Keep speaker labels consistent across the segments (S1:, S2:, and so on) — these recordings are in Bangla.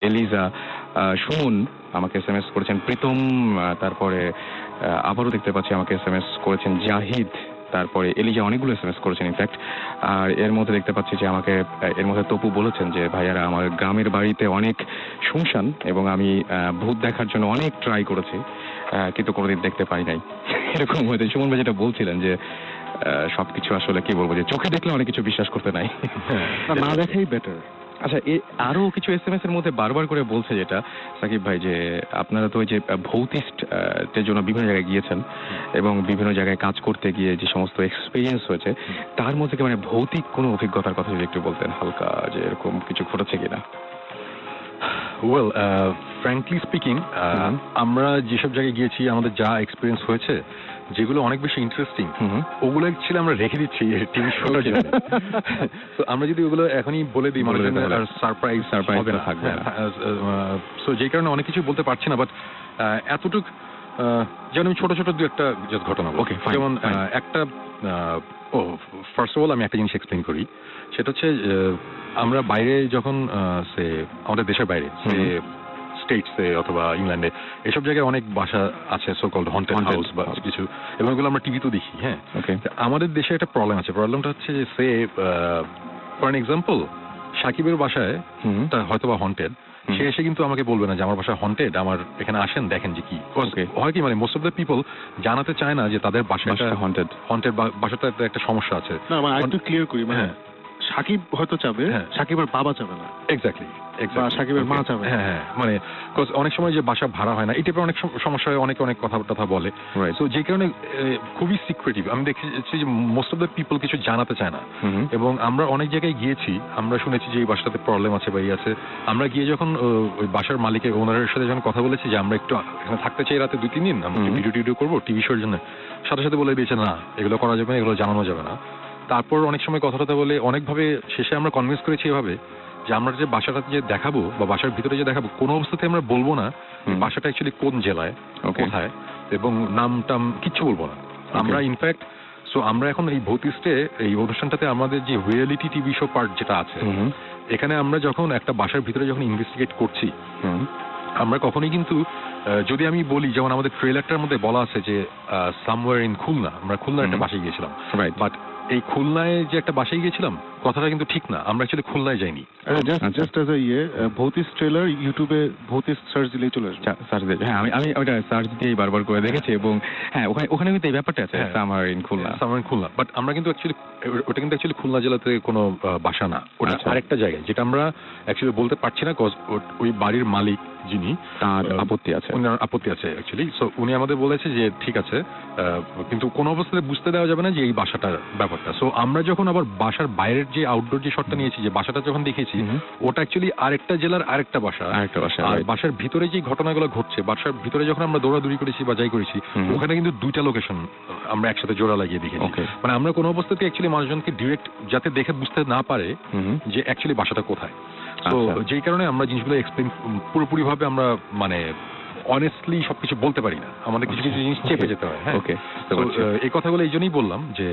S1: এলিজা, সুমন আমাকে এসএমএস করেছেন, প্রীতম, তারপরে আবারও দেখতে পাচ্ছি আমাকে এসএমএস করেছেন জাহিদ, তারপরে এলিজা অনেকগুলো এসএমএস করেছেন ইনফ্যাক্ট। আর এর মধ্যে দেখতে পাচ্ছি যে আমাকে এর মধ্যে তপু বলেছেন যে ভাইয়ারা আমার গ্রামের বাড়িতে অনেক শুনশান এবং আমি ভূত দেখার জন্য অনেক ট্রাই করেছি, কিন্তু কোনোদিন দেখতে পাই নাই। এরকম হয়তো সুমন ভাই যেটা বলছিলেন যে সবকিছু আসলে কি বলবো, যে চোখে দেখলে অনেক কিছু বিশ্বাস করতে নাই,
S2: না দেখাই বেটার।
S1: আচ্ছা, আরো কিছু এসএমএস এর মধ্যে বারবার করে বলছে যেটা সাকিব ভাই, যে আপনারা তো ওই যে ভৌতিস্টের জন্য বিভিন্ন জায়গায় গিয়েছেন এবং বিভিন্ন জায়গায় কাজ করতে গিয়ে যে সমস্ত এক্সপিরিয়েন্স হয়েছে তার মধ্যে কি মানে ভৌতিক কোনো অভিজ্ঞতার কথা যদি একটু বলতেন হালকা, যে এরকম কিছু ঘটেছে কিনা।
S2: ওয়েল, ফ্র্যাঙ্কলি স্পিকিং, আমরা যেসব জায়গায় গিয়েছি আমাদের যা এক্সপিরিয়েন্স হয়েছে যেগুলো অনেক বেশি ইন্টারেস্টিং, ওগুলো অ্যাকচুয়ালি আমরা রেখে দিচ্ছি টিভি শোটার জন্য। তো আমরা যদি ওগুলো এখনই বলে দিই মানে সারপ্রাইজ হবে না, থাকবে। সো যেই কারণে অনেক কিছু বলতে পারছি না, বাট এতটুক যেমন আমি ছোট ছোট দু একটা ঘটনা বলি। যেমন একটা, ফার্স্ট অফ অল আমি একটা জিনিস এক্সপ্লেন করি, সেটা হচ্ছে আমরা বাইরে যখন আমাদের দেশের বাইরে স্টেটসে অথবা ইংল্যান্ডে এসব জায়গায় অনেক বাসা আছে সো কল্ড হন্টেড হাউস বা কিছু, এবং এগুলো আমরা টিভিতেও দেখি। হ্যাঁ, আমাদের দেশে একটা প্রবলেম আছে। প্রবলেমটা হচ্ছে যে ফর এন এক্সাম্পল সাকিবের বাসায় হয়তো বা হন্টেড, সে এসে কিন্তু আমাকে বলবে না যে আমার বাসায় হন্টেড, আমার এখানে আসেন দেখেন যে কি হয়। কি মানে মোস্ট অফ দ্য পিপল জানাতে চায় না যে তাদের বাসাটা হন্টেড বাসাটা একটা সমস্যা আছে। না মানে একটু ক্লিয়ার করি, মানে সাকিব হয়তো চাবে, সাকিবের বাবা চাবে না। এক্স্যাক্টলি, সাকিবের মা চাবে। হ্যাঁ, মানে অনেক সময় যে বাসা ভাড়া হয় না, এই টাইপের অনেক সমস্যা হয়, অনেক কথা বলে। তো যে কারণে খুবই সিক্রেটিভ আমি দেখেছি যে মোস্ট অফ দ্য পিপল কিছু জানাতে চায় না। এবং আমরা অনেক জায়গায় গিয়েছি, আমরা শুনেছি যে এই বাসাটাতে প্রবলেম আছে বা এই আছে। আমরা গিয়ে যখন ওই বাসার মালিকের ওনারের সাথে যখন কথা বলেছি যে আমরা একটু এখানে থাকতে চাই রাতে 2-3 দিন, আমরা ভিডিও করবো টিভি শোর জন্য, সাথে সাথে বলে দিয়েছে না এগুলো করা যাবে না, এগুলো জানানো যাবে না। তারপর অনেক সময় কথাটা বলে অনেকভাবে শেষে আমরা কনভিন্স করেছি এভাবে যে আমরা যে বাসাটা যে দেখাবো বা বাসার ভিতরে যে দেখাবো, কোনো অবস্থাতে আমরা বলবো না বাসাটা অ্যাকচুয়ালি কোন জেলায়, কোথায়, এবং নাম টাম কিচ্ছু বলবো না আমরা। ইনফ্যাক্ট আমরা এখন এই ভৌতিস্টে এই অনুষ্ঠানটাতে আমাদের যে রিয়েলিটি টিভি শো পার্ট যেটা আছে, এখানে আমরা যখন একটা বাসার ভিতরে যখন ইনভেস্টিগেট করছি, আমরা কখনোই কিন্তু যদি আমি বলি, যেমন আমাদের ট্রেলারটার মধ্যে বলা আছে যে সামওয়্যার ইন খুলনা, আমরা খুলনার একটা বাসায় গিয়েছিলাম, বাট এই খুলনায় যে একটা বাসায় গিয়েছিলাম কথাটা কিন্তু ঠিক না, আমরা অ্যাকচুয়ালি খুলনায় যাইনি। জাস্ট অ্যাজ আ ভৌতিস্ট ট্রেলার ইউটিউবে ভৌতিস্ট সার্চ দিলেই চলে আসবে।
S1: সার্চ দিয়ে, হ্যাঁ আমি ওটা সার্চ দিয়ে বারবার করে দেখেছি, এবং হ্যাঁ ওখানে কিন্তু এই ব্যাপারটা আছে, somewhere in Khulna,
S2: somewhere in Khulna. But আমরা কিন্তু ওটা কিন্তু অ্যাকচুয়ালি খুলনা জেলাতে কোনো বাসা না, ওটা আরেকটা জায়গায়, যেটা আমরা অ্যাকচুয়ালি বলতে পারছি না, কজ ওই বাড়ির মালিক যিনি, তার আপত্তি আছে অ্যাকচুয়ালি। সো উনি আমাদের বলেছে যে ঠিক আছে, কিন্তু কোনো অবস্থাতে বুঝতে দেওয়া যাবে না যে এই বাসাটার ব্যাপারটা। সো আমরা যখন আবার বাসার বাইরের যে আউটডোর যে শটটা নিয়েছি, যে বাসাটা যখন দেখেছি, ওটা অ্যাকচুয়ালি আরেকটা জেলার আরেকটা বাসা। আর বাসার ভিতরে যে ঘটনাগুলো ঘটছে, বাসার ভিতরে যখন আমরা দৌড়াদৌড়ি করেছি বা যাই করেছি, ওখানে কিন্তু দুইটা লোকেশন আমরা একসাথে জোড়া লাগিয়ে দেখেছি। মানে আমরা কোনো অবস্থাতে অ্যাকচুয়ালি মানুষজনকে ডিরেক্ট যাতে দেখে বুঝতে না পারে যে অ্যাকচুয়ালি বাসাটা কোথায়। তো যেই কারণে আমরা জিনিসগুলো এক্সপ্লেন পুরোপুরি ভাবে আমরা মানে অনেস্টলি সবকিছু বলতে পারি না, আমাদের কিছু কিছু জিনিস চেপে যেতে হয়। হ্যাঁ, এই কথাগুলো এই জন্যই বললাম যে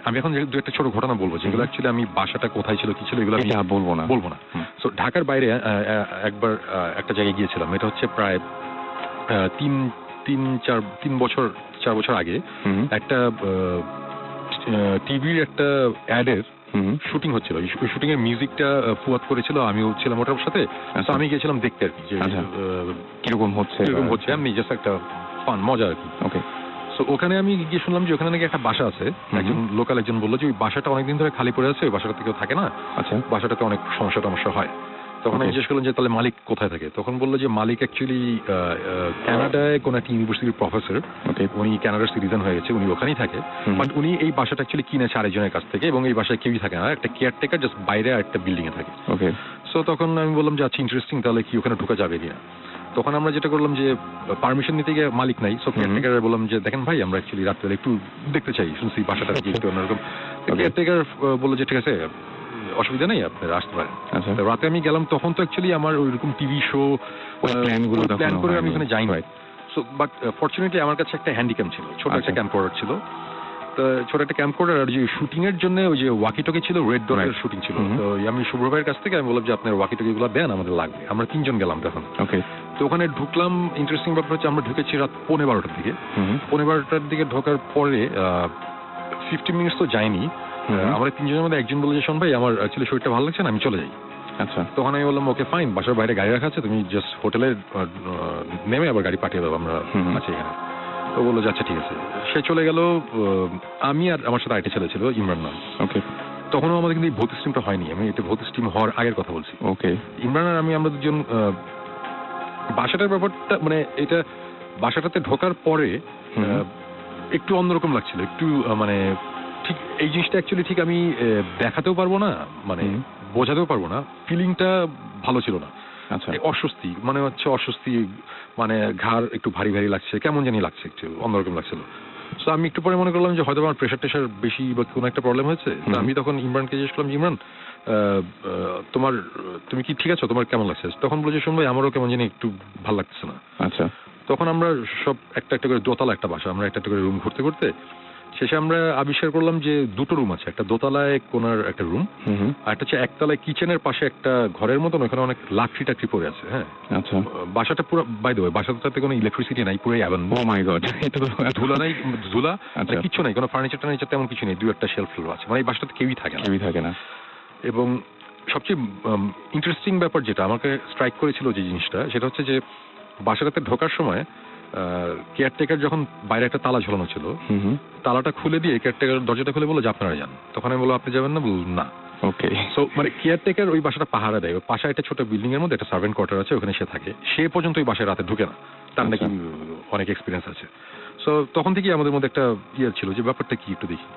S2: আমি এখন দু একটা ছোট ঘটনা বলবো, যেগুলো অ্যাকচুয়ালি আমি বাসাটা কোথায় ছিল কি ছিল এগুলো আমি বলবো না। সো ঢাকার বাইরে একবার একটা জায়গায় গিয়েছিলাম, এটা হচ্ছে প্রায় 4 বছর আগে। একটা টিভির একটা অ্যাডের শুটিং হচ্ছিল, ওই শুটিং এর মিউজিকটা ফুয়াদ করেছিল, আমিও ছিলাম ওটার সাথে। তো আমি গিয়েছিলাম দেখতে আর কি, যে কিরকম হচ্ছে এমনি জাস্ট একটা ফান মজা আর কি। তো ওখানে আমি গিয়ে শুনলাম যে ওখানে নাকি একটা বাসা আছে, লোকাল একজন বললো যে ওই বাসাটা অনেকদিন ধরে খালি পড়ে আছে, ওই বাসাটা কেউ থাকে না, বাসাটাতে অনেক সমস্যা হয়। তখন আমি জিজ্ঞেস করলাম যে তাহলে মালিক কোথায় থাকে, তখন বললো যে মালিক অ্যাকচুয়ালি কানাডায় কোন একটা ইউনিভার্সিটির প্রফেসর, উনি কানাডার সিটিজেন হয়ে গেছে, উনি ওখানেই থাকে, বাট উনি এই বাসাটা অ্যাকচুয়ালি কিনেছে আরেকজনের কাছ থেকে, এবং এই বাসায় কেউই থাকে না, একটা কেয়ারটেকার জাস্ট বাইরে একটা বিল্ডিং এ থাকে। সো তখন আমি বললাম যে আচ্ছা ইন্টারেস্টিং, তাহলে কি ওখানে ঢোকা যাবে কিনা। তখন আমরা যেটা করলাম যে পারমিশন নিতে গিয়ে মালিক নাই, সো কেয়ারটেকার বললাম যে দেখেন ভাই আমরা অ্যাকচুয়ালি রাত্রে একটু দেখতে চাই, শুনছি বাসাটা একটু অন্যরকম। কেয়ারটেকার বললো যে ঠিক আছে অসুবিধা নেই, আপনারা আসতে পারেন। রাতে আমি গেলাম, তখন তো অ্যাকচুয়ালি আমার ওইরকম টিভি শো প্ল্যান করে আমি ওখানে যাই নাই। সো বাট ফরচুনেটলি আমার কাছে একটা হ্যান্ডিক্যাম ছিল, ছোট একটা ক্যাম্পোরার ছিল। তো ছোট একটা ক্যাম্পকোর্ডার আর যে শুটিং এর জন্য ওই যে ওয়াকি টকি ছিল, রেড ডটের শুটিং ছিল। তো আমি শুভ্র ভাইয়ের কাছ থেকে আমি বললাম যে আপনার ওয়াকি টকি গুলো দেন, আমাদের লাগবে। আমরা 3 জন গেলাম তখন।
S1: ওকে।
S2: তো ওখানে ঢুকলাম। ইন্টারেস্টিং ব্যাপার হচ্ছে আমরা ঢুকেছি রাত 11:15টার দিকে। 11:15টার দিকে ঢোকার পরে 15 মিনিটস তো যায়নি। আমরা 3 জনের মধ্যে একজন বলল যে শোন ভাই আমার অ্যাকচুয়ালি শরীরটা ভালো লাগছে না, আমি চলে যাই।
S1: আচ্ছা।
S2: তখন আমি বললাম ওকে ফাইন, বাসার বাইরে গাড়ি রাখা আছে, তুমি জাস্ট হোটেলে নেমে আবার গাড়ি পাঠিয়ে দেবো, আমরা আছি এখানে। তো বললো যে আচ্ছা ঠিক আছে। সে চলে গেল। আমি আর আমার সাথে আরেকটা ছেলে ছিল, ইমরান নাম।
S1: ওকে।
S2: তখনও আমাদের কিন্তু এই ভৌত স্টিমটা হয়নি, আমি এটা ভৌত স্টিম হওয়ার আগের কথা বলছি।
S1: ওকে।
S2: ইমরান আর আমরা দুজন বাসাটার ব্যাপারটা মানে এটা বাসাটাতে ঢোকার পরে একটু অন্যরকম লাগছিল, একটু মানে ঠিক এই জিনিসটা অ্যাকচুয়ালি ঠিক আমি দেখাতেও পারবো না, মানে বোঝাতেও পারবো না, ফিলিংটা ভালো ছিল না।
S1: আচ্ছা।
S2: অস্বস্তি মানে হচ্ছে অস্বস্তি, মানে ঘাড় একটু ভারী ভারী লাগছে, কেমন জানি লাগছে, একটু অন্যরকম লাগছিল। তো আমি একটু পরে মনে করলাম যে হয়তো আমার প্রেশার টেশার বেশি বা কোনো একটা প্রবলেম হয়েছে। তো আমি তখন ইমরানকে জিজ্ঞেস করলাম, ইমরান তুমি কি ঠিক আছো, তোমার কেমন লাগছে? তখন বলে যে শোন ভাই আমারও কেমন জানি একটু ভালো লাগছে না।
S1: আচ্ছা।
S2: তখন আমরা সব একটা একটা করে দোতলা একটা বাসা, আমরা একটা একটা করে রুম ঘুরতে ঘুরতে শেষে আমরা আবিষ্কার করলাম যে 2টো রুম আছে। একটা দোতলায় কোনার একটা রুম, আর একটা হচ্ছে একতলায় কিচেনের পাশে একটা ঘরের মতন, ওখানে অনেক লাকড়ি টাকড়ি পড়ে আছে। হ্যাঁ।
S1: আচ্ছা।
S2: বাসাটা পুরো বাই দ্য ওয়ে, বাসাটাতে কোনো ইলেকট্রিসিটি নাই, পুরো অ্যাবান্ডন।
S1: ও মাই গড। এটা তো
S2: ধুলা নাই, ধুলা
S1: আচ্ছা।
S2: কিছু নাই, কোনো ফার্নিচার টার্নিচার তেমন কিছু নেই, 2-1টা শেলফ আছে, মানে এই বাসাটাতে কেউই থাকে না। এবং সবচেয়ে ইন্টারেস্টিং ব্যাপার যেটা আমাকে স্ট্রাইক করেছিল যে জিনিসটা, সেটা হচ্ছে যে বাসাটাতে ঢোকার সময় কেয়ারটেকার যখন বাইরে একটা তালা ঝোলানো ছিল, তালাটা খুলে দিয়ে কেয়ারটেকার দরজাটা খুলে বললো যে আপনারা যান। তখন আমি বললাম আপনি যাবেন না? না। ওকে। সো মানে কেয়ারটেকার ওই বাসাটা পাহারা দেয়, ওই পাশে একটা ছোট বিল্ডিং এর মধ্যে একটা সার্ভেন্ট কোয়ার্টার আছে, ওখানে সে থাকে। সে পর্যন্ত ওই বাসায় রাতে ঢুকে না, তার নাকি অনেক এক্সপিরিয়েন্স আছে। সো তখন থেকেই আমাদের মধ্যে একটা ইয়ে ছিল যে ব্যাপারটা কি একটু দেখি।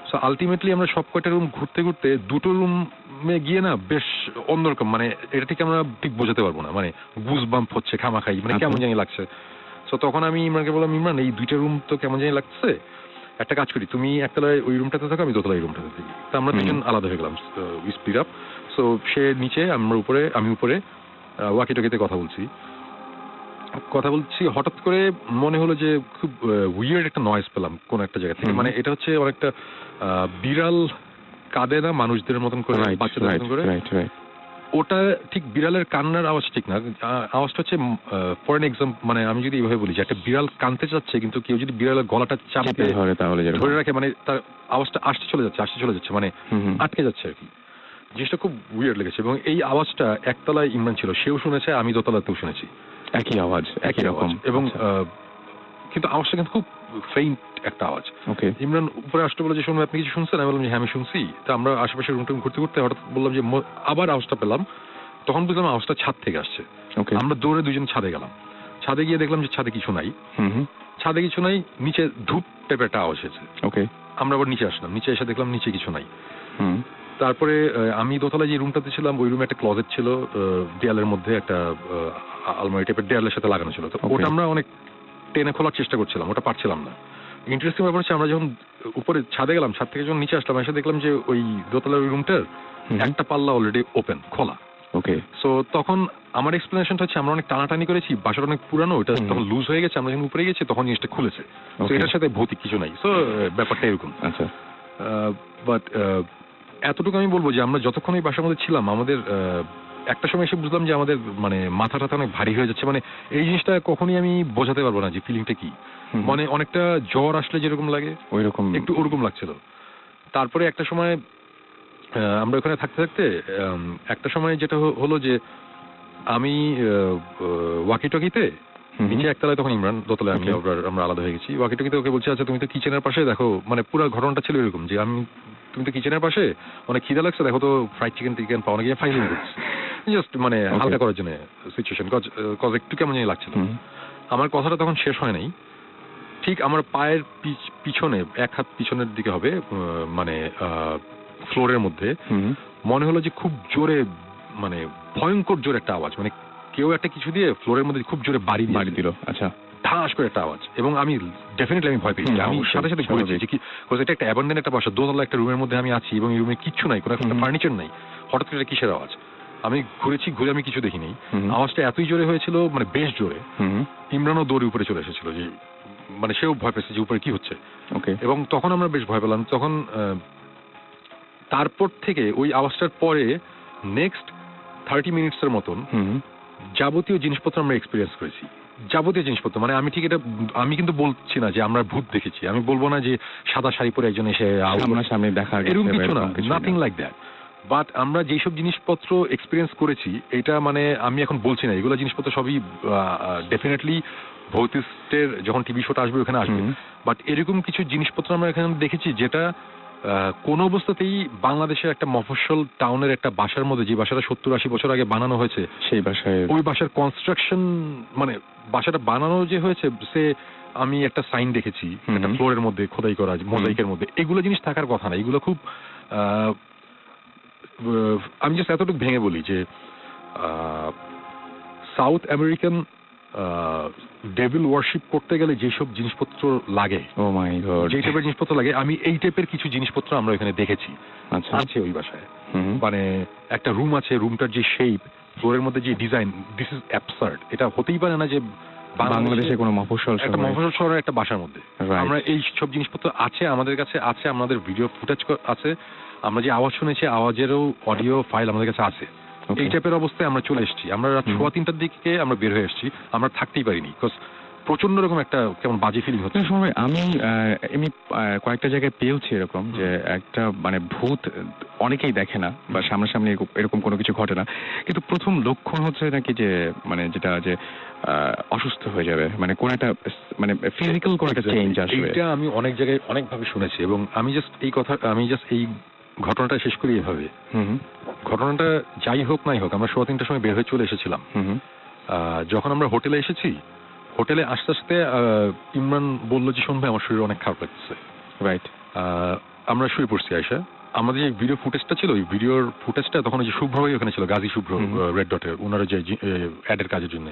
S2: সো আলটিমেটলি আমরা সব কয়টা রুম ঘুরতে ঘুরতে 2টো রুমে গিয়ে না বেশ অন্যরকম, মানে এটা ঠিক আমরা ঠিক বোঝাতে পারবো না, মানে গুজ বাম্প হচ্ছে খামাখাই, মানে কেমন জানি লাগছে। তো তখন আমি ইমরানকে বললাম, ইমরান এই 2টা রুম তো কেমন জানি লাগছে, একটা কাজ করি, তুমি একতলায় ওই রুমটাতে থাকো, আমি দোতলায় ওই রুমটাতে থাকি। তো আমরা 2জন আলাদা হয়ে গেলাম, উই স্প্লিট আপ। সো সে নিচে, আমি উপরে ওয়াকি টকিতে কথা বলছি। হঠাৎ করে মনে হলো যে খুব উইয়ার্ড একটা নয়েজ পেলাম কোন একটা জায়গা থেকে। মানে এটা হচ্ছে অনেকটা বিড়াল কাঁদে না মানুষদের মতন করে, বাচ্চাদের মতন করে, ওটা ঠিক বিড়ালের কান্নার আওয়াজ ঠিক না। আওয়াজটা হচ্ছে ফর এন এক্সাম্পল, মানে আমি যদি এইভাবে বলি যে একটা বিড়াল কাঁদতে চাচ্ছে, কিন্তু কেউ যদি বিড়ালের গলাটা চাপতে ধরে তাহলে ধরে রাখে, মানে তার আওয়াজটা আসতে চলে যাচ্ছে, মানে আটকে যাচ্ছে আর কি। জিনিসটা খুব উইয়ার্ড লেগেছে। এবং এই আওয়াজটা একতলায় ইমরান ছিল, সেও শুনেছে, আমি দোতলাতেও শুনেছি, একই আওয়াজ, একই রকম। এবং কিন্তু আওয়াজটা কিন্তু খুব ফেইন্ট একটা আওয়াজ। ওকে। ইমরান উপরে আসতে বলে যে শুনুন আপনি কিছু শুনছেন? আমি বললাম যে হ্যাঁ আমি শুনছি। তো আমরা আশেপাশে রুম টুম ঘুরতে ঘুরতে হঠাৎ বললাম যে আবার আওয়াজটা পেলাম। তখন বুঝলাম আওয়াজটা ছাদ থেকে আসছে। আমরা দৌড়ে 2জন ছাদে গেলাম। ছাদে গিয়ে দেখলাম যে ছাদে কিছু নাই, নিচে ধূপ টাইপের একটা আওয়াজ হয়েছে। ওকে। আমরা আবার নিচে আসলাম, নিচে এসে দেখলাম নিচে কিছু নাই। তারপরে আমি দোতলায় যে রুমটাতে ছিলাম, ওই রুমে একটা ক্লোজেট ছিল, দেয়ালের মধ্যে একটা আলমারি টাইপের দেয়ালের সাথে লাগানো ছিল। তো ওটা আমরা অনেক টেনে খোলার চেষ্টা করছিলাম, ওটা পারছিলাম না। ইন্টারেস্টিং ব্যাপার হচ্ছে আমরা যখন উপরে ছাদে গেলাম, ছাদ থেকে যখন নিচে আসলাম, এসে দেখলাম যে ওই দোতলার ওই রুমটার একটা পাল্লা অলরেডি ওপেন, খোলা। ওকে। সো তখন আমার এক্সপ্লেনেশনটা হচ্ছে আমরা অনেক টানাটানি করেছি, বাসাটা অনেক পুরানো, ওটা তখন লুজ হয়ে গেছে, আমরা যখন উপরে গেছি তখন জিনিসটা খুলেছে। তো এটার সাথে ভৌতিক কিছু নাই। সো ব্যাপারটা এরকম। আচ্ছা। বাট এতটুকু আমি বলবো যে আমরা যতক্ষণ এই বাসার মধ্যে ছিলাম, আমাদের একটা সময় এসে বুঝলাম যে আমাদের মানে মাথাটা অনেক ভারী হয়ে যাচ্ছে। মানে এই জিনিসটা কখনই আমি বোঝাতে পারবো না যে ফিলিংটা কি। মানে অনেকটা জ্বর আসলে যেরকম লাগে ওই রকম, একটু ওরকম লাগছিল। তারপরে একটা সময় আমরা ওখানে থাকতে থাকতে একটা সময় যেটা হলো যে আমি ওয়াকি টকিতে নিচে একতলায়, তখন ইমরান দোতলায়, আমরা আলাদা হয়ে গেছি। ওয়াকি টকিতে ওকে বলছে আচ্ছা তুমি তো কিচেনের পাশে দেখো, মানে পুরো ঘটনাটা ছিল এরকম যে তুমি তো কিচেনের পাশে, অনেক খিদা লাগছে, দেখো তো ফ্রাইড চিকেন পাওয়া গিয়ে ফাইলিং করছি, জাস্ট মানে হালকা করার জন্য সিচুয়েশন, কজ একটু কেমন জানি লাগছিল। আমার কথাটা তখন শেষ হয় নাই, ঠিক আমার পায়ের পিছনে, এক হাত পিছনের দিকে হবে, মানে ফ্লোরের মধ্যে মনে হলো যে খুব জোরে, মানে ভয়ঙ্কর জোরে একটা আওয়াজ, মানে কেউ একটা কিছু দিয়ে ফ্লোরের মধ্যে খুব জোরে বাড়ি দিল। আচ্ছা। ঠাস করে একটা আওয়াজ। এবং আমি ডেফিনেটলি ভয় পেয়েছি। আমি সাথে সাথে ঘুরেছি যে কি, এটা একটা অ্যাবান্ডেন একটা বাসা, দোতলা একটা রুমের মধ্যে আমি আছি এবং এই রুমে কিচ্ছু নাই, কোনো একটা ফার্নিচার নাই, হঠাৎ করে কিসের আওয়াজ? আমি ঘুরে আমি কিছু দেখিনি। আওয়াজটা এতই জোরে হয়েছিল, মানে বেশ জোরে। ইমরানও দৌড়ে উপরে চলে এসেছিল যে মানে সেও ভয় পেয়েছে যে উপরে কি হচ্ছে।
S1: ওকে।
S2: এবং তখন আমরা বেশ ভয় পেলাম। তখন তারপর থেকে ওই আওয়াজটার পরে নেক্সট 30 মিনিটসের মতন যাবতীয় জিনিসপত্র আমরা এক্সপিরিয়েন্স করেছি। যাবতীয় জিনিসপত্র মানে আমি কিন্তু বলছি না যে আমরা ভূত দেখেছি, আমি বলবো না যে সাদা শাড়ি পরে একজন এসে
S1: সামনাসামনি দেখা
S2: এরকম কিছু না, নাথিং লাইক দ্যাট। বাট আমরা যেসব জিনিসপত্র এক্সপিরিয়েন্স করেছি এটা মানে আমি এখন বলছি না, এগুলো জিনিসপত্র সবই ডেফিনেটলি ভৌতিস্টের যখন টিভি শোটা আসবে ওখানে আসবে। বাট এরকম কিছু জিনিসপত্র আমরা এখানে দেখেছি যেটা কোন অবস্থাতেই বাংলাদেশের একটা মফস্বল টাউনের একটা বাসার মধ্যে, যে বাসাটা 70-80 বছর আগে বানানো হয়েছে,
S1: সেই বাসায়
S2: ওই বাসার কনস্ট্রাকশন মানে বাসাটা বানানো যে হয়েছে সে আমি একটা সাইন দেখেছি একটা ফ্লোরের মধ্যে খোদাই করা মোজাইকের মধ্যে, এগুলো জিনিস থাকার কথা না। এগুলো খুব আমি জাস্ট এতটুকু ভেঙে বলি যে সাউথ আমেরিকান ডেভিল ওয়ার্শিপ করতে গেলে যেসব জিনিসপত্র লাগে,
S1: ও মাই গড,
S2: যে টাইপের জিনিসপত্র লাগে, আমি এই টাইপের কিছু জিনিসপত্র আমরা এখানে দেখেছি।
S1: আচ্ছা,
S2: আছে ওই বাসায়। মানে একটা রুম আছে, রুমটার যে শেপ, ফ্লোরের মধ্যে যে ডিজাইন, দিস ইজ অ্যাবসার্ড। এটা হতেই পারে না যে
S1: বাংলাদেশে কোনো মফস্বল
S2: একটা মফস্বল শহরের একটা বাসার মধ্যে আমরা এই সব জিনিসপত্র আছে, আমাদের কাছে আছে, আমাদের ভিডিও ফুটেজ আছে, আমরা যে আওয়াজ শুনেছি আওয়াজেরও অডিও ফাইল আমাদের কাছে আছে। এই টাইপের অবস্থায় আমরা চলে এসেছি। আমরা রাত 2:30টার দিকে আমরা বের হয়ে এসেছি, আমরা থাকতেই পারিনি, বিকজ প্রচন্ড রকম একটা কেমন বাজে ফিলিং হচ্ছে।
S1: সময় আমি কয়েকটা জায়গায় পেয়েছি এরকম যে একটা মানে ভূত অনেকেই দেখে না বা সামনাসামনি এরকম কোনো কিছু ঘটে না, কিন্তু প্রথম লক্ষণ হচ্ছে নাকি যে মানে যেটা যে অসুস্থ হয়ে যাবে, মানে কোন একটা মানে ফিজিক্যাল কোন একটা চেঞ্জ আসবে।
S2: এটা আমি অনেক জায়গায় অনেকভাবে শুনেছি এবং আমি জাস্ট এই ঘটনাটা শেষ করি এভাবে। ঘটনাটা যাই হোক নাই হোক, আমরা 3:15টার সময় বের হয়ে চলে এসেছিলাম। যখন আমরা হোটেলে এসেছি, হোটেলে আস্তে আস্তে ইমরান বললো যে শোন ভাই আমার শরীর অনেক খারাপ লাগছে।
S1: রাইট।
S2: আমরা শুয়ে পড়ছি আয়সা। আমাদের যে ভিডিও ফুটেজটা ছিল, ওই ভিডিওর ফুটেজটা তখন ওই যে শুভ্র ভাই ওখানে ছিল, গাজী শুভ্র, রেড ডটের, ওনারা যে অ্যাডের কাজের জন্য।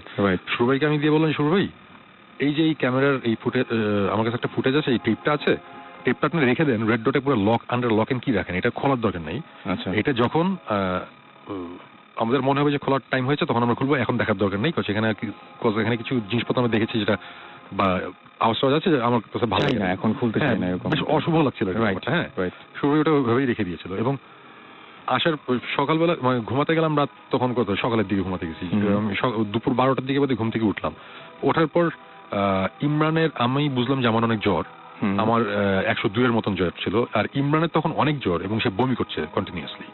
S2: শুভ্র ভাইকে আমি দিয়ে বললাম, শুভ্র ভাই এই যে এই ক্যামেরার এই ফুটেজ, আমার কাছে একটা ফুটেজ আছে, এই টেপটা আছে, টেপটা আপনি রেখে দেন, রেড ডটে পুরো আন্ডার লক এন্ড কি রাখেন, এটা খোলার দরকার নেই।
S1: আচ্ছা।
S2: এটা যখন আমাদের মনে হবে যে খোলার টাইম হয়েছে তখন আমরা খুলবো, এখন দেখার দরকার নেই। এখানে কিছু জিনিসপত্র আমরা দেখেছি যেটা বা আওয়াজ আছে আমার কাছে ভালো লাগে না, এখন খুলতে চাই না, এরকম বেশ অশুভ লাগছিল। হ্যাঁ, শুরু ওটা ভেবেই রেখে দিয়েছিল। এবং আসার সকালবেলা মানে ঘুমাতে গেলাম রাত তখন কত সকালের দিকে ঘুমাতে গেছি, দুপুর 12টার দিকে বাদে ঘুম থেকে উঠলাম। ওঠার পর ইমরানের আমি বুঝলাম যে আমার অনেক জ্বর, আমার 102-এর মতন জ্বর ছিল, আর ইমরানের তখন অনেক জ্বর এবং সে বমি করছে কন্টিনিউয়াসলি।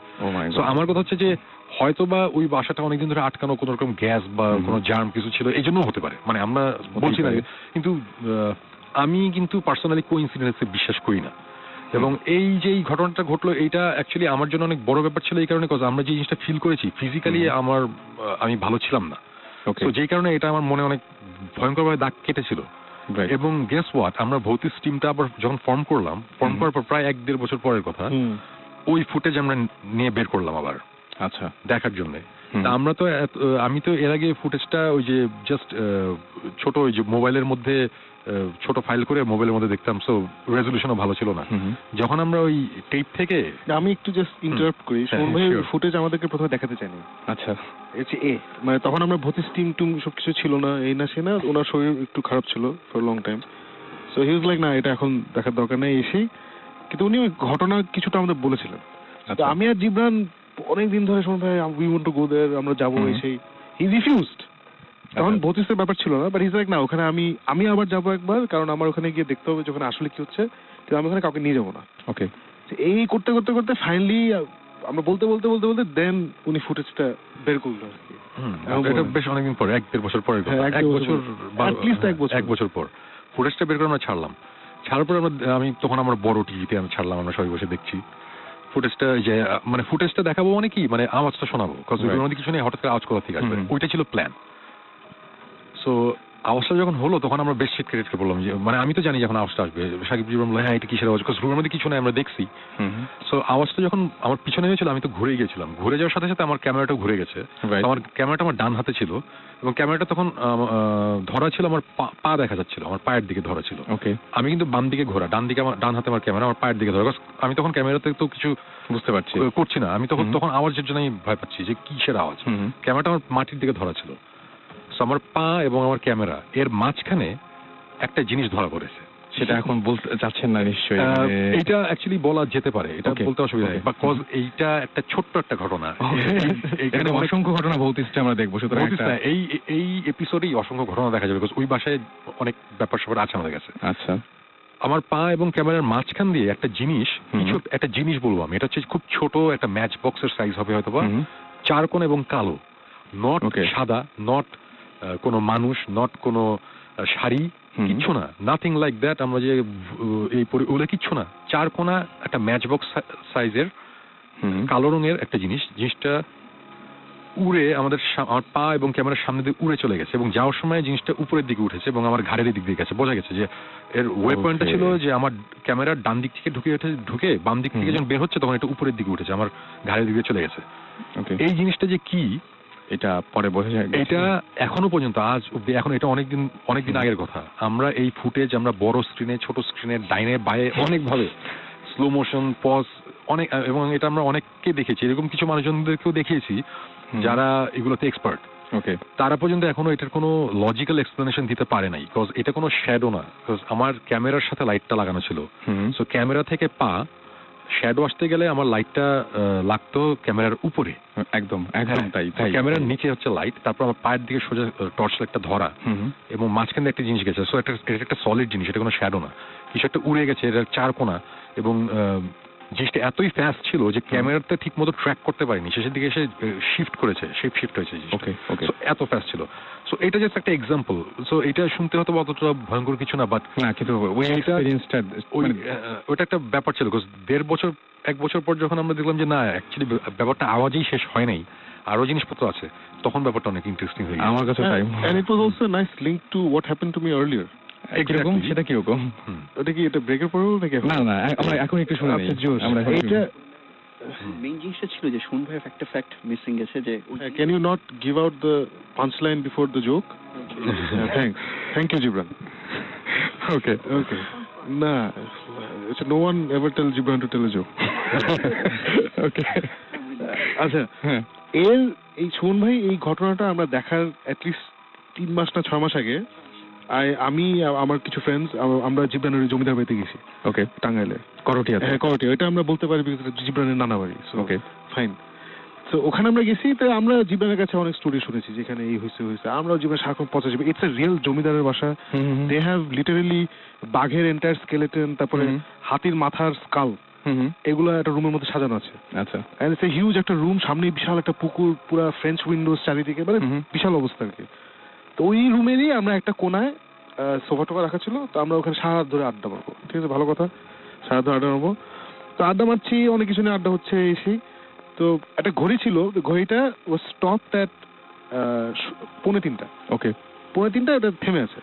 S2: সো আমার কথা হচ্ছে যে হয়তো বা ওই বাসাটা অনেকদিন ধরে আটকানো, কোন রকম গ্যাস বা কোনো জার্ম কিছু ছিল, এই জন্য হতে পারে, মানে আমরা বলছি না। কিন্তু আমি কিন্তু পার্সোনালি কোইন্সিডেন্সে বিশ্বাস করি না। এবং এই যে এই ঘটনাটা ঘটলো, এইটা অ্যাকচুয়ালি আমার জন্য অনেক বড় ব্যাপার ছিল এই কারণে, আমরা যে জিনিসটা ফিল করেছি ফিজিক্যালি আমি ভালো ছিলাম না, তো যেই কারণে এটা আমার মনে অনেক ভয়ঙ্করভাবে দাগ কেটেছিল। এবং গেস হোয়াট, আমরা ভৌতিক টিমটা আবার যখন ফর্ম করার পর প্রায় 1-1.5 বছর পরের কথা, ওই ফুটেজ আমরা নিয়ে বের করলাম আবার। আচ্ছা, দেখার জন্য। আমি তো এর আগে ফুটেজটা ওই যে জাস্ট ছোট ওই যে মোবাইলের মধ্যে ছোট ফাইল করে মোবাইলের মধ্যে দেখতাম, সো রেজলিউশনও ভালো ছিল না। যখন আমরা ওই টেপ থেকে,
S3: আমি একটু জাস্ট ইন্টারাপ্ট করি, ফুটেজ আমাদেরকে প্রথমে দেখাতে চাইনি।
S1: আচ্ছা,
S3: মানে তখন আমরা ভৌতিক টিম সবকিছু ছিল না, এই না সে না, ওনার শরীর একটু খারাপ ছিল for long time, so he was like না এটা এখন দেখার দরকার নেই এসেই। কিন্তু উনি ওই ঘটনা কিছুটা আমাদের বলেছিলেন। আমি আর জিবরান অনেকদিন ধরে শুনতে উই ওয়ান্ট টু গো দেয়ার, আমরা যাবো, এসেই হি রিফিউজড। তখন ভৌতিকের ব্যাপার ছিল না, বাট হিজ লাইক না ওখানে আমি আবার যাবো একবার, কারণ আমার ওখানে গিয়ে দেখতে হবে যখন আসলে কি হচ্ছে, কিন্তু আমি ওখানে কাউকে নিয়ে যাবো না।
S1: ওকে,
S3: এই করতে করতে করতে ফাইনালি আমরা বলতে দেন উনি ফুটেজটা বের করলো আর কি।
S2: এটা বেশ অনেকদিন পর, 1-1.5 বছর পরে, 1 বছর পর ফুটেজটা বের করে আমরা ছাড়লাম। ছাড়ার পর আমি তখন আমার বড় টিভিতে আমি ছাড়লাম, আমরা সবাই বসে দেখছি ফুটেজটা। যে মানে ফুটেজটা দেখাবো মানে কি, মানে আওয়াজটা শোনাবো, আমাদের কিছু নেই, হঠাৎ করে আওয়াজ কোথা থেকে আসবে, ওইটা ছিল প্ল্যান। সো আওয়াজটা যখন হলো তখন আমরা বেশ শীত ক্রেডিট বললাম যে মানে আমি তো জানি যখন আওয়াজটা আসবে, সাকিব জি বললাম হ্যাঁ এটা কিসের আওয়াজ, রুমের মধ্যে কিছু নেই আমরা দেখছি। সো আওয়াজটা যখন আমার পিছনে হয়েছিল আমি তো ঘুরে গিয়েছিলাম, ঘুরে যাওয়ার সাথে সাথে আমার ক্যামেরাটা ঘুরে গেছে। আমার ক্যামেরাটা আমার ডান হাতে ছিল এবং ক্যামেরাটা তখন ধরা ছিল, আমার পা দেখা যাচ্ছিল, আমার পায়ের দিকে ধরা ছিল। ওকে, আমি কিন্তু বাম দিকে ঘোরা, ডান হাতে আমার ক্যামেরা, আমার পায়ের দিকে ধরা। আমি তখন ক্যামেরাতে তো কিছু বুঝতে পারছি করছি না, আমি তখন আওয়াজের জন্য ভয় পাচ্ছি যে কিসের আওয়াজ। ক্যামেরাটা আমার মাটির দিকে ধরা ছিল। আমার পা এবং আমার ক্যামেরা এর মাঝখানে একটা জিনিস ধরা পড়েছে।
S1: সেটা এখন বলতে চাচ্ছেন না নিশ্চয়ই?
S2: এটা অ্যাকচুয়ালি বলা যেতে পারে, এটা বলতে অসুবিধা নেই, বিকজ এইটা একটা ছোট্ট একটা ঘটনা।
S1: এখানে অসংখ্য ঘটনা ভৌতিকটা আমরা দেখবো, সুতরাং
S2: এই এপিসোডেই অসংখ্য ঘটনা দেখা যাবে, বিকজ ওই বাসায় অনেক ব্যাপার স্যাপার আছে আমাদের কাছে।
S1: আচ্ছা,
S2: আমার পা এবং ক্যামেরার মাঝখান দিয়ে একটা জিনিস, কিছু একটা জিনিস বলবো আমি, এটা হচ্ছে খুব ছোট একটা ম্যাচ বক্সের সাইজ হবে হয়তো বা, চারকোণ এবং কালো, নট সাদা, নট কোনো মানুষ, নট কোনো শাড়ি, কিচ্ছু না, নাথিং লাইক দ্যাট। আমরা যে এই ওগুলো কিচ্ছু না, চারকোণা একটা ম্যাচ বক্স সাইজের কালো রঙের একটা জিনিসটা উড়ে আমার পা এবং ক্যামেরার সামনে দিয়ে উড়ে চলে গেছে, এবং যাওয়ার সময় জিনিসটা উপরের দিকে উঠেছে এবং আমার ঘাড়ের দিক দিয়ে গেছে। বোঝা গেছে যে এর ওয়েপনটা ছিল যে আমার ক্যামেরার ডান দিক থেকে ঢুকে বাম দিক থেকে যখন বের হচ্ছে তখন এটা উপরের দিকে উঠেছে, আমার ঘাড়ের দিকে চলে গেছে। এই জিনিসটা যে কি
S1: এটা পরে বোঝা যায়,
S2: এটা এখনো পর্যন্ত আজ অব্দি, এখন এটা অনেকদিন আগের কথা। আমরা এই ফুটেজ আমরা বড় স্ক্রিনে, ছোট স্ক্রিনে, ডাইনে বায়ে অনেকভাবে স্লো মোশন, পজ, অনেক, এবং এটা আমরা অনেককে দেখেছি, এরকম কিছু মানুষজনদেরকেও দেখিয়েছি যারা এগুলোতে এক্সপার্ট। তারা পর্যন্ত এখনো এটার কোনো লজিক্যাল এক্সপ্লেনেশন দিতে পারে নাই, বিকজ এটা কোনো শ্যাডো না, বিকজ আমার ক্যামেরার সাথে লাইটটা লাগানো ছিল। সো ক্যামেরা থেকে পা শ্যাডো আসতে গেলে আমার লাইটটা লাগতো ক্যামেরার উপরে,
S1: একদম তাই।
S2: ক্যামেরার নিচে হচ্ছে লাইট, তারপর আমার পায়ের দিকে সোজা টর্চ লাইটটা ধরা, এবং মাঝখানে একটা জিনিস গেছে। সো এটা একটা সলিড জিনিস, এটা কোনো শ্যাডো না, কিছু একটা উড়ে গেছে, এটা চারকোনা, এবং জিনিসটা এতই ফাস্ট ছিল যে ক্যামেরাতে ঠিক মতো ট্র্যাক করতে পারিনি, শেষের দিকে এসে শিফট করেছে, শিফট হয়েছে, এত ফাস্ট ছিল। সো এটা জাস্ট একটা এক্সাম্পল। সো এটা শুনতে হয়তো অতটা ভয়ঙ্কর কিছু না, বাট
S1: না, কিন্তু
S2: ওটা একটা ব্যাপার ছিল। এক বছর পর যখন আমরা দেখলাম যে না, অ্যাকচুয়ালি ব্যাপারটা আওয়াজেই শেষ হয় নাই, আরো জিনিসপত্র আছে, তখন ব্যাপারটা অনেক ইন্টারেস্টিং হয়ে গেছে
S1: আমার কাছে।
S3: And it was also a nice link to what happened to me earlier.
S1: কিরকম? সেটা কিরকম?
S3: ওটা কি এটা ব্রেকের পরে নাকি?
S1: না, আমরা এখন একটু শুনে নিই।
S3: এটা
S4: মেইন জিনিসটা ছিল যে শুন ভাই একটা ফ্যাক্ট মিসিং গেছে, যে
S3: can you not give out the punchline before the joke? Thank you Gibran. Okay. না, no one ever tell Gibran to tell a joke. Okay. আচ্ছা, এই শুন ভাই, এই ঘটনাটা আমরা দেখার অ্যাটলিস্ট 3 মাস না 6 মাস আগে আমি আমার কিছু ফ্রেন্ডস আমরা জিব্রানের জমিদার বাড়িতে গেছি। টাঙ্গাইলে করটিয়া। ওইটা আমরা বলতে পারি জিব্রানের নানা বাড়ি। ফাইন। তো ওখানে আমরা গেছি, তো আমরা জিব্রানের কাছে অনেক স্টোরি শুনেছি যেখানে এই হয়েছে। আমরা জীবনে সারাক্ষণ পচা যাবে। ইটস এ রিয়েল জমিদারের বাসা। দে হ্যাভ লিটারেলি বাঘের এন্টায়ার স্কেলেটন, তারপরে হাতির মাথার স্কাল, এগুলো একটা রুমের মধ্যে সাজানো আছে। আচ্ছা, ইটস এ হিউজ একটা রুম, সামনে বিশাল একটা পুকুর, পুরা ফ্রেঞ্চ উইন্ডোজ চারিদিকে, মানে বিশাল অবস্থা আর কি। তো ওই রুমেরই আমরা একটা কোনায় সোফা টোফা রাখা ছিল, তো আমরা ওখানে সারা রাত ধরে আড্ডা মারবো। ঠিক আছে, ভালো কথা, সারা রাত ধরে আড্ডা মারবো। তো আড্ডা মারছি, অনেক কিছু নিয়ে আড্ডা হচ্ছে এসেই। তো একটা ঘড়ি ছিল, ঘড়িটা ও স্টপ দ্যাট 2:45। 2:45 ওটা থেমে আছে।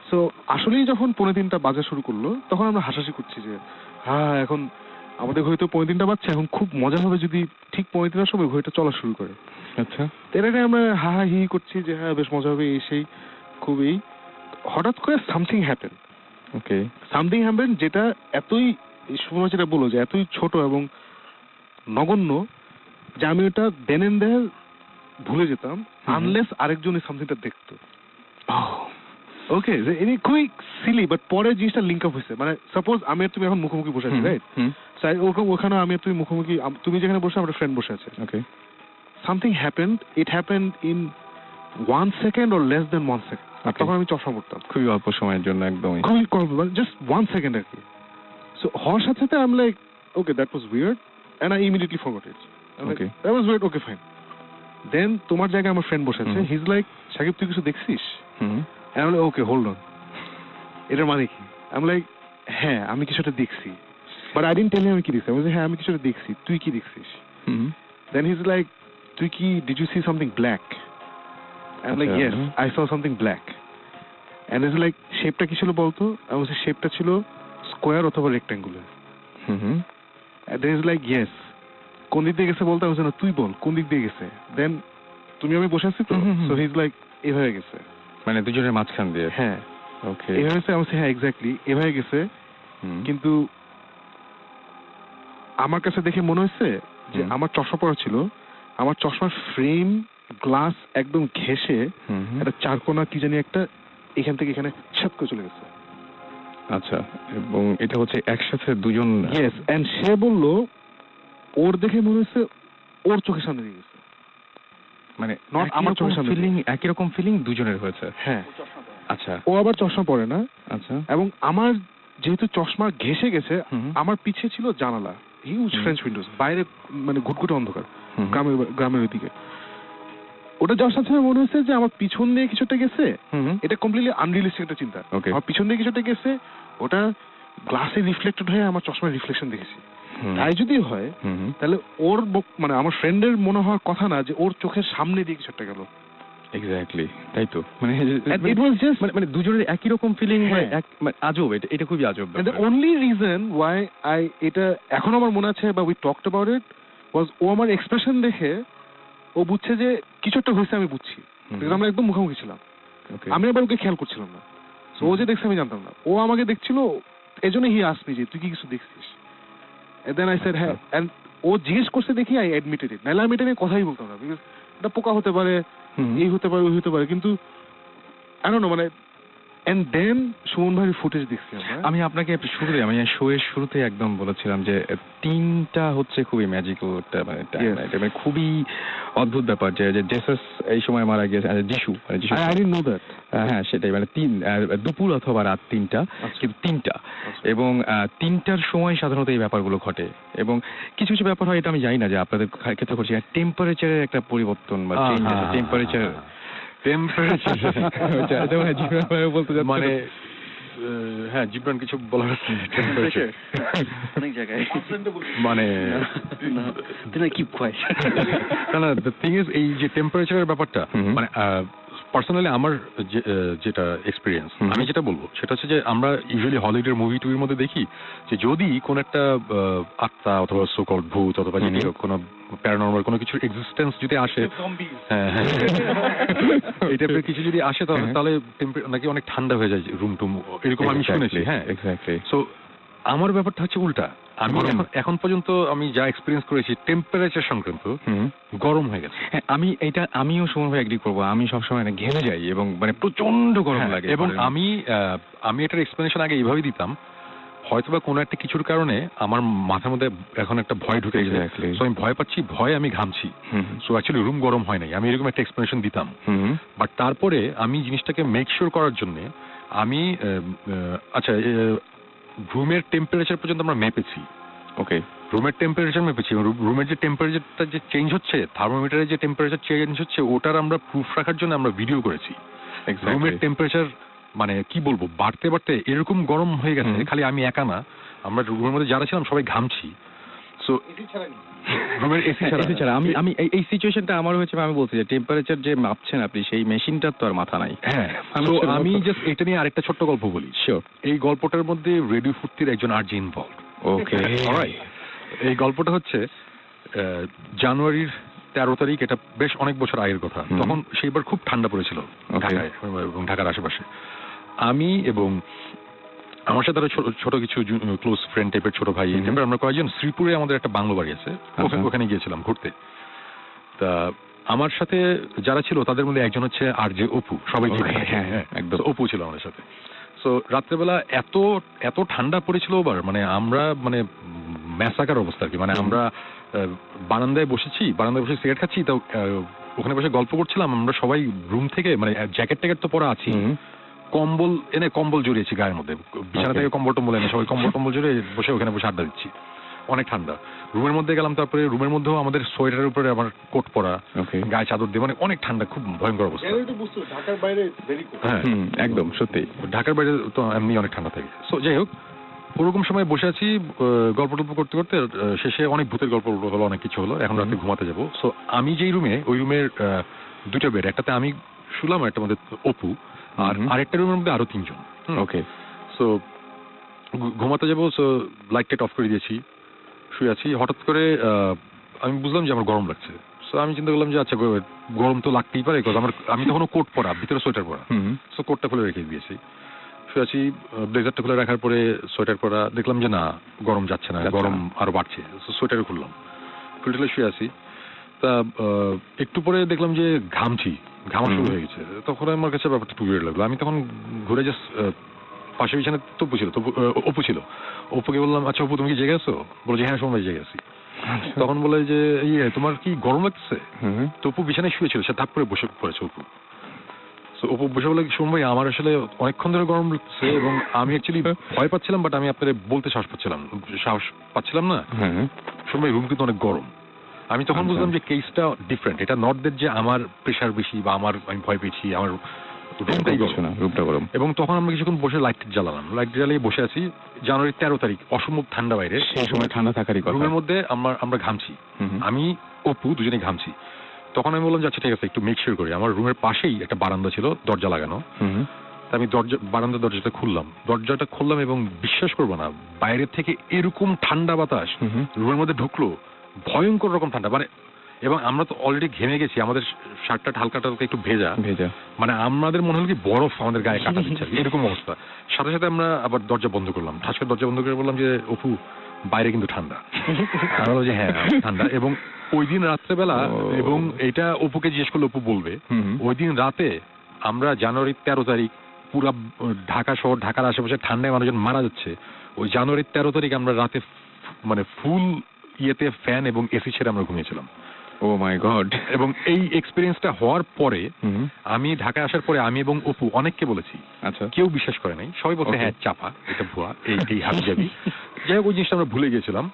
S3: সো আসলেই যখন 2:45 বাজা শুরু করলো, তখন আমরা হাসাহাসি করছি যে হ্যাঁ, এখন আমাদের ঘড়ি তো 2:45 বাজছে, এখন খুব মজা হবে যদি ঠিক 2:45 সময় ঘড়িটা চলা শুরু করে। আচ্ছা, এটাকে আমরা হা হি করছি যে হ্যাঁ বেশ মজা হবে, সেই খুবই। হঠাৎ করে সামথিং হ্যাপেন, যেটা এতই, সময় যেটা বলো যে এতই ছোট এবং নগণ্য যে আমি ওটা দেন এন্ড দেয়ার ভুলে যেতাম, আনলেস আরেকজন এই সামথিংটা দেখতো। ওকে, এনি খুবই সিলি, বাট পরে জিনিসটা লিঙ্ক আপ হয়েছে। মানে সাপোজ আমি আর তুমি এখন মুখোমুখি বসে আছি, রাইট? ওখানে আমি আর তুমি মুখোমুখি, তুমি যেখানে বসে আমার ফ্রেন্ড বসে আছে। Something happened, it happened in 1 second or less than 1 second. তখন আমি চশমা পড়তাম,
S1: খুবই অল্প সময়ের জন্য, একদমই
S3: খুবই জাস্ট 1 সেকেন্ড আর কি। সো হওয়ার সাথে সাথে আমি like okay, that was weird and I immediately forgot it. Okay, that was weird. Okay, fine. Then তোমার জায়গায় আমার ফ্রেন্ড বসে আছে, he's like, সাকিব তুই কিছু দেখছিস? And I'm like, okay, hold on, এটার মানে কি? I'm like, হ্যাঁ আমি কিছুটা দেখছি, but I didn't tell him আমি কি দেখছি। আমি বলছি হ্যাঁ আমি কিছুটা দেখছি, তুই কি দেখছিস? Then he's like, তুই কি, did you see something black? I'm like, yes, I saw something black. And he's like, শেপটা কি ছিল বলতো? আমি বলছি শেপটা ছিল স্কোয়ার অথবা rectangular. And then he's like, yes. কোন দিক দিয়ে গেছে বলতে? আমি বলছি না, তুই বল কোন দিক দিয়ে গেছে। দেন তুমি আমি বসে আছি তো, সো হি ইজ লাইক, এভাবে গেছে,
S1: মানে দুজনের মাঝখান দিয়ে।
S3: হ্যাঁ, ওকে, এভাবে গেছে। আমি বলছি হ্যাঁ এক্স্যাক্টলি এভাবে গেছে, কিন্তু আমার কাছে দেখে মনে হয়েছে যে আমার চশমা পরা ছিল, আমার চশমার ফ্রেম গ্লাস একদম ঘেঁষে একটা চারকোনা কি জানি একটা এখান থেকে এখানে ছাপ করে চলে গেছে।
S1: আচ্ছা, এবং এটা হচ্ছে একসাথে দুজন।
S3: ইয়েস, এন্ড সে বলল ওর দেখে মনে হচ্ছে ওর চোখের সামনে দিয়ে গেছে,
S1: মানে
S3: Not আমার চোখের সামনে।
S1: ফিলিং, একই রকম ফিলিং দুজনের হয়েছে।
S3: হ্যাঁ।
S1: আচ্ছা
S3: ও আবার চশমা পরে না,
S1: আচ্ছা।
S3: এবং আমার যেহেতু চশমা ঘেসে গেছে,
S1: হুম।
S3: আমার পিছে ছিল জানালা, হিউজ ফ্রেঞ্চ উইন্ডোজ, বাইরে মানে ঘুটঘুটে অন্ধকার,
S1: হুম।
S3: গ্রামের ওইদিকে। ওটা যাওয়ার সাথে সাথে মনে হচ্ছে যে আমার পিছন দিয়ে কিছুটা গেছে।
S1: হুম।
S3: এটা কমপ্লিটলি আনরিয়েলিস্টিক একটা চিন্তা।
S1: Okay.
S3: আমার পিছন দিয়ে কিছুটা গেছে, ওটা গ্লাসে রিফ্লেক্টেড হয়ে আমার চশমার রিফ্লেকশন দেখেছি।
S1: হুম।
S3: তাই যদি হয়
S1: হুম।
S3: তাহলে ওর মানে আমার ফ্রেন্ডের মনে হওয়ার কথা না যে ওর চোখের সামনে দিয়ে কিছু একটা গেল।
S1: এক্স্যাক্টলি, তাই তো। মানে
S3: It was just
S1: মানে দুজনের একই রকম ফিলিং,
S3: হ্যাঁ।
S1: আজব, এটা খুবই আজব
S3: And the
S1: ব্যাপার।
S3: only reason why এটা এখন আমার মনে আছে বা we talked about it was ও আমার এক্সপ্রেশন দেখে ও বুঝছে যে কিছু একটা হয়েছে, আমি বুঝছি।
S1: হুম।
S3: Because আমরা একদম মুখোমুখি ছিলাম।
S1: Okay.
S3: আমি আবার ওকে খেয়াল করছিলাম না। So ও যে দেখছে আমি জানতাম না। ও আমাকে দেখছিল, এজন্য হি asked me যে তুই কি কিছু দেখছিস? And then I said হ্যাঁ, and ও জিজ্ঞেস করছে দেখি I admitted it. নাহলে আমি এটা নিয়ে কথাই বলতাম না, because এটা পোকা হতে পারে,
S1: হুম।
S3: এই হতে পারে, ওই হতে পারে, কিন্তু I don't know, মানে and then সুমন ভাইয়ের ফুটেজ দেখছি আমরা।
S1: আমি আপনাকে শুরুতে, আমি শো এর শুরুতে একদম বলেছিলাম যে তিনটা হচ্ছে খুবই ম্যাজিক্যাল একটা মানে time,
S3: Yes.
S1: এটা মানে খুবই অদ্ভুত ব্যাপার যে জেসাস এই সময় মারা গিয়েছে, যিশু মানে যিশু।
S3: I didn't know that.
S1: হ্যাঁ সেটাই, মানে দুপুর অথবা রাত 3টা, কিন্তু 3টা, এবং 3টার সময় সাধারণত এই ব্যাপারগুলো ঘটে। এবং কিছু কিছু ব্যাপার হয়, এটা আমি জানি না যে আপনাদের ক্ষেত্রে করছি, টেম্পারেচারের একটা পরিবর্তন বা চেঞ্জ আছে, টেম্পারেচার
S2: মানে হ্যাঁ, জিবরান কিছু বলার আছে? টেম্পারেচার
S4: অনেক জায়গায়
S2: মানে
S4: না কিপ কোয়াইট।
S2: না দ্য থিং ইজ, এই যে টেম্পারেচারের ব্যাপারটা,
S1: হুম।
S2: মানে পার্সোনালি আমার যেটা এক্সপিরিয়েন্স,
S1: হুম।
S2: আমি যেটা বলবো সেটা হচ্ছে যে আমরা ইউজুয়ালি হলিউডের মুভি টুভির মধ্যে দেখি যে যদি কোন একটা আত্মা অথবা সোকল ভূত অথবা
S1: হুম।
S2: যেটি হোক, কোনো প্যারানর্মাল কোনো কিছুর এক্সিস্টেন্স যদি আসে, হ্যাঁ হ্যাঁ, এই টাইপের কিছু যদি আসে, তাহলে নাকি অনেক ঠান্ডা হয়ে যায় রুম টুম, এরকম আমি শুনেছি। হ্যাঁ
S1: এক্স্যাক্টলি।
S2: সো আমার ব্যাপারটা হচ্ছে উল্টা। আমি এখন পর্যন্ত আমি যা এক্সপিরিয়েন্স করেছি টেম্পারেচার সংক্রান্ত, গরম হয়ে গেছে।
S1: হ্যাঁ, আমিও সুমন ভাই এগ্রি করবো। আমি সবসময় না ঘেমে যাই এবং মানে প্রচন্ড গরম
S2: হ্যাঁ,
S1: লাগে।
S2: এবং আমি এটার এক্সপ্লেনেশন আগে এইভাবেই দিতাম, হয়তোবা কোনো একটা কিছুর কারণে আমার মাথার মধ্যে এখন একটা ভয় ঢুকে গেছে,
S1: Exactly.
S2: সো আমি ভয় পাচ্ছি, ভয়ে আমি ঘামছি, সো অ্যাকচুয়ালি রুম গরম হয় নাই, আমি এরকম একটা এক্সপ্লেনেশন দিতাম। বাট তারপরে আমি জিনিসটাকে মেক শিওর করার জন্য আমি আচ্ছা, রুমের টেম্পারেচার পর্যন্ত আমরা মেপেছি।
S1: ওকে।
S2: রুমের টেম্পারেচার মেপেছি, রুমের যে টেম্পারেচারটা যে চেঞ্জ হচ্ছে, থার্মোমিটারের যে টেম্পারেচার চেঞ্জ হচ্ছে, ওটার আমরা প্রুফ রাখার জন্য আমরা ভিডিও করেছি। রুমের টেম্পারেচার মানে কি বলবো, বাড়তে বাড়তে এরকম গরম হয়ে গেছে, খালি আমি একা না, আমরা রুমের মধ্যে যারা ছিলাম সবাই ঘামছি। সো রুমের এসি
S1: ছাড়া আমি এই সিচুয়েশনটা আমার হয়েছে, আমি বলছি যে টেম্পারেচার যে মাপছেন আপনি, সেই মেশিনটার তো আর মাথা নাই।
S2: হ্যাঁ, আমি জাস্ট এটা নিয়ে আরেকটা ছোট্ট গল্প বলি।
S1: শিওর।
S2: এই গল্পটার মধ্যে রেডিও ফুর্তির একজন আরজে ইনভলভ।
S1: ওকে।
S2: এই গল্পটা হচ্ছে জানুয়ারির 13 তারিখ, এটা বেশ অনেক বছর আগের কথা। তখন সেইবার খুব ঠান্ডা পড়েছিল ঢাকায় এবং ঢাকার আশেপাশে। আমি এবং আমার সাথে আরো ছোট কিছু ক্লোজ ফ্রেন্ড টাইপের ছোট ভাই, আমরা কয়েকজন শ্রীপুরে আমাদের একটা বাংলো বাড়ি আছে, ওখানে গিয়েছিলাম ঘুরতে। তা আমার সাথে যারা ছিল তাদের মধ্যে একজন হচ্ছে আরজে অপু, সবাই একদম অপু ছিল আমাদের সাথে। সো রাত্রেবেলা এত ঠান্ডা পড়েছিল ওবার, মানে আমরা মানে ম্যাসাকার অবস্থা আর কি। মানে আমরা বারান্দায় বসে সিগারেট খাচ্ছি, তো ওখানে বসে গল্প করছিলাম আমরা সবাই রুম থেকে, মানে জ্যাকেট ট্যাকেট তো পরা আছি, কম্বল এনে কম্বল জড়িয়েছি গায়ের মধ্যে, বিছানা থেকে কম্বল টম্বল এনে সবাই কম্বল জড়িয়ে ওখানে বসে আড্ডা দিচ্ছি। অনেক ঠান্ডা। রুমের মধ্যে গেলাম, তারপরে রুমের মধ্যেও আমাদের সোয়েটারের উপরে আমার কোট পরা, গায়ে চাদর দিয়ে, মানে অনেক ঠান্ডা, খুব ভয়ঙ্কর অবস্থা।
S3: ঢাকার বাইরে
S2: হ্যাঁ
S1: একদম সত্যি,
S2: ঢাকার বাইরে তো এমনি অনেক ঠান্ডা থাকে। সো যাই হোক, ওরকম সময় বসে আছি গল্প টল্প করতে করতে, শেষে অনেক ভূতের গল্প হলো, অনেক কিছু হলো। এখন রাতে ঘুমাতে যাবো। সো আমি যেই রুমে, ওই রুমের দুটো বেড, একটাতে আমি শুলাম, একটার মধ্যে অপু, আর আরেকটা রুমের মধ্যে আরো 3 জন।
S1: ওকে।
S2: সো ঘুমাতে যাবো, সো লাইট টাইট অফ করে দিয়েছি, শুয়ে আছি। হঠাৎ করে আমি বুঝলাম যে আমার গরম লাগছে। সো আমি চিন্তা করলাম যে আচ্ছা, গরম তো লাগতেই পারে, আমি তখনও কোট পরা, ভিতরে সোয়েটার পরা। সো কোটটা খুলে রেখে দিয়েছি, শুয়ে আছি। ব্লেজারটা খুলে রাখার পরে সোয়েটার পরা, দেখলাম যে না, গরম যাচ্ছে না, গরম আরো বাড়ছে। সোয়েটার খুললাম, খুলে শুয়ে আছি। তা একটু পরে দেখলাম যে ঘামা শুরু হয়ে গেছে। তখন আমার কাছে ব্যাপারটা একটু উইয়ার্ড লাগলো। আমি তখন ঘুরে জাস্ট পাশে বিছানে অপু ছিল। অপুকে বললাম, আচ্ছা অপু তুমি কি জেগে আছো? বলে যে হ্যাঁ সময় জেগে আছি। তখন বলে যে তোমার কি গরম লাগছে? তো অপু বিছানায় শুয়েছিল, সে ধাপ করে বসে পড়েছে অপু। অপু বসে বলে, শোন ভাই আমার আসলে অনেকক্ষণ ধরে গরম লাগছে এবং আমি অ্যাকচুয়ালি ভয় পাচ্ছিলাম, বাট আমি আপনাদের বলতে সাহস পাচ্ছিলাম না। শোন ভাই রুম কিন্তু অনেক গরম। আমি তখন বুঝলাম যে কেসটা ডিফারেন্ট। এটা নটদের যে আমার প্রেশার বেশি বা আমি ভয় পেয়েছি, আমার
S1: রূপটা গরম।
S2: এবং তখন আমরা কিছুক্ষণ বসে লাইট জ্বালিয়ে বসে আছি। জানুয়ারি 13 তারিখ, অসম্ভব ঠান্ডা বাইরে।
S1: সেই সময় ঠান্ডা থাকারই কথা।
S2: রুমের মধ্যে আমরা ঘামছি, আমি অপু দুজনে ঘামছি। তখন আমি বললাম যে আচ্ছা ঠিক আছে একটু মেক শিওর করি। আমার রুমের পাশেই একটা বারান্দা ছিল, দরজা লাগানো। আমি বারান্দার দরজাটা খুললাম এবং বিশ্বাস করবো না, বাইরের থেকে এরকম ঠান্ডা বাতাস রুমের মধ্যে ঢুকলো, ভয়ঙ্কর রকম ঠান্ডা। মানে এবং আমরা তো অলরেডি ঘেমে গেছি, আমাদের শার্টটা হালকা একটু ভেজা, মানে আমাদের মনে হলো কি বরফ আমাদের গায়ে কাটা দিচ্ছে এরকম অবস্থা। সাথে সাথে আমরা আবার দরজা বন্ধ করলাম, ঠাস করে দরজা বন্ধ করে বললাম যে অপু বাইরে কিন্তু ঠান্ডা। আর বললো যে হ্যাঁ ঠান্ডা। এবং ওই দিন রাত্রেবেলা, এবং এটা অপুকে জিজ্ঞেস করলে অপু বলবে, ওই দিন রাতে আমরা জানুয়ারি 13 তারিখ পুরা ঢাকা শহর, ঢাকার আশেপাশে ঠান্ডায় মানুষজন মারা যাচ্ছে। ওই জানুয়ারি 13 তারিখ আমরা রাতে মানে ফুল ইয়েতে ফ্যান এবং এসি ছেড়ে আমরা ঘুমিয়েছিলাম।
S1: ও মাই গড।
S2: এবং এই এক্সপিরিয়েন্সটা হওয়ার পরে আমি ঢাকায় আসার পরে আমি এবং অপু অনেককে বলেছি,
S1: আচ্ছা
S2: কেউ বিশ্বাস করে নাই, সবাই বলছে হ্যাঁ চাপা, এটা ভুয়া, এই হাবি যাবি। যাই হোক ওই জিনিসটা আমরা ভুলে গেছিলাম।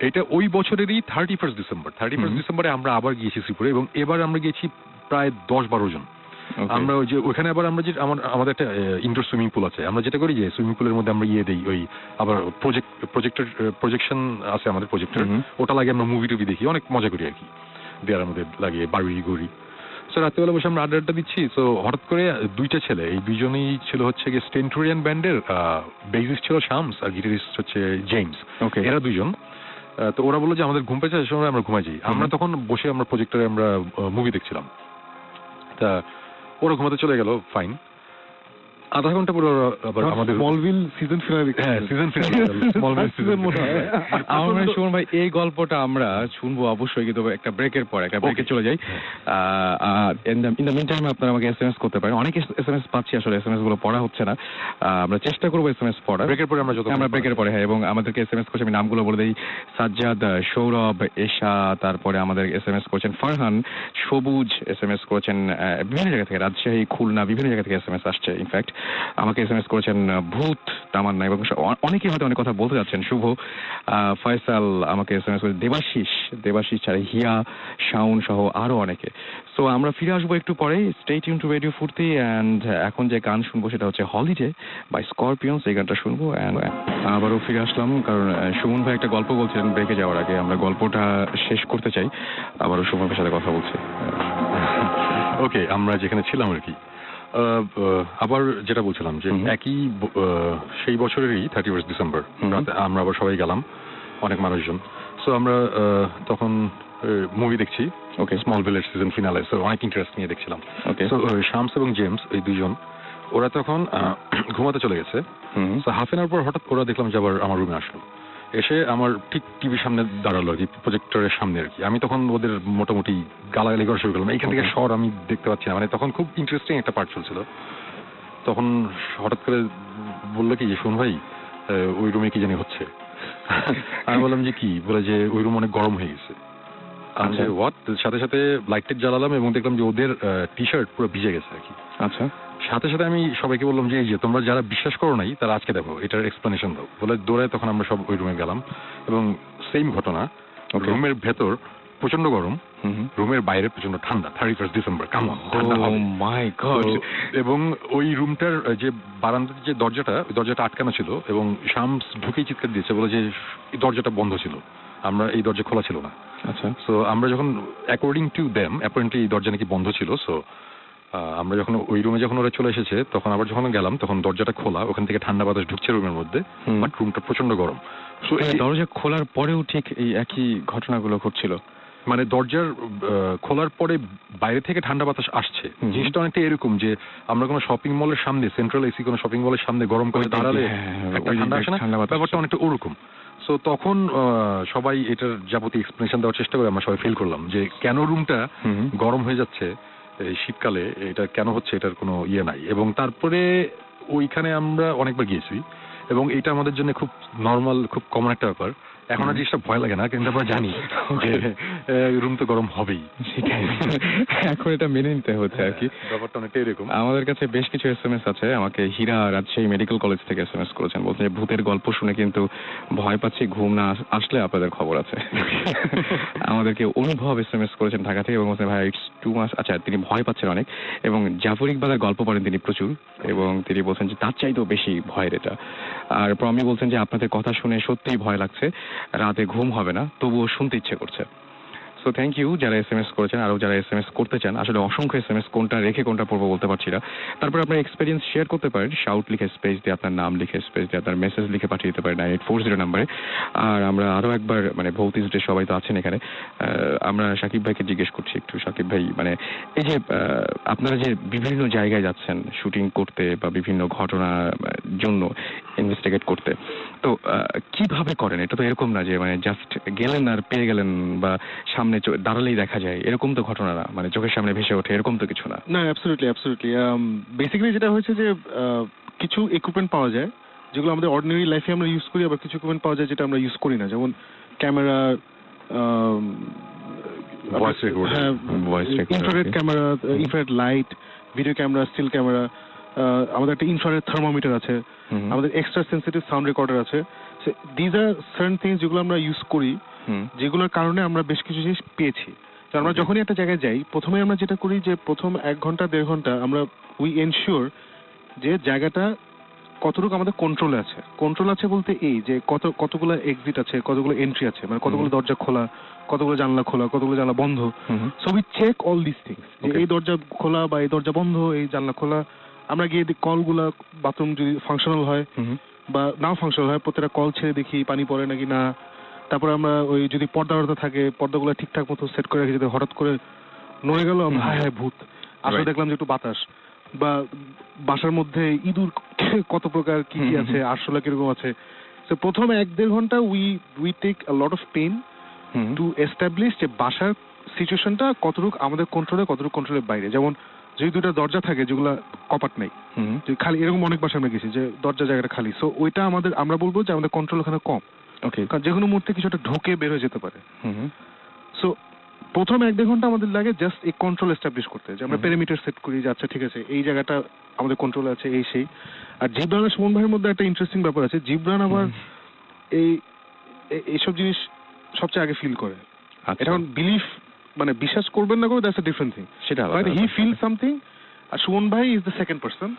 S2: এটা ওই বছরেরই 31 ডিসেম্বরে আমরা আবার গিয়েছি শ্রীপুরে, এবং এবার আমরা গিয়েছি প্রায় 10-12 জন। আমরা ওই যে ওখানে আবার আমরা যে আমাদের একটা ইনডোর সুইমিং পুল আছে, আমরা যেটা করি যে সুইমিং পুলের মধ্যে আমরা দেই ওই আবার প্রজেকশন আছে আমাদের প্রজেক্টর, ওটা লাগে আমরা মুভি টুভি দেখি, অনেক মজা করি আর কি, দেওয়ার মধ্যে লাগিয়ে বারবি করি। সো রাত্রেবেলা বসে আমরা আড্ডা দিচ্ছি। সো হঠাৎ করে দুইটা ছেলে, এই দুইজনেই ছিল হচ্ছে গিয়ে স্টেন্টোরিয়ান ব্যান্ডের, বেসিস্ট ছিল শামস আর গিটারিস্ট হচ্ছে জেমস। এরা দুইজন। তো ওরা বললো যে আমাদের ঘুম পেয়েছে, সেই সময় আমরা ঘুমাই যাই। আমরা তখন বসে আমরা প্রজেক্টরে আমরা মুভি দেখছিলাম। তা ওরা ঘুমাতে চলে গেল, ফাইন। আধা ঘন্টা পরে আবার আমাদের
S3: স্মলভিল সিজন ফিনালে।
S2: হ্যাঁ সিজন ফিনালে।
S1: আমার সুমন ভাই এই গল্পটা আমরা শুনবো অবশ্যই, কিন্তু একটা ব্রেকের পরে, একটা ব্রেকে চলে যাই। ইন দ্য মিন টাইম আপনারা আমাকে এসএমএস করতে পারেন। অনেক এসএমএস পাচ্ছি, আসলে এসএমএস গুলো পড়া হচ্ছে না। আমরা চেষ্টা করবো এসএমএস পড়া
S2: ব্রেকের পরে, আমরা
S1: ব্রেকের পরে। হ্যাঁ, এবং আমাদেরকে এসএমএস করছে, আমি নামগুলো বলে দিই, সাজ্জাদ, সৌরভ, এশা, তারপরে আমাদের এসএমএস করেছেন ফারহান, সবুজ এসএমএস করেছেন বিভিন্ন জায়গা থেকে, রাজশাহী, খুলনা, বিভিন্ন জায়গা থেকে এসএমএস আসছে। ইনফ্যাক্ট আমাকে এসএমএস করেছেন ভূত, তামান্না, এবং অনেকেই হয়তো অনেক কথা বলতে যাচ্ছেন। শুভ, ফয়সাল আমাকে এসএমএস করেছেন, দেবাশিস ছাড়া হিয়া, শাউন সহ আরো অনেকে। সো আমরা ফিরে আসবো একটু পরে। স্টে টিউন টু রেডিও ফুর্তি। অ্যান্ড এখন যে গান শুনবো সেটা হচ্ছে হলিডে বাই স্করপিয়ন্স, এই গানটা শুনবো। অ্যান্ড আবারও ফিরে আসলাম, কারণ সুমন ভাই একটা গল্প বলছিলেন ব্রেকে যাওয়ার আগে, আমরা গল্পটা শেষ করতে চাই। আবারও সুমন ভাইয়ের সাথে কথা বলছি।
S2: ওকে, আমরা যেখানে ছিলাম আর কি, আবার যেটা বলছিলাম যে একই সেই বছরেরই 31 ডিসেম্বর রাতে আমরা আবার সবাই গেলাম, অনেক মানুষজন। সো আমরা তখন মুভি দেখছি, ওকে, স্মলভিলের সিজন ফিনালে। সো অনেক ইন্টারেস্ট নিয়ে দেখছিলাম। সো শামস এবং জেমস, এই দুজন, ওরা তখন ঘুমাতে চলে গেছে। সো হাফ এন আওয়ার পর হঠাৎ ওরা দেখলাম যে আবার আমার রুমে আসলো, এসে আমার ঠিক টিভির সামনে দাঁড়ালো আর কি, প্রজেক্টরের সামনে আর কি। আমি তখন ওদের মোটামুটি গালাগালি করা শুরু করলাম, এইখান থেকে স্বর আমি দেখতে পাচ্ছি না, মানে তখন খুব ইন্টারেস্টিং একটা পার্ট চলছিল। তখন হঠাৎ করে বললো কি যে শোন ভাই ওই রুমে কি জানি হচ্ছে। আমি বললাম যে কি, বলে যে ওই রুম অনেক গরম হয়ে গেছে। আমি হোয়াট, সাথে সাথে লাইট জ্বালালাম এবং দেখলাম যে ওদের টি শার্ট পুরো ভিজে গেছে আর কি।
S1: আচ্ছা,
S2: সাথে সাথে আমি সবাইকে বললাম যে এই যে তোমরা যারা বিশ্বাস করো নাই তারা আজকে দেখো, এটার এক্সপ্লেনেশন দাও বলে দৌড়ায়। তখন আমরা সব ওই রুমে গেলাম এবং সেম ঘটনা, রুমের ভেতর প্রচন্ড গরম, রুমের বাইরে প্রচন্ড ঠান্ডা। 31 ডিসেম্বর, কেমন ঠান্ডা হবে।
S1: মাই গড।
S2: এবং ওই রুমটার যে বারান্দার যে দরজাটা আটকানো ছিল, এবং শামস ঢুকেই চিৎকার দিয়েছে, বলে যে দরজাটা বন্ধ ছিল, আমরা এই দরজা খোলা ছিল না।
S1: আচ্ছা,
S2: সো আমরা যখন অ্যাকর্ডিং টু দেম অ্যাপারেন্টলি এই দরজা নাকি বন্ধ ছিল। সো আমরা যখন ওই রুমে যখন ওরা চলে এসেছে, তখন আবার যখন গেলাম তখন দরজাটা খোলা, ওখান থেকে ঠান্ডা বাতাস ঢুকছে রুমের মধ্যে, বাট রুমটা প্রচন্ড গরম।
S1: সো এই দরজা খোলার পরেও ঠিক এই একই ঘটনাগুলো ঘটছিল।
S2: মানে দরজার খোলার পরে বাইরে থেকে ঠান্ডা বাতাস আসছে। জিনিসটা অনেকটা এরকম যে আমরা কোনো শপিং মলের সামনে, সেন্ট্রাল এসি কোনো শপিং মলের সামনে গরম করে দাঁড়ালে একটা ঠান্ডা আসে না, ব্যাপারটা অনেকটা ওরকম। সো তখন সবাই এটার যাবতীয় এক্সপ্লেনেশন দেওয়ার চেষ্টা করে, আমরা সবাই ফিল করলাম যে কেন রুমটা গরম হয়ে যাচ্ছে এই শীতকালে, এটা কেন হচ্ছে এটার কোনো ইয়ে নাই। এবং তারপরে ওইখানে আমরা অনেকবার গিয়েছি এবং এটা আমাদের জন্য খুব নর্মাল, খুব কমন একটা ব্যাপার। এখন আর জিনিসটা ভয় লাগে না, কিন্তু আমরা জানি যে রুম তো গরম হবেই।
S1: এখন এটা মেনে নিতে হচ্ছে আর কি,
S2: ব্যাপারটা অনেকটা এরকম।
S1: আমাদের কাছে বেশ কিছু এসএমএস আছে। আমাকে হীরা রাজশাহী মেডিকেল কলেজ থেকে এসএমএস করেছেন, বলছেন যে ভূতের গল্প শুনে কিন্তু ভয় পাচ্ছি, ঘুম না আসলে আপনাদের খবর আছে। আমাদেরকে অনুভব এসএমএস করেছেন ঢাকা থেকে এবং বলছেন ভাই ইটস টু মাচ। আচ্ছা, তিনি ভয় পাচ্ছেন অনেক এবং জাফর ইকবালের গল্প পড়েন তিনি প্রচুর, এবং তিনি বলছেন যে তার চাইতেও বেশি ভয়ের এটা। আর প্রমি বলছেন যে আপনাদের কথা শুনে সত্যিই ভয় লাগছে, রাতে ঘুম হবে না, তবুও শুনতে ইচ্ছে করছে। সো থ্যাংক ইউ যারা এসএমএস করেছেন, আরও যারা এসএমএস করতে চান। আসলে অসংখ্য এসএমএস, কোনটা রেখে কোনটা পড়বো বলতে পারছি না। তারপর আপনার এক্সপিরিয়েন্স শেয়ার করতে পারেন, শাউট লিখে স্পেস দিয়ে আপনার নাম লিখে স্পেস দিয়ে আপনার মেসেজ লিখে পাঠিয়ে দিতে পারেন 9840 নাম্বারে। আর আমরা আরও একবার মানে ভৌতিক ডে সবাই তো আছেন এখানে, আমরা সাকিব ভাইকে জিজ্ঞেস করছি একটু। সাকিব ভাই, মানে এই যে আপনারা যে বিভিন্ন জায়গায় যাচ্ছেন শুটিং করতে বা বিভিন্ন ঘটনার জন্য ইনভেস্টিগেট করতে, তো কিভাবে করেন? এটা তো এরকম না যে মানে জাস্ট গেলেন আর পেয়ে গেলেন বা সামনে দাঁড়ালেই দেখা যায়, এরকম তো ঘটনা না, মানে চোখের সামনে ভেসে ওঠে, এরকম তো কিছু না।
S3: না, অ্যাবসলিউটলি বেসিক্যালি যেটা হয়েছে যে কিছু ইকুইপমেন্ট পাওয়া যায় যেগুলো আমাদের অর্ডিনারি লাইফে আমরা ইউজ করি, আবার কিছু ইকুইপমেন্ট পাওয়া যায় যেটা আমরা ইউজ করি না, যেমন camera,
S2: voice record,
S3: infrared camera, infrared light, video camera, still camera, আমাদের একটা ইনফ্রারেড থার্মোমিটার আছে, আমাদের এক্সট্রা সেন্সিটিভ সাউন্ড রেকর্ডার আছে। দিজ আর সার্টেন থিংস যেগুলো আমরা ইউজ করি, যেগুলোর কারণে আমরা বেশ কিছু জিনিস পেয়েছি। তো আমরা যখনই একটা জায়গায় যাই, প্রথমে আমরা যেটা করি যে প্রথম 1 ঘন্টা 1.5 ঘন্টা আমরা উই এনশিওর যে জায়গাটা কতটুকু আমাদের কন্ট্রোলে আছে। কন্ট্রোল আছে বলতে এই যে কতগুলো এক্সিট আছে, কতগুলো এন্ট্রি আছে, মানে কতগুলো দরজা খোলা, কতগুলো জানলা খোলা, কতগুলো জানলা বন্ধ। So we check all this things, যে এই দরজা খোলা বা এই দরজা বন্ধ, এই জানলা খোলা। আমরা গিয়ে কলগুলা, বাথরুম যদি ফাংশনাল হয় বা নাও ফাংশনাল হয়, প্রত্যেকটা কল ছেড়ে দেখি পানি পড়ে নাকি না। তারপরে আমরা ওই যদি পর্দা থাকে, পর্দাগুলো ঠিকঠাক মতো সেট করে রাখি, যদি হঠাৎ করে নড়ে গেল হায় হায় ভূত, আসলে দেখলাম যে একটু বাতাস। বা বাসার মধ্যে ইঁদুর কত প্রকার কি কি আছে, আরশোলা কিরকম আছে। তো প্রথম 1-1.5 ঘন্টা we take a lot of pain to establish যে বাসার সিচুয়েশনটা কতটুকু আমাদের কন্ট্রোলে, কতটুকু কন্ট্রোলের বাইরে। যেমন যদি 2টা দরজা থাকে যেগুলো কপাট নেই, খালি, এরকম অনেক বাসা আমরা গেছি যে দরজা জায়গাটা খালি। সো ওইটা আমাদের, আমরা বলবো যে আমাদের কন্ট্রোল ওখানে কম। ওকে, কারণ যে কোনো মুহূর্তে কিছু একটা ঢোকে বের হয়ে যেতে পারে। সো প্রথম 1-1.5 ঘন্টা আমাদের লাগে জাস্ট এই কন্ট্রোল এস্টাবলিশ করতে, যে আমরা পেরিমিটার সেট করি যে আচ্ছা ঠিক আছে এই জায়গাটা আমাদের কন্ট্রোলে আছে, এই সেই। আর জিবরান আর সুমন ভাইয়ের মধ্যে একটা ইন্টারেস্টিং ব্যাপার আছে, জিবরান আবার এইসব জিনিস সবচেয়ে আগে ফিল করে। এটা বিলিফ, মানে বিশ্বাস করবেন না করবেন, দ্যাটস আ ডিফারেন্ট থিং। সেটা হি ফিল সামথিং। আর সুমন ভাই ইজ দ্য সেকেন্ড পারসন,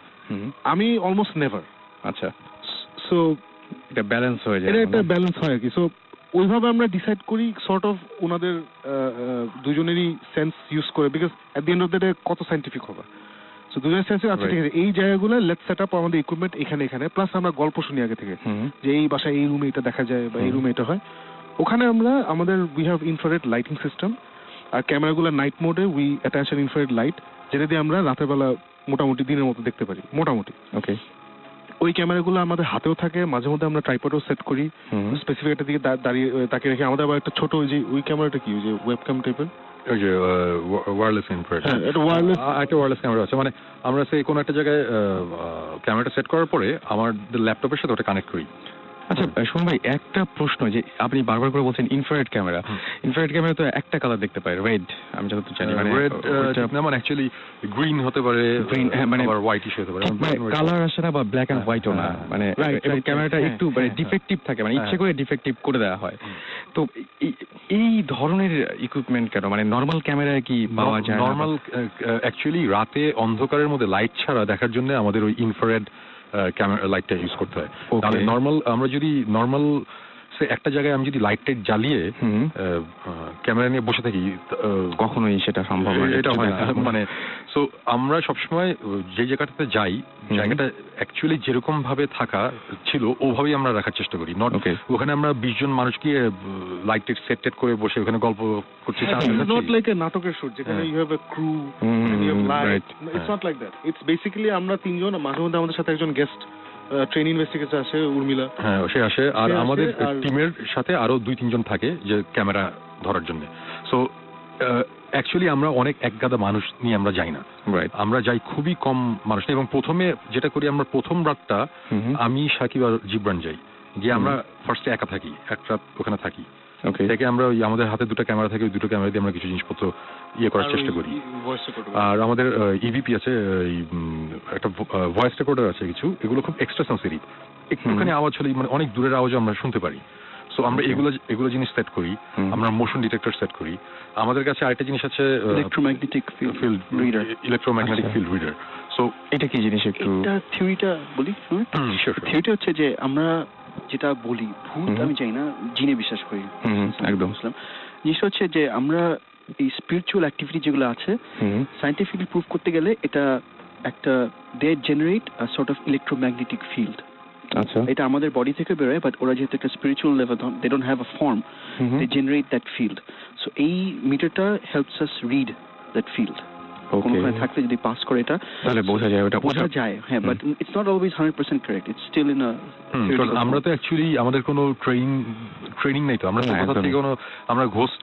S3: আমি অলমোস্ট নেভার।
S1: আচ্ছা,
S3: সো
S1: এটা ব্যালেন্স হয়ে যায়,
S3: এটা একটা ব্যালেন্স হয় আর কি। সো ওইভাবে আমরা ডিসাইড করি সর্ট অফ ওনাদের দুজনেরই সেন্স ইউজ করে, because at the end of the day কত সাইন্টিফিক হবে। সো দুজনের সেন্সে আচ্ছা ঠিক আছে এই জায়গাগুলো লেটস সেট আপ আমাদের ইকুইপমেন্ট এখানে, প্লাস আমরা গল্প শুনি আগে থেকে যে এই বাসায় এই রুমে এটা দেখা যায় বা এই রুমে এটা হয়। ওখানে আমরা আমাদের we have infrared lighting system, আর ক্যামেরাগুলো নাইট মোডে we attach an infrared light, যেটা দিয়ে আমরা রাতের বেলা মোটামুটি দিনের মতো দেখতে পারি মোটামুটি। ওকে, ওই ক্যামেরাগুলো আমাদের হাতেও থাকে, মাঝে মধ্যে আমরা ট্রাইপডও সেট করি স্পেসিফিক একটা দিকে দাঁড়িয়ে তাকিয়ে রেখে। আমাদের আবার একটা ছোট ওই যে ওই ক্যামেরাটা কি, ওই যে ওয়েবক্যাম টাইপের,
S2: ওই যে ওয়্যারলেস ইনফ্রারেড,
S3: এটা ওয়্যারলেস
S2: ক্যামেরা আছে। মানে আমরা সেই কোনো একটা জায়গায় ক্যামেরাটা সেট করার পরে আমার ল্যাপটপের সাথে ওটা কানেক্ট করি।
S1: আচ্ছা শুনুন ভাই, একটা প্রশ্ন, যে আপনি বারবার করে বলছেন ইনফ্রারেড ক্যামেরা, ইনফ্রারেড ক্যামেরা তো একটা কালার দেখতে পাই, রেড, আমি যতদূর জানি। মানে
S2: রেড না, মানে অ্যাকচুয়ালি গ্রিন হতে পারে, গ্রিন, মানে আবার হোয়াইট ইস্যু হতে পারে,
S1: কালার আসে না, বা ব্ল্যাক এন্ড হোয়াইটও না, মানে ক্যামেরাটা একটু মানে ডিফেক্টিভ থাকে, মানে ইচ্ছে করে ডিফেক্টিভ করে দেওয়া হয়। তো এই ধরনের ইকুইপমেন্ট কেন, মানে নরমাল ক্যামেরায় কি পাওয়া যায়?
S2: নরমাল অ্যাকচুয়ালি রাতে অন্ধকারের মধ্যে লাইট ছাড়া দেখার জন্য আমাদের ওই ইনফ্রারেড ক্যামেরা লাইটটা ইউজ করতে হয়। তাহলে নরমাল, আমরা যদি নরমাল সে একটা জায়গায় আমি যদি লাইট টাইট জ্বালিয়ে ক্যামেরা নিয়ে বসে থাকি,
S1: কখনোই সেটা সম্ভব না,
S2: এটা হয় না। মানে সো আমরা সবসময় যে জায়গাটাতে যাই, জায়গাটা অ্যাকচুয়ালি যেরকম ভাবে থাকা ছিল ওভাবেই আমরা রাখার চেষ্টা করি। নট ওখানে আমরা 20 জন মানুষকে লাইট টাইট সেট টেট করে বসে ওখানে গল্প করছি।
S3: নট লাইক এ নাটকের শুট যেখানে you have a crew, you have light, it's not like that. It's basically আমরা তিনজন, মাঝে মধ্যে আমাদের সাথে একজন গেস্ট ট্রেন ইনভেস্টিগেটর আসে, উর্মিলা।
S2: হ্যাঁ, সে আসে। আর আমাদের টিমের সাথে আরো 2-3 জন থাকে যে ক্যামেরা ধরার জন্য। সো অ্যাকচুয়ালি আমরা অনেক একগাদা মানুষ নিয়ে আমরা যাই না, আমরা যাই খুবই কম মানুষ নিয়ে। এবং প্রথমে যেটা করি, আমরা প্রথম রাতটা আমি, সাকিব আর জিবরান যাই, গিয়ে আমরা ফার্স্টে একা থাকি, এক রাত ওখানে থাকি। থেকে আমরা আমাদের হাতে 2টা ক্যামেরা থাকে, ওই 2টো ক্যামেরা দিয়ে আমরা কিছু জিনিসপত্র করার চেষ্টা করি। আর আমাদের ইভিপি আছে, একটা ভয়েস রেকর্ডার আছে কিছু, এগুলো খুব এক্সট্রা সেন্সিটিভ, একটুখানি আওয়াজ হলেই মানে অনেক দূরের আওয়াজ আমরা শুনতে পারি। সো আমরা এগুলো জিনিস সেট করি, আমরা মোশন ডিটেক্টর সেট করি। আমাদের কাছে আরেকটা জিনিস আছে
S4: electromagnetic field reader.
S2: Electromagnetic field reader. So
S1: এটা কি জিনিস একটু
S4: থিওরিটা বলি। থিওরিটা হচ্ছে যে আমরা যেটা বলি ভূত, আমি চাই না, জিনে বিশ্বাস করি
S1: একদম।
S4: জিনিসটা হচ্ছে যে আমরা এই স্পিরিচুয়াল অ্যাক্টিভিটি যেগুলো আছে সায়েন্টিফিক্যালি প্রুভ করতে গেলে এটা একটা they generate a sort of electromagnetic field.
S1: আচ্ছা,
S4: এটা আমাদের বডি থেকে বেরোয়, বাট ওরা যেহেতু একটা spiritual level, they don't have a form, they generate that field. So এই মিটারটা helps us read that field. কোনখানে থাকলে যদি পাস করে এটা
S1: তাহলে বোঝা যায়, ওটা
S4: বোঝা যায়। হ্যাঁ, but it's not always 100% correct, it's still in a.
S2: আমরা তো অ্যাকচুয়ালি আমাদের কোনো ট্রেনিং নেই তো, আমরা কোথা থেকে কোনো, আমরা ঘোস্ট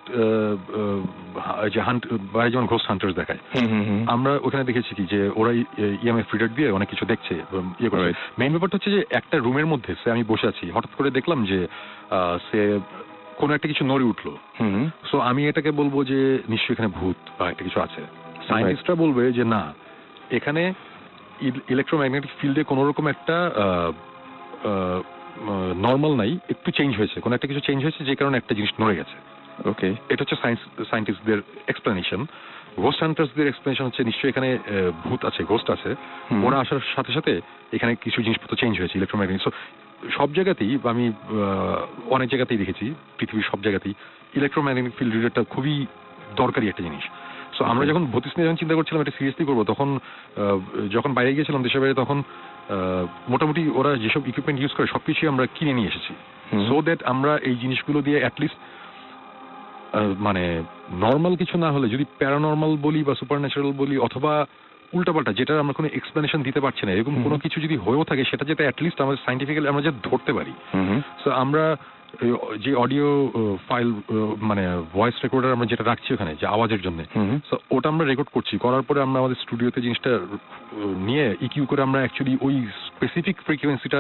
S2: যে হান্ট বাইরে যেমন ঘোস্ট হান্টার্স দেখায়, আমরা ওখানে দেখেছি কি যে ওরা ইএমএফ রিডার দিয়ে অনেক কিছু দেখছে, করে। মেইন ব্যাপারটা হচ্ছে যে একটা রুমের মধ্যে সে আমি বসে আছি, হঠাৎ করে দেখলাম যে সে কোনো একটা কিছু নড়ে উঠলো। সো আমি এটাকে বলবো যে নিশ্চয়ই এখানে ভূত বা একটা কিছু আছে। সায়েন্টিস্টরা বলবে যে না, এখানে ইলেকট্রোম্যাগনেটিক ফিল্ডে কোনো রকম একটা নর্মাল নাই, একটু চেঞ্জ হয়েছে, কোনো একটা কিছু চেঞ্জ হয়েছে যে কারণে একটা জিনিস নড়ে গেছে। ওকে, এটা হচ্ছে সায়েন্টিস্টদের এক্সপ্লেনেশন। ঘোস্ট হান্টার্সদের এক্সপ্লেনেশন হচ্ছে নিশ্চয়ই এখানে ভূত আছে, ঘোস্ট আছে, ওরা আসার সাথে সাথে এখানে কিছু জিনিসপত্র চেঞ্জ হয়েছে ইলেকট্রোম্যাগনেটিক। সো সব জায়গাতেই আমি অনেক জায়গাতেই দেখেছি, পৃথিবীর সব জায়গাতেই ইলেকট্রোম্যাগনেটিক ফিল্ড রিডারটা খুবই দরকারি একটা জিনিস। সো আমরা যখন ভূতিস নিয়ে যখন চিন্তা করছিলাম এটা সিরিয়াসলি করবো, তখন যখন বাইরে গিয়েছিলাম দেশের বাইরে, তখন মোটামুটি ওরা যেসব ইকুইপমেন্ট ইউজ করে সবকিছুই আমরা কিনে নিয়ে এসেছি, সো দ্যাট আমরা এই জিনিসগুলো দিয়ে অ্যাটলিস্ট মানে নর্মাল কিছু না হলে, যদি প্যারানর্মাল বলি বা সুপার ন্যাচারাল বলি, অথবা উল্টাপাল্টা যেটা আমরা কোনো এক্সপ্লেনেশন দিতে পারছি না, এরকম কোনো কিছু যদি হয়েও থাকে, সেটা যাতে অ্যাটলিস্ট আমাদের সাইন্টিফিক্যালি আমরা যাতে ধরতে পারি। সো আমরা যে অডিও ফাইল মানে ভয়েস রেকর্ডার আমরা যেটা রাখছি ওখানে যে আওয়াজের জন্য, সো ওটা আমরা রেকর্ড করছি, করার পরে আমরা আমাদের স্টুডিওতে জিনিসটা নিয়ে ইকিউ করে আমরা অ্যাকচুয়ালি ওই স্পেসিফিক ফ্রিকোয়েন্সিটা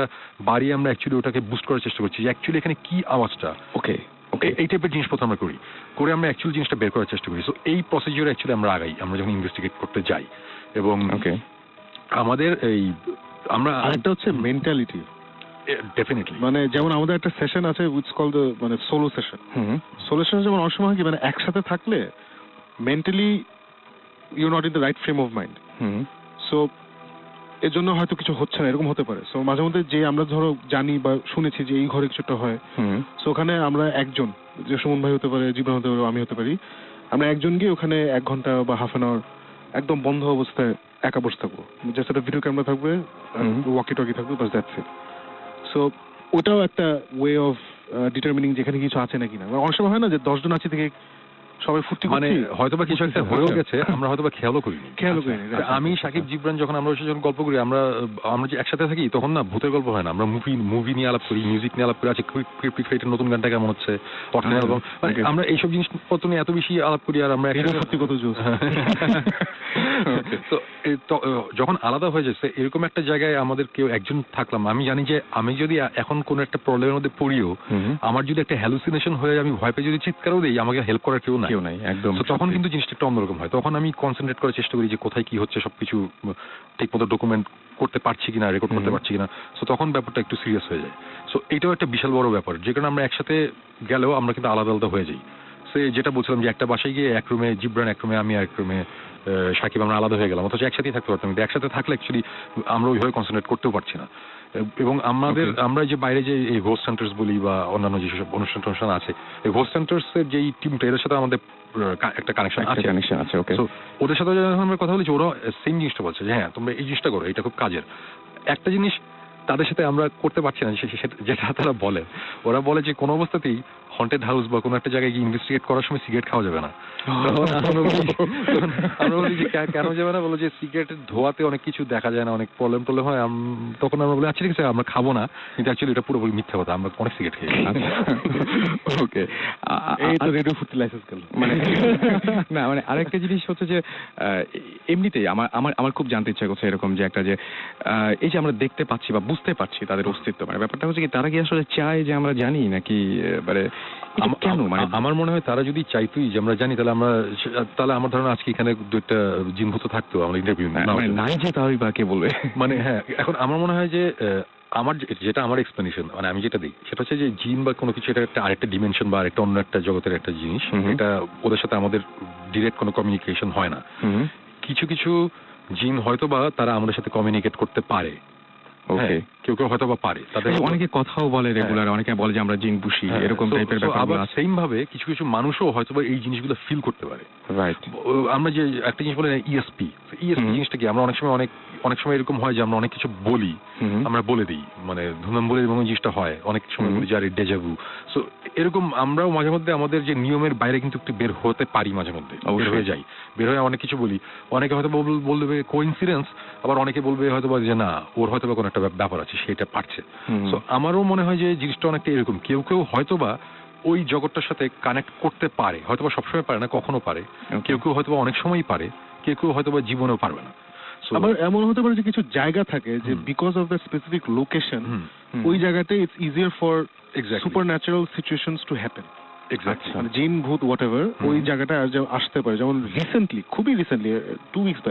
S2: বাড়িয়ে আমরা অ্যাকচুয়ালি ওটাকে বুস্ট করার চেষ্টা করছি যে অ্যাকচুয়ালি এখানে কি আওয়াজটা। ওকে, এই টাইপের জিনিসপত্র আমরা করি, করে আমরা অ্যাকচুয়ালি জিনিসটা বের করার চেষ্টা করি। সো এই প্রসিজিওর অ্যাকচুয়ালি আমরা আগাই আমরা যখন ইনভেস্টিগেট করতে যাই। এবং আমাদের এই আমরা
S3: আরেকটা হচ্ছে মেন্টালিটি।
S2: ডেফিনেটলি,
S3: মানে যেমন আমাদের একটা সেশন আছে উইচ কল দ্য মানে সোলো সেশন। সোলো সেশন যেমন অনেক সময় হয় কি, মানে একসাথে থাকলে mentally you not in the right frame of mind, so এর জন্য হয়তো কিছু হচ্ছে না, এরকম হতে পারে। সো মাঝে মধ্যে যে আমরা ধরো জানি বা শুনেছি যে এই ঘরে কিছুটা হয়, সো ওখানে আমরা একজন, যে সুমন ভাই হতে পারে, জীবন হতে পারে, আমি হতে পারি, আমরা একজন গিয়ে ওখানে 1 ঘন্টা বা হাফ অ্যান আওয়ার একদম বন্ধ অবস্থায় একা বসে থাকবো, জাস্ট একটা ভিডিও ক্যামেরা থাকবে, ওয়াকি টকি থাকবে, বাস দ্যাটস ইট। সো ওটাও একটা ওয়ে অফ ডিটারমিনিং যেখানে কিছু আছে নাকি না। অনেক সময় হয় না যে 10 জন আছে থেকে সবাই ফুর্তি
S2: মানে হয়তো বা কিছু একটা হয়েও গেছে, আমরা হয়তো বা খেয়ালও করিনি। আমি সাকিব জিবরান যখন আমরা যখন গল্প করি, আমরা যে একসাথে থাকি, তখন না ভূতের গল্প হয় না, আমরা মুভি নিয়ে আলাপ করি, মিউজিক নিয়ে আলাপ করি, আছে ক্রিপ্টিফাইটের নতুন গানটা কেমন হচ্ছে, আমরা এইসব জিনিসপত্র নিয়ে এত বেশি আলাপ করি। আর আমরা
S3: সত্যি কত জোস।
S2: তো যখন আলাদা হয়ে যাচ্ছে এরকম একটা জায়গায় আমাদের কেউ একজন থাকলাম, আমি জানি যে আমি যদি এখন কোন একটা প্রবলেমের মধ্যে পড়িও, আমার যদি একটা হ্যালুসিনেশন হয়ে আমি ভয় পেয়ে যদি চিৎকারও দিই, আমাকে হেল্প করার কেউ নাই একদম। তখন কিন্তু জিনিসটা একটু অন্যরকম হয়। তখন আমি কনসেন্ট্রেট করার চেষ্টা করি যে কোথায় কি হচ্ছে, সবকিছু ঠিক মতো ডকুমেন্ট করতে পারছি কিনা, রেকর্ড করতে পারছি কিনা। সো তখন ব্যাপারটা একটু সিরিয়াস হয়ে যায়। সো এটাও একটা বিশাল বড় ব্যাপার, যে কারণে আমরা একসাথে গেলেও আমরা কিন্তু আলাদা আলাদা হয়ে যাই। সে যেটা বলছিলাম যে একটা বাসায় গিয়ে এক রুমে জিবরান এক রুমে আমি এক রুমে সাকিব আমরা আলাদা হয়ে গেলাম, অথচ একসাথেই থাকতে পারতাম, কিন্তু একসাথে থাকলে অ্যাকচুয়ালি আমরা ওইভাবে কনসেন্ট্রেট করতেও পারছি না। এবং আমরা যে বাইরে যে এই হোস্ট সেন্টার্স বলি বা অন্যান্য যেসব অনুষ্ঠান আছে, এই হোস্ট সেন্টার্স এর যে টিমটা এদের সাথে আমাদের একটা কানেকশন আছে।
S1: ওকে,
S2: তো ওদের সাথে যখন আমরা কথা বলেছি ওরা সেম জিনিসটা বলছে যে হ্যাঁ তোমরা এই জিনিসটা করো, এটা খুব কাজের। একটা জিনিস তাদের সাথে আমরা করতে পারছি না, যেটা তারা বলে, ওরা বলে যে কোনো অবস্থাতেই হন্টেড হাউস বা কোনো একটা জায়গায় গিয়ে ইনভেস্টিগেট করার সময় সিগারেট খাওয়া যাবে না। আমরা বলি যে কেন যাবে না, বলো যে সিগারেটের ধোয়াতে অনেক কিছু দেখা যায় না, অনেক প্রবলেম হয়। তখন আমরা বলি আচ্ছা ঠিক আছে আমরা খাবো না, কিন্তু অ্যাকচুয়ালি এটা পুরোপুরি মিথ্যা কথা, আমরা অনেক সিগারেট খাই।
S1: ওকে,
S3: এই তো রেডিও ফুড লাইসেন্স গেল।
S1: মানে না মানে আরেকটা জিনিস হচ্ছে যে এমনিতেই আমার খুব জানতে ইচ্ছা করছে এরকম যে একটা যে এই যে আমরা দেখতে পাচ্ছি বা বুঝতে পারছি তাদের অস্তিত্ব, মানে ব্যাপারটা হচ্ছে কি তারা কি আসলে চায় যে আমরা জানি নাকি মানে কেন? মানে
S2: আমার মনে হয় তারা যদি চাইতোই যে আমরা জানি তাহলে আমার ধারণা আজকে এখানে দুইটা জিনভূত থাকতো, আমরা ইন্টারভিউ
S1: নাই যে তাহলে বা কে বলবে।
S2: মানে হ্যাঁ, এখন আমার মনে হয় যে আমার যেটা আমার এক্সপ্লেনেশন, মানে আমি যেটা দিই সেটা হচ্ছে যে জিন বা কোনো কিছু এটা একটা আরেকটা ডিমেনশন বা আরেকটা অন্য একটা জগতের একটা জিনিস, এটা ওদের সাথে আমাদের ডিরেক্ট কোনো কমিউনিকেশন হয় না। কিছু কিছু জিন হয়তো বা তারা আমাদের সাথে কমিউনিকেট করতে পারে। ওকে, কেউ কেউ হয়তো বা পারে, তাদের
S1: অনেকে কথাও বলে রেগুলার, অনেকে বলে যে আমরা জিন পুষি, এরকম টাইপের ব্যাপার।
S2: আবার সেম ভাবে কিছু কিছু মানুষও হয়তো বা এই জিনিসগুলো ফিল করতে পারে। রাইট, আমরা যে একটা জিনিস বলে ইএসপি জিনিসটা কি, আমরা অনেক সময় এরকম হয় যে আমরা অনেক কিছু বলি, আমরা বলে দিই, মানে ধুমধাম বলে এবং জিনিসটা হয় অনেক সময় বলি যে আরে ডেজাভু। সো এরকম আমরাও মাঝে মধ্যে আমাদের যে নিয়মের বাইরে কিন্তু একটু বের হতে পারি, মাঝে মধ্যে বের হয়ে যাই, বের হয়ে অনেক কিছু বলি। অনেকে হয়তো বলবে কোইন্সিডেন্স, আবার অনেকে বলবে হয়তো বা যে না ওর হয়তো বা কোনো একটা ব্যাপার আছে, সেটা পারছে। সো আমারও মনে হয় যে জিনিসটা অনেকটা এরকম, কেউ কেউ হয়তোবা ওই জগৎটার সাথে কানেক্ট করতে পারে, হয়তোবা সবসময় পারে না, কখনো পারে, কেউ কেউ হয়তোবা অনেক সময়ই পারে, কেউ কেউ হয়তোবা জীবনেও পারবে না।
S3: আবার এমন হতে পারে যে কিছু জায়গা থাকে যে because of the specific location, ওই জায়গাতে it's easier for supernatural situations to happen. মানে জিন ভূত হোয়াট এভার ওই জায়গাটা আসতে পারে। যেমন খুবই রিসেন্টলি 2 weeks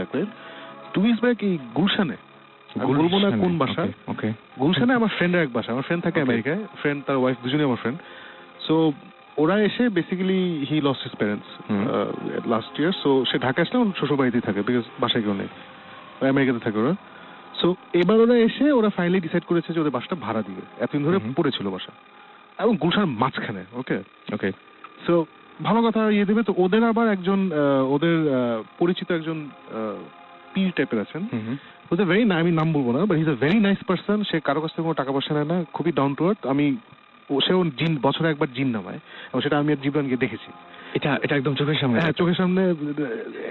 S3: ব্যাক এই গুলশানে, বলবো না কোন বাসা, গুলশানে আমার ফ্রেন্ডের এক বাসা, আমার ফ্রেন্ড থাকে আমেরিকায়, ফ্রেন্ড তার ওয়াইফ দুজনেই আমার ফ্রেন্ড। সো ওরা এসে basically he lost his parents last year. So সে ঢাকা আসলে শ্বশুর বাড়িতেই থাকে, বিকজ বাসায় কেউ নেই, আমেরিকাতে থাকে ওরা। সো এবার ওরা এসে ওরা ফাইনালি ডিসাইড করেছে যে ওদের বাসাটা ভাড়া দিবে। এতদিন ধরে পড়েছিল বাসা, এবং গুলশানের মাঝখানে। ওকে সো ভালো কথা ইয়ে দেবে। তো ওদের আবার একজন ওদের পরিচিত একজন পীর টাইপের আছেন, আমি নাম বলবো না, but he is a very nice person. সে কারো কাছ থেকে কোনো টাকা পয়সা নেয় না, খুবই ডাউন টু আর্থ। সেও জিন বছরে একবার জিন নামায়, এবং সেটা আমি আর জীবনকে দেখেছি। এটা একদম চোখের সামনে। হ্যাঁ, চোখের সামনে।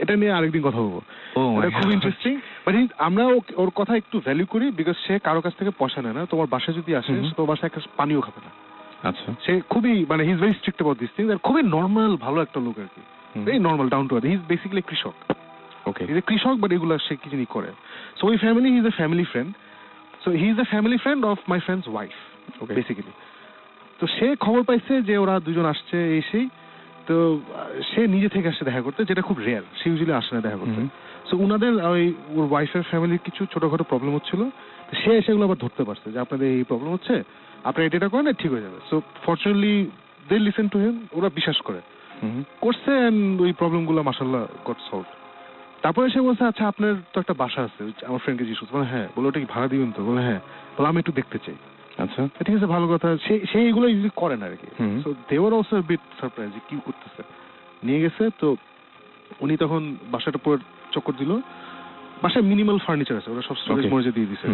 S3: এটা নিয়ে আরেকদিন কথা বলবো, খুব ইন্টারেস্টিং। বাট আমরা ওর কথা একটু ভ্যালু করি, বিকজ সে কারো কাছ থেকে পয়সা নেয় না। তোমার বাসায় যদি আসে, তোমার বাসায় একটা পানিও খাবে না। আচ্ছা, সে খুবই মানে he is very strict about this things, আর খুবই নর্মাল ভালো একটা লোক আর কি, very normal down to earth. He is basically কৃষক। হি ইজ এ কৃষক, বাট এগুলো সে কি জিনিস করে। সো ওই family, he is a family friend. So he is a family friend of my friends wife basically. তো সে খবর পাইছে যে ওরা দুজন আসছে এসেই, তো সে নিজে থেকে আসছে দেখা করতে, যেটা খুব রেয়ার, সে ইউজুয়ালি আসে না দেখা করতে। সো উনাদের ওর ওয়াইফের ফ্যামিলির কিছু ছোটখাটো প্রবলেম হচ্ছিল, সে সেগুলো আবার ধরতে পারছে যে আপনাদের এই প্রবলেম হচ্ছে, আপনারা এটা করেন, ঠিক হয়ে যাবে। So fortunately they listen to him, ওরা বিশ্বাস করছে, এন্ড ওই প্রবলেমগুলো মাশাআল্লাহ গট সলভ। তারপরে সে বলছে আচ্ছা আপনার তো একটা বাসা আছে, আমার ফ্রেন্ডকে জিজ্ঞেস করছে, হ্যাঁ। বলে ওটা কি ভাড়া দিবেন তো? বলে হ্যাঁ। বলে আমি একটু দেখতে চাই। আচ্ছা ঠিক আছে, ভালো কথা। সে এগুলো ইউজুয়ালি করে না আর কি। So they were also bit surprise যে কি করতেছে। নিয়ে গেছে, তো উনি তখন বাসাটা পুরো চক্কর দিল। বাসায় মিনিমাল ফার্নিচার আছে, ওরা সব স্টোরেজ মর্জে দিয়ে দিছে।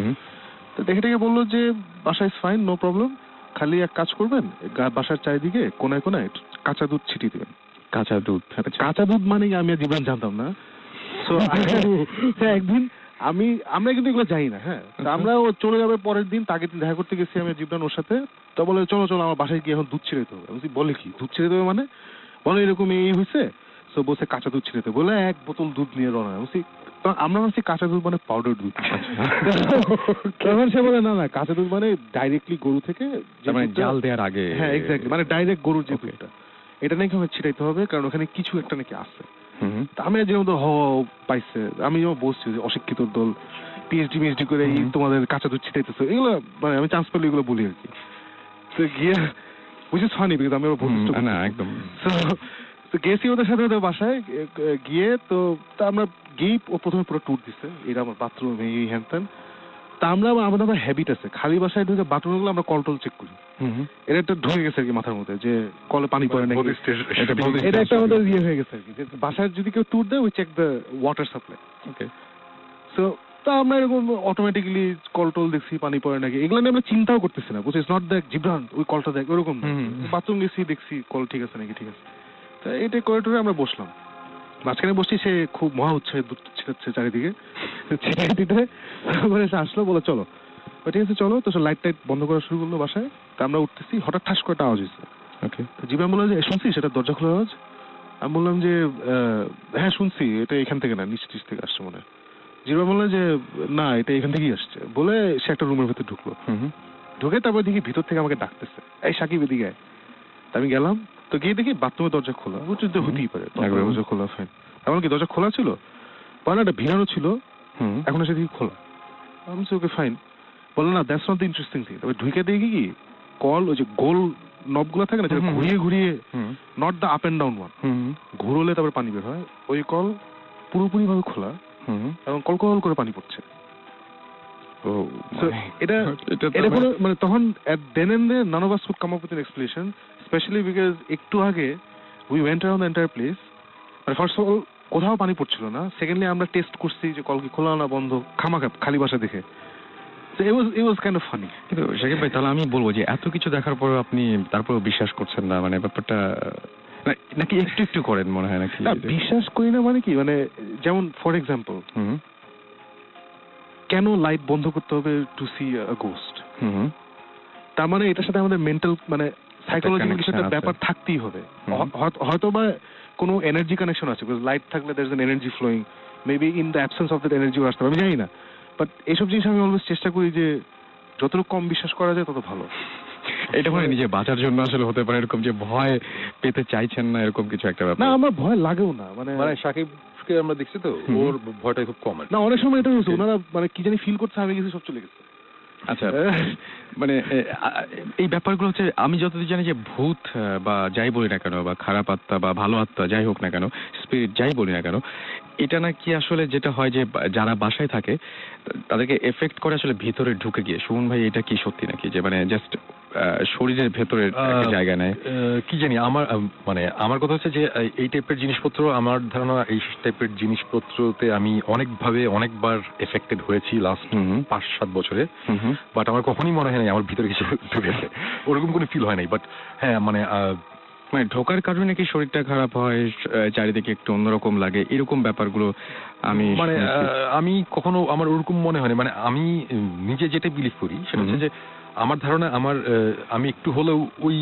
S3: তো দেখে বললো যে বাসা ইজ ফাইন, নো প্রবলেম, খালি এক কাজ করবেন, বাসার চারিদিকে কোনায় কোনায় কাঁচা দুধ ছিটিয়ে দিবেন। কাঁচা দুধ? কাঁচা দুধ মানে আমি আর জীবন জানতাম না। তো একদিন আমরা কিন্তু এগুলো জানি না। হ্যাঁ, আমরা ও চলে যাবে পরের দিন, তাকে দেখা করতে গেছি আমি জীবন ওর সাথে। তো বলে চলো আমার বাসায় গিয়ে এখন দুধ ছিটাইতে হবে। আমি বলে কি দুধ ছিটাইতে হবে মানে? বলে এরকম এই হয়েছে। তো বলছে কাঁচা দুধ ছিটাইতে, বলে 1 বোতল দুধ নিয়ে রওনা। বলছি আমরা ভাবছি কাঁচা দুধ মানে পাউডার দুধ। তখন সে বলে না কাঁচা দুধ মানে ডাইরেক্টলি গরু থেকে, মানে
S1: জাল দেওয়ার আগে।
S3: হ্যাঁ এক্স্যাক্টলি, মানে ডাইরেক্ট গরুর যে দুধটা, এটা নাকি আমার ছিটাইতে হবে, কারণ ওখানে কিছু একটা নাকি আছে। আমি যেমন তো পাইছে, আমি যেমন বলছি যে অশিক্ষিত দল পিএইচডি করে তোমাদের কাঁচা দুধ ছিটাইতেছে, এগুলো মানে আমি চান্স পেলে এগুলো বলি আর কি। তো গিয়ে which is funny because আমি বলছি না একদম। তো গেছি ওদের সাথে ওদের বাসায় গিয়ে তো তা আমরা গিয়ে ও প্রথমে পুরো ট্যুর দিছে, এটা আমার বাথরুম এই হ্যান ত্যান। তা আমাদের হ্যাবিট আছে খালি বাসায় ঢুকে বাথরুমগুলো আমরা কল টল চেক করি। এটা একটা ঢুকে গেছে আর কি মাথার মধ্যে যে কলে পানি পড়ে নাকি, এটা একটা আমাদের ইয়ে হয়ে গেছে আর কি, যে বাসায় যদি কেউ ট্যুর দেয় we check the water supply. Okay, so তা আমরা এরকম অটোমেটিক্যালি কল টল দেখছি পানি পড়ে নাকি, এগুলো নিয়ে আমরা চিন্তাও করতেছি না, বুঝছি ইটস নট দ্যাট জিব্রান ওই কলটা দেখ ওরকম, বাথরুম গেছি দেখছি কল ঠিক আছে নাকি, ঠিক আছে। তা এটা করে টরে আমরা বসলাম, মাঝখানে বসছি, সে খুব মহা উৎসাহে দুধ ছিটাচ্ছে চারিদিকে, ছিটাই দিতে তারপরে সে আসলো, বলে চলো, ঠিক আছে চলো। তো সে লাইট টাইট বন্ধ করা শুরু করলো বাসায়। তা আমরা উঠতেছি, হঠাৎ ঠাস করে একটা আওয়াজ হয়েছে। ওকে, জিবান বললো যে শুনছি সেটা দরজা খোলার আওয়াজ। আমি বললাম যে হ্যাঁ শুনছি, এটা এখান থেকে না নিচ টিচ থেকে আসছে মনে হয়। জিবান বললো যে না এটা এখান থেকেই আসছে, বলে সে একটা রুমের ভেতর ঢুকলো। ঢুকে তারপর দেখি ভিতর থেকে আমাকে ডাকতেছে, এই সাকিব এদিকে আয়। তা আমি গেলাম, তো গিয়ে দেখি বাথরুমের দরজা খোলা, উচিত হতেই পারে দরজা খোলা, ফাইন। এমন কি দরজা খোলা ছিল, পানাটা ভিড়ানো ছিল, এখন সেদিকে খোলা। আমি ওকে ফাইন, বললো না that's not the interesting thing. তবে ঢুকে দেখি কি কল ওই যে গোল নবগুলো থাকে না, যেটা ঘুরিয়ে ঘুরিয়ে, not the up and down one, ঘুরোলে তারপরে পানি বের হয়, ওই কল পুরোপুরি ভাবে খোলা এবং কল করে পানি পড়ছে। এটা কোনো মানে তখন then and there none of us could come up with an explanation, especially because একটু আগে we went around the entire place, মানে ফার্স্ট অফ অল কোথাও পানি পড়ছিল না, সেকেন্ডলি আমরা টেস্ট করছি যে কল কি খোলা না বন্ধ, খামাখা খালি বাসা দেখে। So it was kind of funny.
S1: কিন্তু শাকিব ভাই, তাহলে আমি বলবো যে এত কিছু দেখার পরে আপনি তারপরেও বিশ্বাস করছেন না, মানে ব্যাপারটা নাকি একটু একটু করেন মনে হয় নাকি?
S3: না বিশ্বাস করি না মানে কি, মানে যেমন ফর এক্সাম্পল কেন লাইট বন্ধ করতে হবে টু সি আ গোস্ট? তার মানে এটার সাথে আমাদের মেন্টাল মানে সাইকোলজিক্যাল কিছু একটা ব্যাপার থাকতেই হবে, হয়তো বা কোনো এনার্জি কানেকশন আছে, বিকজ লাইট থাকলে there is an energy flowing, maybe in the absence of that energy আসতে পারে, আমি জানি না। বাট এইসব জিনিস আমি অলওয়েজ চেষ্টা করি যে যতটুকু কম বিশ্বাস করা যায় তত ভালো।
S1: এটা মানে নিজে বাঁচার জন্য আসলে হতে পারে এরকম, যে ভয় পেতে চাইছেন না এরকম কিছু একটা ব্যাপার।
S3: না আমার ভয় লাগেও না, মানে
S2: সাকিবকে আমরা দেখছি তো ওর ভয়টা খুব কম।
S3: না অনেক সময় এটা হয়েছে, ওনারা মানে কি জানি ফিল করছে, আমি গেছি সব চলে গেছে।
S1: আচ্ছা, মানে এই ব্যাপারগুলো হচ্ছে, আমি যতদূর জানি যে ভূত বা যাই বলি না কেন, বা খারাপ আত্মা বা ভালো আত্মা যাই হোক না কেন, স্পিরিট যাই বলি না কেন, এটা নাকি আসলে যেটা হয় যে যারা বাসায় থাকে তাদেরকে এফেক্ট করে আসলে ভিতরে ঢুকে গিয়ে। সুমন ভাই, এটা কি সত্যি নাকি যে মানে জাস্ট শরীরের ভেতরের জায়গা নেয়?
S2: কি জানি, আমার কথা হচ্ছে যে এই টাইপের জিনিসপত্র, আমার ধারণা এই টাইপের জিনিসপত্রতে আমি অনেকবার এফেক্টেড হয়েছি লাস্ট 5-7 বছরে, বাট আমার কখনই মনে হয় নাই আমার ভিতরে কিছু ঢুকেছে, ওরকম কোনো ফিল হয় নাই। বাট হ্যাঁ, মানে
S1: ঢোকার কারণে নাকি শরীরটা খারাপ হয়, চারিদিকে একটু অন্যরকম লাগে, এরকম ব্যাপারগুলো
S2: আমি কখনো আমার ওরকম মনে হয় না। মানে আমি নিজে যেটা বিলিভ করি সেটা হচ্ছে যে আমার ধারণা আমি একটু হলেও ওই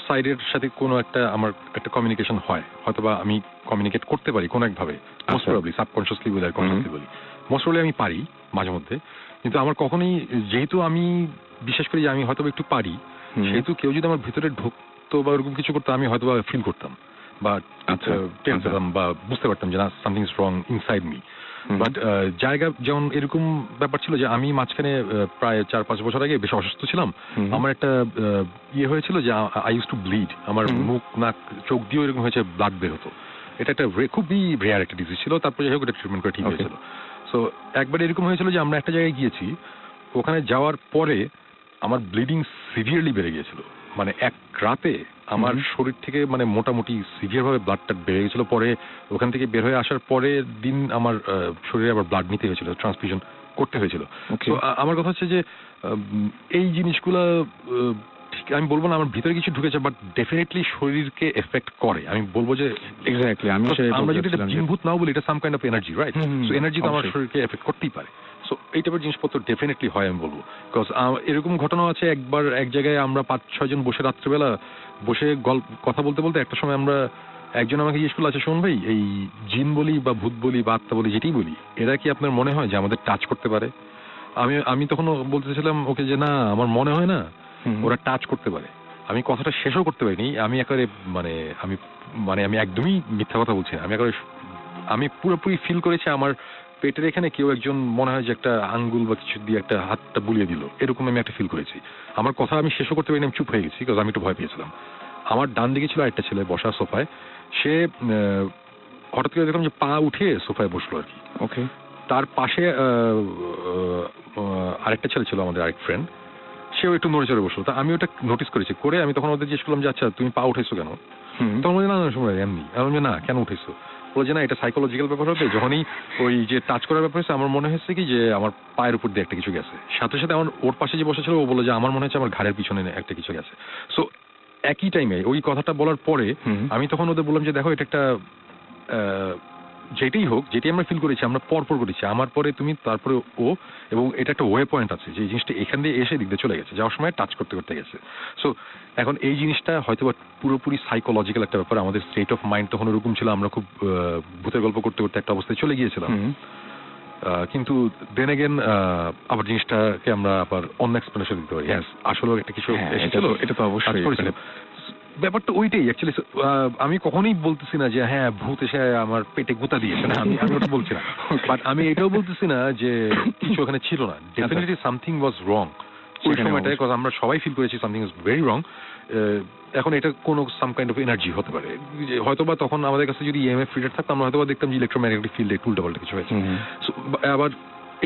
S2: সাইডের সাথে কোনো আমার একটা কমিউনিকেশন হয়, হয়তোবা আমি কমিউনিকেট করতে পারি কোনো একভাবে, মোস্ট প্রবাবলি সাবকনশিয়াসলি বলি আর কনশিয়াসলি বলি, মোস্ট প্রবাবলি আমি পারি মাঝে মধ্যে। কিন্তু আমার কখনোই, যেহেতু আমি বিশ্বাস করি যে আমি হয়তো একটু পারি, সেহেতু কেউ যদি আমার ভিতরে ঢুকতো বা ওরকম কিছু করতো, আমি হয়তো ফিল করতাম বা টের পেতাম বা বুঝতে পারতাম যে না, something is wrong inside me. But জায়গা যেমন এরকম ব্যাপার ছিল যে আমি মাঝখানে প্রায় 4-5 বছর আগে বেশ অসুস্থ ছিলাম, আমার একটা হয়েছিল যে আই ইউজ টু ব্লিড, আমার মুখ নাক চোখ দিয়েও এরকম হয়েছে, ব্লাড বের হতো। এটা একটা খুবই রেয়ার একটা ডিজিজ ছিল, তারপরে যাই হোক এটা ট্রিটমেন্ট করে ঠিক হয়েছিল। সো একবার এরকম হয়েছিল যে আমরা একটা জায়গায় গিয়েছি, ওখানে যাওয়ার পরে আমার ব্লিডিং সিভিয়ারলি বেড়ে গিয়েছিল, মানে এক রাতে আমার শরীর থেকে মানে মোটামুটি সিভিয়ার ভাবে ব্লাডটা বেড়ে গেছিল। পরে ওখান থেকে বের হয়ে আসার পরের দিন আমার শরীরে আবার ব্লাড নিতে হয়েছিল, ট্রান্সফিউশন করতে হয়েছিল। তো আমার কথা হচ্ছে যে এই জিনিসগুলো ঠিক আমি বলবো না আমার ভিতরে কিছু ঢুকেছে, বাট ডেফিনেটলি শরীরকে এফেক্ট করে। আমি বলবো যে
S1: এক্স্যাক্টলি,
S2: আমরা যদি এটা জিনভূত নাও বলি, এটা some kind of energy, right? So energy তো আমার শরীরকে এফেক্ট করতেই পারে। সো এই টাইপের জিনিসপত্র ডেফিনেটলি হয় আমি বলবো। বিকজ এরকম ঘটনা আছে, একবার এক জায়গায় আমরা 5-6 জন বসে রাত্রেবেলা বসে কথা বলতে বলতে একটা সময় একজন আমাকে জিজ্ঞেস করলো, আচ্ছা শোন ভাই, এই জিন বলি বা ভূত বলি বা আত্মা বলি যেটাই বলি, এরা কি আপনার মনে হয় যে আমাদের টাচ করতে পারে? আমি তখন বলতেছিলাম ওকে যে না, আমার মনে হয় না ওরা টাচ করতে পারে। আমি কথাটা শেষও করতে পারিনি, আমি একেবারে আমি একদমই মিথ্যা কথা বলছি না, আমি পুরোপুরি ফিল করেছি আমার পেটের এখানে কেউ একজন মনে হয় যে একটা আঙ্গুল বা কিছু দিয়ে একটা হাতটা বুলিয়ে দিল, এরকম আমি একটা ফিল করেছি। আমার কথা আমি শেষও করতে পারিনি, আমি চুপ হয়ে গেছি, কারণ আমি একটু ভয় পেয়েছিলাম। আমার ডান দিকে ছিল একটা ছেলে বসা সোফায়, সে হঠাৎ করে দেখলাম যে পা উঠে সোফায় বসলো আর কি।
S1: ওকে।
S2: তার পাশে আরেকটা ছেলে ছিল, আমাদের আরেক ফ্রেন্ড, সেও একটু নড়ে চড়ে বসলো। তা আমি ওটা নোটিস করেছি, করে আমি তখন ওদের জিজ্ঞেস করলাম যে আচ্ছা তুমি পা উঠেছো কেন? তখন বলছে না সময় এমনি। আমি বলছি না কেন উঠেছো? বলছে না এটা সাইকোলজিক্যাল ব্যাপার হবে, যখনই ওই যে টাচ করার ব্যাপার হচ্ছে আমার মনে হচ্ছে কি যে আমার পায়ের উপর দিয়ে একটা কিছু গেছে। সাথে সাথে আমার ওর পাশে যে বসেছিল ও বললো যে আমার মনে হচ্ছে আমার ঘাড়ের পিছনে একটা কিছু গেছে। সো একই টাইমে ওই কথাটা বলার পরে আমি তখন ওদের বললাম যে দেখো এটা একটা যেটাই হোক, যেটি আমরা ফিল করেছি আমরা পরপর করেছি, আমার পরে তুমি, তারপরে ও, এবং এটা একটা ওয়ে পয়েন্ট আছে যে এই জিনিসটা এখান দিয়ে এসে দিক দিয়ে চলে গেছে, যাওয়ার সময় টাচ করতে করতে গেছে। সো এখন এই জিনিসটা হয়তো পুরোপুরি সাইকোলজিক্যাল একটা ব্যাপার। আমাদের স্টেট অফ মাইন্ড তখন ওরকম ছিল, আমরা খুব ভূতের গল্প করতে করতে একটা অবস্থায় চলে গিয়েছিলাম। কিন্তু দেন এগেন আবার জিনিসটাকে আমরা আবার অন্য এক্সপ্লেনেশন দিতে পারি। আসলে একটা কিছু এসেছিল,
S1: এটা তো অবশ্যই
S2: ব্যাপারটা ওইটাই অ্যাকচুয়ালি। আমি কখনোই বলতেছি না যে হ্যাঁ ভূত এসে আমার পেটে গুঁতা দিয়েছে, না, আমি ওটা বলছি না। বাট আমি এটাও বলতেছি না যে কিছু ওখানে ছিল না। ডেফিনেটলি সামথিং ওয়াজ রং ওই সময়টায়, বিকজ আমরা সবাই ফিল করেছি সামথিং ইজ ভেরি রং। এখন এটা কোনো সাম কাইন্ড অফ এনার্জি হতে পারে, হয়তোবা তখন আমাদের কাছে যদি ইএমএফ ফিডার থাকতো আমরা হয়তোবা দেখতাম যে ইলেকট্রোম্যাগনেটিক ফিল্ডে একটু উল্টাপাল্টা কিছু হয়েছে। আবার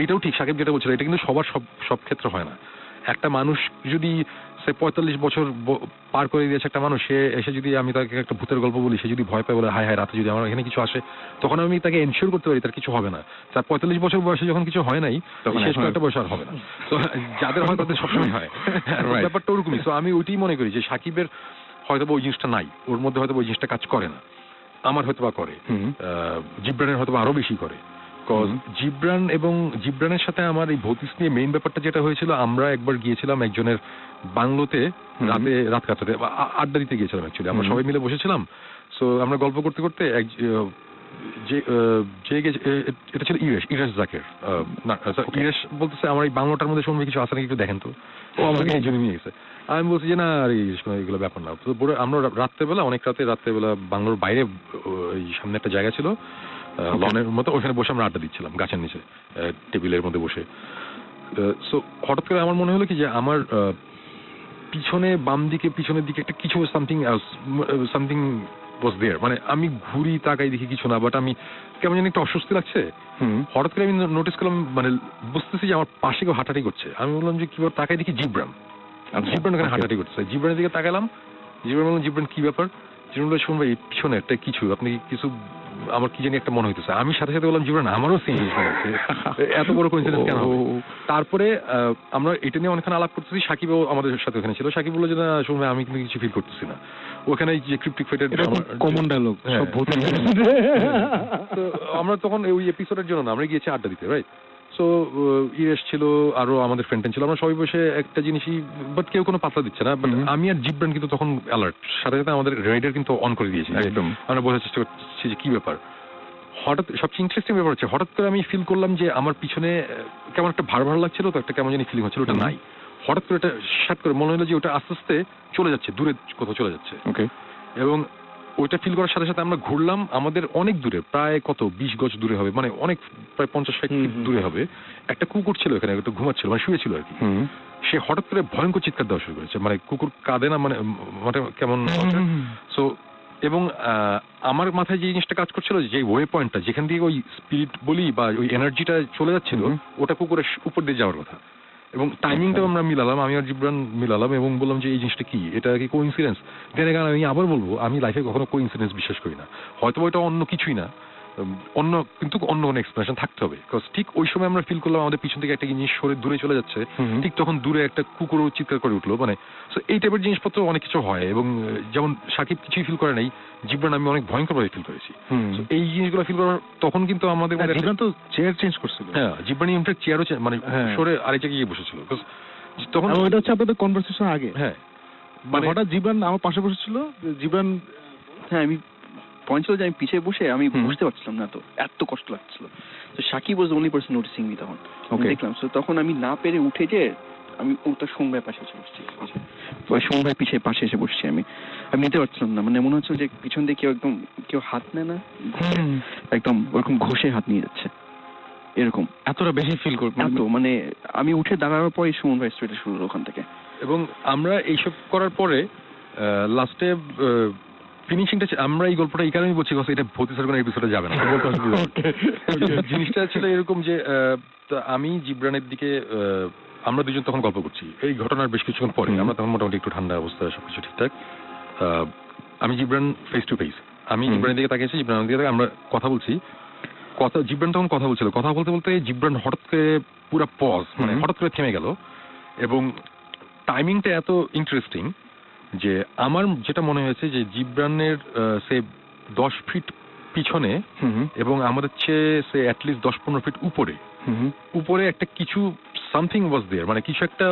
S2: এইটাও ঠিক সাকিব যেটা বলছিল, এটা কিন্তু সবার সব ক্ষেত্রে হয় না। একটা মানুষ যদি সে 45 বছর পার করে দিয়েছে, একটা মানুষ, সে এসে যদি আমি তাকে একটা ভূতের গল্প বলি, সে যদি ভয় পায় বলে হায় হায় রাতে যদি আমার এখানে কিছু আসে, তখন আমি তাকে এনশিওর করতে পারি তার কিছু হবে না। তার 45 বছর বয়সে যখন কিছু হয় নাই, তখন শেষ একটা বয়স আর হবে না। তো যাদের হয় তাদের সবসময় হয়, ব্যাপারটা ওরকমই। তো আমি ওইটাই মনে করি যে সাকিবের হয়তো ওই জিনিসটা নাই, ওর মধ্যে হয়তো ওই জিনিসটা কাজ করে না। আমার হয়তো বা করে, জিব্রানের হয়তো আরো বেশি করে। জিব্রানের সাথে আমার এই ভৌতিক নিয়ে মেইন ব্যাপারটা যেটা হয়েছিল, আমরা একবার গিয়েছিলাম একজনের বাংলোতে রাত কাটাতে, আড্ডা দিতে গিয়েছিলাম অ্যাকচুয়ালি। আমরা সবাই মিলে বসেছিলাম। সো আমরা গল্প করতে করতে এটা ছিল ইরেশ জাকের। ইরেশ বলতেছে আমার এই বাংলোটার মধ্যে শুনবে কিছু আছে নাকি একটু দেখেন তো। ও আমাকে এই জন্য নিয়ে গেছে। আমি বলছি যে না আর এগুলো ব্যাপার না। তো আমরা রাত্রেবেলা, অনেক রাত্রেবেলা বাংলোর বাইরে এই সামনে একটা জায়গা ছিল লনের মতো, ওখানে বসে আমরা আড্ডা দিচ্ছিলাম গাছের নিচে টেবিলের মধ্যে বসে। সো হঠাৎ করে আমার মনে হলো কি যে আমার পিছনে পিছনের দিকে একটা কিছু সামথিং ওয়াজ দেয়ার। মানে আমি ঘুরি তাকাই দেখি কিছু না, বাট আমি কেমন জানি একটা অস্বস্তি লাগছে। হঠাৎ করে আমি নোটিস করলাম, মানে বুঝতেছি যে আমার পাশে কেউ হাঁটাহাঁটি করছে। আমি বললাম যে কি তাকাই দেখি জিব্রান ওখানে হাঁটাহাঁটি করছে। জিব্রানের দিকে তাকালাম, জিব্রান বললাম জিব্রান কি ব্যাপার? জিব্রান বললো শুনবে এই পিছনে একটা কিছু, আপনি কিছু আমার কি জানি একটা মনে হইতেছে। আমি সাথে সাথে বললাম জীবন আমারও সেম জিনিস মনে হচ্ছে, এত বড় কোইন্সিডেন্স কেন হবে? তারপরে আমরা এটা নিয়ে অনেকক্ষণ আলাপ করতেছি। সাকিবও আমাদের সাথে ওখানে ছিল। সাকিব বললো যে না শুনবে আমি কিন্তু কিছু ফিল করতেছি না। ওখানে যে ক্রিপ্টিক ফাইটার
S3: কমন ডায়লগ সব ভূত।
S2: তো আমরা তখন ওই এপিসোডের জন্য না, আমরা গিয়েছি আড্ডা দিতে, রাইট? সো ইরেশ ছিল, আরো আমাদের ফ্রেন্ড ছিল, আমরা সবাই বসে একটা জিনিসই, বাট কেউ কোনো পাত্তা দিচ্ছে না। বাট আমি আর জিব্রান কিন্তু তখন অ্যালার্ট, সাথে সাথে আমাদের রেডার কিন্তু অন করে দিয়েছি একদম। আমরা বোঝার চেষ্টা করছি যে কি ব্যাপার। হঠাৎ সবচেয়ে ইন্টারেস্টিং ব্যাপার হচ্ছে, হঠাৎ করে আমি ফিল করলাম যে আমার পিছনে কেমন একটা ভার ভার লাগছিল, তো একটা কেমন জানি ফিলিং হচ্ছিল, ওটা নাই। হঠাৎ করে এটা শাট করে মনে হলো যে ওটা আস্তে আস্তে চলে যাচ্ছে, দূরে কোথাও চলে যাচ্ছে। ওকে। এবং ওইটা ফিল করার সাথে সাথে আমরা ঘুরলাম, আমাদের অনেক দূরে, প্রায় কত 20 গজ দূরে হবে, মানে অনেক প্রায় 50-60 ফিট দূরে হবে, একটা কুকুর ছিল এখানে, একটু ঘুমাচ্ছিল, মানে শুয়েছিল আর কি। সে হঠাৎ করে ভয়ঙ্কর চিৎকার দেওয়া শুরু করেছে, মানে কুকুর কাঁদে না, মানে কেমন। সো এবং আমার মাথায় যে জিনিসটা কাজ করছিল, যে ওয়ে পয়েন্টটা যেখান থেকে ওই স্পিরিট বলি বা ওই এনার্জিটা চলে যাচ্ছিল, ওটা কুকুরের উপর দিয়ে যাওয়ার কথা। এবং টাইমিংটাও আমরা মিলালাম, আমি আর জিব্রান মিলালাম এবং বললাম যে এই জিনিসটা কি, এটা কি কোইন্সিডেন্স? দেন এখানে আমি আবার বলবো, আমি লাইফে কখনো কোইন্সিডেন্স বিশ্বাস করি না। হয়তো ওইটা অন্য কিছুই না, কিন্তু অন্য কোনো এক্সপ্লেনেশন থাকতে হবে। বিকজ ঠিক ওই সময় আমরা ফিল করলাম আমাদের পিছন থেকে একটা জিনিস সরে দূরে চলে যাচ্ছে, ঠিক তখন দূরে একটা কুকুরও চিৎকার করে উঠলো। মানে এই টাইপের জিনিসপত্র অনেক কিছু হয়। এবং যেমন সাকিব কিছুই ফিল করে নাই, জিব্রান আমি অনেক ভয়ঙ্করভাবে ফিল করেছি। এই জিনিসগুলো ফিল করার তখন কিন্তু আমাদের
S3: তো চেয়ার চেঞ্জ করছিল।
S2: হ্যাঁ, জিব্রান ইনফ্যাক্ট চেয়ারও মানে সরে আরেক জায়গায় গিয়ে বসেছিল।
S3: তখন ওইটা হচ্ছে আপনাদের কনভারসেশন আগে। হ্যাঁ, মানে হঠাৎ জিব্রান আমার পাশে বসেছিল। জিব্রান,
S4: হ্যাঁ, আমি পয়েন্ট ছিল যে আমি পিছিয়ে বসে আমি বুঝতে পারছিলাম না, তো এত কষ্ট লাগছিল। তো Sakib was only person noticing me তখন। দেখলাম, তো তখন আমি না পেরে উঠে যে আমি ওটা সোমবার পাশে এসে বসছি, সোমবার পিছিয়ে পাশে এসে বসছি। আমি নিতে পারছিলাম না, মানে মনে হচ্ছে যে পিছন দিয়ে কেউ হাত নেয় না, একদম ওরকম ঘষে হাত নিয়ে যাচ্ছে, এরকম
S3: এতটা বেশি ফিল করবো।
S4: এত মানে আমি উঠে দাঁড়ানোর পরে সুমন ভাই স্ট্রিটে শুরু হলো ওখান থেকে।
S2: এবং আমরা এইসব করার পরে লাস্টে ফিনিশিংটা আমরা এই গল্পটা এই কারণেই বলছি because এটা ভূত স্যার কোনো এপিসোডে যাবে না বলতে অসুবিধা নেই। জিনিসটা ছিল এরকম যে তো আমি জিবরানের দিকে আমরা দুজন তখন গল্প করছি এই ঘটনার বেশ কিছুক্ষণ পরে, আমরা তখন মোটামুটি একটু ঠান্ডা অবস্থা, সবকিছু ঠিকঠাক। আমি জিবরান ফেস টু ফেস, আমি জিবরানের দিকে তাকিয়েছি, জিবরানের দিকে আমরা কথা বলছি, জিবরান তখন কথা বলছিল, কথা বলতে বলতে জিবরান হঠাৎ করে পুরো পজ, মানে হঠাৎ করে থেমে গেল, এবং টাইমিংটা এত ইন্টারেস্টিং যে আমার যেটা মনে হয়েছে যে জিবরানের সে 10 ফিট পিছনে এবং আমাদের চেয়ে সে অ্যাটলিস্ট 10-15 ফিট উপরে একটা কিছু সামথিং ওয়াজ দেয়ার, মানে কিছু একটা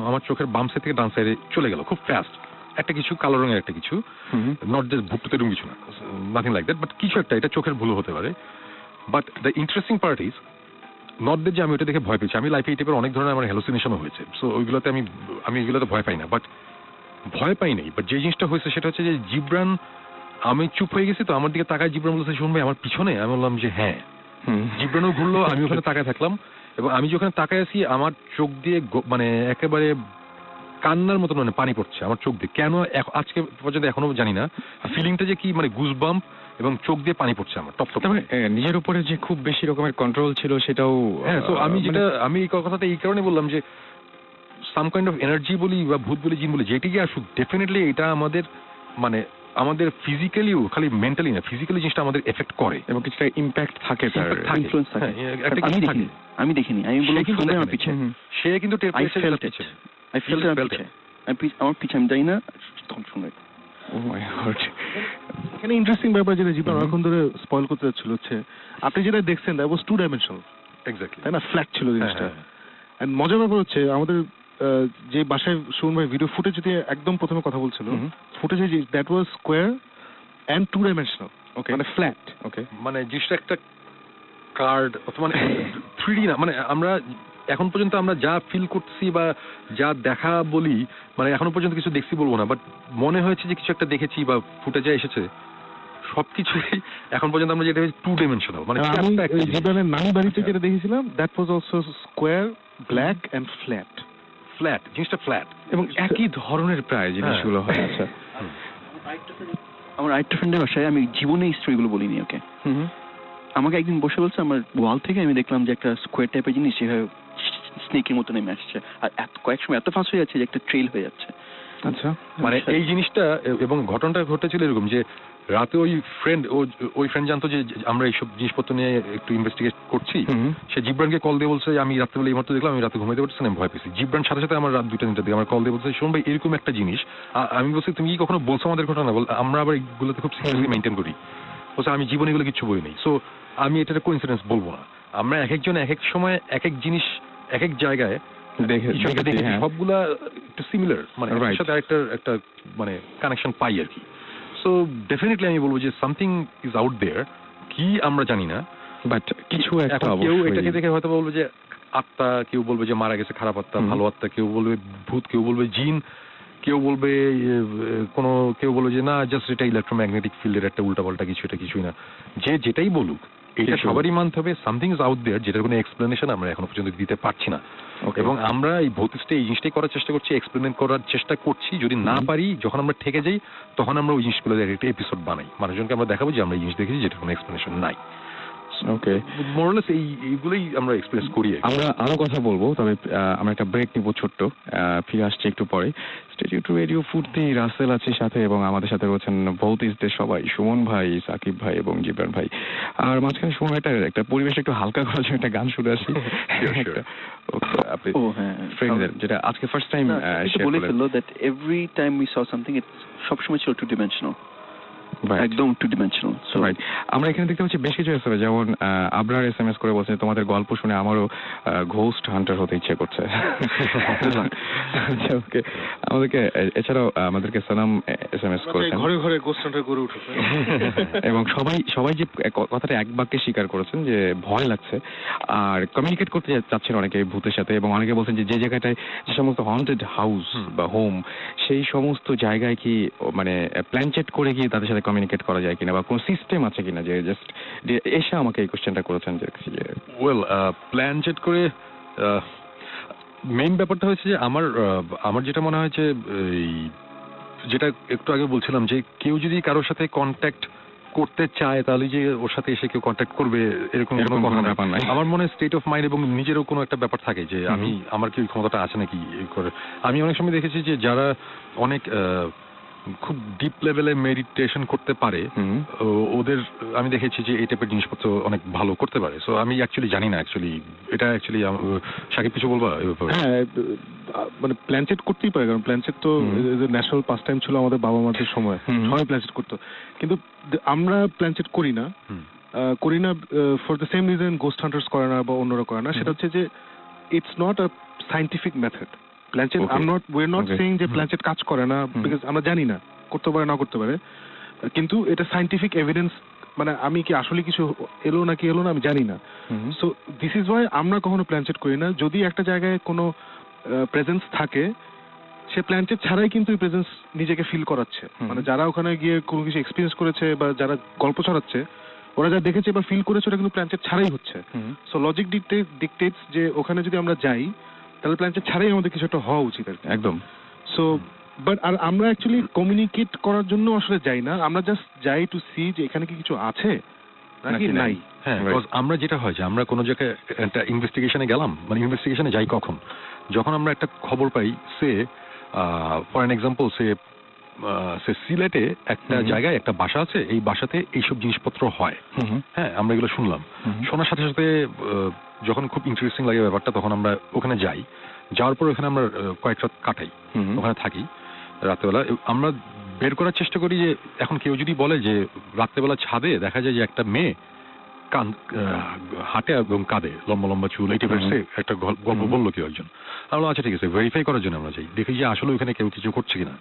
S2: আমার চোখের বাম সাইড থেকে ডান সাইডে চলে গেল খুব ফাস্ট, একটা কিছু কালো রঙের একটা কিছু, নট জাস্ট ভুট্টুতে এরকম কিছু না, নাথিং লাইক দ্যাট, বাট কিছু একটা, এটা চোখের ভুল হতে পারে। But the interesting part is not that যে আমি ওটা দেখে ভয় পেয়েছি, আমি লাইফে এই টাইপের অনেক ধরনের আমার হ্যালুসিনেশনও হয়েছে, সো ওইগুলোতে আমি এগুলোতে ভয় পাই না, বাট ভয় পাই নাই। বাট যে জিনিসটা হয়েছে সেটা হচ্ছে যে জিবরান, আমি চুপ হয়ে গেছি তো, আমার দিকে তাকায় জিবরান বলতেছে শুনবে আমার পিছনে, আমি বললাম যে হ্যাঁ। জিবরানও ঘুরলো, আমি ওখানে তাকায় থাকলাম, এবং আমি যখন তাকায় আছি আমার চোখ দিয়ে মানে একেবারে কান্নার মতো মানে পানি পড়ছে আমার চোখ দিয়ে, কেন আজকে পর্যন্ত এখনো জানি না ফিলিংটা যে কি, মানে গুজবাম্প এবং চোখ দিয়ে পানি পড়ছে আমার টপ টপ।
S1: নিজের উপরে যে খুব বেশি রকমের কন্ট্রোল ছিল সেটাও,
S2: হ্যাঁ। তো আমি এই কথাটা এই কারণে বললাম যে সাম কাইন্ড অফ এনার্জি বলি বা ভূত বলি জিন বলি যেটিকে আসুক, ডেফিনেটলি এটা আমাদের মানে আমাদের ফিজিক্যালিও, খালি মেন্টালি না, ফিজিক্যালি জিনিসটা আমাদের এফেক্ট করে
S1: এবং কিছুটা ইম্প্যাক্ট থাকে, তার
S4: ইনফ্লুয়েন্স থাকে। আমি দেখিনি, আমি বললাম শুনে আমার পিছে,
S2: সে কিন্তু টের পেয়েছে,
S4: আই ফেল্ট আমার পিছে, আমি জানি না তখন শুনে।
S1: ও মাই গড।
S3: এখানে ইন্টারেস্টিং ব্যাপার যেটা জীবন এখন ধরে স্পয়েল করতে যাচ্ছিল হচ্ছে, আপনি যেটা দেখছেন দ্যাট ওয়াজ 2 ডাইমেনশনাল,
S2: এক্স্যাক্টলি,
S3: তাই না? ফ্ল্যাট ছিল জিনিসটা। এন্ড মজার ব্যাপার হচ্ছে আমাদের যে বাসায় সুমন ভাই ভিডিও ফুটেজ দিয়ে একদম প্রথমে কথা বলছিল, ফুটেজে that was square and 2 dimensional, okay, মানে ফ্ল্যাট, ওকে,
S2: মানে জিনিসটা একটা কার্ড অথবা মানে 3D না, মানে আমরা এখন পর্যন্ত আমরা যা ফিল করছি বা যা দেখা বলি, মানে এখনো পর্যন্ত কিছু দেখছি বলবো না, বাট মনে হয়েছে যে কিছু একটা দেখেছি বা ফুটেজে এসেছে, সবকিছুই এখন পর্যন্ত আমরা যেটা 2 ডাইমেনশনাল, মানে
S3: জীবনের নানি বাড়িতে যেটা দেখেছিলাম that was also square, black and flat,
S2: জিনিসটা ফ্ল্যাট
S1: এবং একই ধরনের প্রায় জিনিসগুলো হয়। আচ্ছা,
S4: আমার আরেকটা ফ্রেন্ডের বাসায় আমি জীবনে এই স্টোরিগুলো বলিনি ওকে, আমাকে একদিন বসে বলছে আমার ওয়াল থেকে আমি দেখলাম যে একটা স্কোয়ার টাইপের জিনিস যেভাবে স্নেকের মতো নেমে আসছে, আর কয়েক সময় এত ফাস্ট হয়ে যাচ্ছে যে একটা ট্রেল হয়ে যাচ্ছে।
S1: আচ্ছা,
S2: মানে এই জিনিসটা, এবং ঘটনাটা ঘটেছিল এরকম যে রাতে ওই ফ্রেন্ড জানতো যে আমরা এইসব জিনিসপত্র নিয়ে একটু ইনভেস্টিগেট করছি, সে জিবরানকে কল দিয়ে বলছে আমি রাত্রেবেলা এই মাত্র দেখলাম, আমি রাতে ঘুমাইতে পারছি না, আমি ভয় পেয়েছি। জিবরান সাথে সাথে আমার রাত 2-3টার দিকে আমার কল দিয়ে বলছে শোন ভাই এরকম একটা জিনিস, আমি বলছি তুমি কি কখনো বলছো আমাদের ঘটনা, আমরা আবার এগুলোতে খুব সিরিয়াসলি মেনটেন করি, বলছে আমি জীবনে এগুলো কিছু বলি নেই। সো আমি এটা কোইন্সিডেন্স বলবো না, আমরা এক একজন এক এক সময় এক এক জিনিস এক এক জায়গায় দেখেছি, সবগুলা একটু সিমিলার, মানে এর সাথে একটা মানে কানেকশন পাই আর কি। সো ডেফিনেটলি আমি বলবো যে সামথিং ইজ আউট দেয়ার, কি আমরা জানি না,
S1: বাট কিছু একটা,
S2: কেউ এটাকে দেখে হয়তো বলবে যে আত্মা, কেউ বলবে যে মারা গেছে খারাপ আত্মা, ভালো আত্মা, কেউ বলবে ভূত, কেউ বলবে জিন, কেউ বলবে কেউ বলবে যে না জাস্ট এটা ইলেকট্রোম্যাগনেটিক ফিল্ডের একটা উল্টাপাল্টা কিছু, এটা কিছুই না। যে যেটাই বলুক এটা সবারই মানতে হবে সামথিং ইজ আউট দেয়ার, যেটার কোনো এক্সপ্লেনেশন আমরা এখনো পর্যন্ত দিতে পারছি না। এবং আমরা এই ভৌতিকটা এই জিনিসটাই করার চেষ্টা করছি, এক্সপ্লেন করার চেষ্টা করছি, যদি না পারি যখন আমরা ঠেকে যাই তখন আমরা ওই জিনিসগুলো একটা এপিসোড বানাই, মানুষজনকে আমরা দেখাবো যে আমরা এই জিনিস দেখেছি যেটার কোনো এক্সপ্লেনেশন নাই।
S1: ওকে,
S2: মোরলেস এইগুলোই আমরা এক্সপেরিয়েন্স করি।
S1: আমরা আরো কথা বলবো, তবে আমরা একটা ব্রেক নিব ছোট্ট, ফিরে আসছি একটু পরে। স্টেডিও টু রেডিও ফুর্তি, রাসেল আছে সাথে, এবং আমাদের সাথে রয়েছেন ভৌতিকদের সবাই, সুমন ভাই, সাকিব ভাই এবং জিবরান ভাই। আর মাঝখানে সুমন একটা পরিবেশ একটু হালকা করার জন্য একটা গান শুনে আসি। আপনি ফ্রেন্ডদের যেটা আজকে ফার্স্ট টাইম
S4: বলে ফেললো that every time we saw something it সবসময় ছিল 2 ডাইমেনশনাল, একদম 2 ডাইমেনশনাল। সো রাইট,
S1: আমরা এখানে দেখতে পাচ্ছি বেশ কিছু এসএমএস, যেমন আবরার এসএমএস করে বলছে তোমাদের গল্প শুনে আমারও ঘোস্ট হান্টার হতে ইচ্ছে করছে। ওকে, আমাদেরকে এছাড়াও আমাদেরকে সালাম এসএমএস করেছেন,
S3: ঘরে ঘরে ঘোস্ট হান্টার করে উঠেছে,
S1: এবং সবাই যে কথাটা এক বাক্যে স্বীকার করেছেন যে ভয় লাগছে, আর কমিউনিকেট করতে চাচ্ছেন অনেকে ভূতের সাথে, এবং অনেকে বলছেন যে জায়গাটায় যে সমস্ত হন্টেড হাউস বা হোম, সেই সমস্ত জায়গায় কি মানে প্ল্যানচেট করে কি তাদের সাথে কমিউনিকেট করা যায় কিনা, বা কোনো সিস্টেম আছে কিনা, যে জাস্ট এসে আমাকে এই কোশ্চেনটা করেছেন যে
S2: ওয়েল প্ল্যান চেট করে মেইন ব্যাপারটা হচ্ছে যে আমার যেটা মনে হয় যে এই যেটা একটু আগে বলছিলাম যে কেউ যদি কারোর সাথে কন্ট্যাক্ট করতে চায় তাহলে যে ওর সাথে এসে কেউ কন্ট্যাক্ট করবে এরকম কোনো কথা নাই।
S1: ব্যাপার নাই।
S2: আমার মনে স্টেট অফ মাইন্ড এবং নিজেরও কোনো একটা ব্যাপার থাকে যে আমি আমার কি ওই ক্ষমতাটা আছে নাকি এই করে। আমি অনেক সময় দেখেছি যে যারা অনেক খুব ডিপ লেভেলে মেডিটেশন করতে পারে ওদের আমি দেখেছি যে এই টাইপের জিনিসপত্র অনেক ভালো করতে পারে। সো আমি অ্যাকচুয়ালি জানি না এটা অ্যাকচুয়ালি সাকিব কিছু বলবা?
S3: হ্যাঁ, মানে প্ল্যানচেট করতেই পারে, কারণ প্ল্যানচেট তো ন্যাশনাল পাস টাইম ছিল আমাদের বাবা মাদের সময়, সবাই প্ল্যানচেট করতো। কিন্তু আমরা প্ল্যানচেট করি না for the same reason ghost hunters করে না বা অন্যরা করে না। সেটা হচ্ছে যে it's not a scientific method. Planchette we are not saying যে প্ল্যানচেট কাজ করে না, বিকজ আমরা জানি না, করতে পারে না করতে পারে, কিন্তু এটা সাইন্টিফিক এভিডেন্স, মানে আমি কি আসলে কিছু এলো নাকি এলো না আমি জানি না। সো দিস ইজ ওয়াই আমরা কখনো প্ল্যানচেট করি না। যদি একটা জায়গায় কোনো প্রেজেন্স থাকে, সে প্ল্যানচেট ছাড়াই কিন্তু এই প্রেজেন্স নিজেকে ফিল করাচ্ছে। মানে যারা ওখানে গিয়ে কোনো কিছু এক্সপিরিয়েন্স করেছে বা যারা গল্প ছড়াচ্ছে, ওরা যা দেখেছে বা ফিল করেছে ওটা কিন্তু প্ল্যানচেট ছাড়াই হচ্ছে। সো লজিক ডিকটেটস যে ওখানে যদি আমরা যাই তাহলে প্ল্যানচেট ছাড়াই আমাদের কিছু একটা হওয়া উচিত আর কি।
S1: একদম।
S3: সো বাট আর আমরা অ্যাকচুয়ালি কমিউনিকেট করার জন্য আসলে যাই না, আমরা জাস্ট যাই টু সি যে এখানে কি কিছু আছে নাকি নাই।
S2: হ্যাঁ, আমরা যেটা হয় যে আমরা কোনো জায়গায় একটা ইনভেস্টিগেশনে গেলাম, মানে ইনভেস্টিগেশনে যাই কখন, যখন আমরা একটা খবর পাই সে ফর অ্যান এক্সাম্পল সে সিলেটে একটা জায়গায় একটা বাসা আছে, এই বাসাতে এইসব জিনিসপত্র হয়। হ্যাঁ, আমরা এগুলো শুনলাম, শোনার সাথে সাথে যখন খুব ইন্টারেস্টিং লাগে ব্যাপারটা তখন আমরা ওখানে যাই, যাওয়ার পর ওখানে আমরা কয়েক রাত কাটাই, ওখানে থাকি রাত্রেবেলা। আমরা বের করার চেষ্টা করি যে এখন কেউ যদি বলে যে রাত্রেবেলা ছাদে দেখা যায় যে একটা মেয়ে হাঁটে এবং কাঁদে, লম্বা লম্বা চুল, এই টাইপের একটা গল্প বললো কেউ একজন, আমরা আচ্ছা ঠিক আছে ভেরিফাই করার জন্য আমরা যাই, দেখি যে আসলে ওখানে কেউ কিছু করছে কিনা।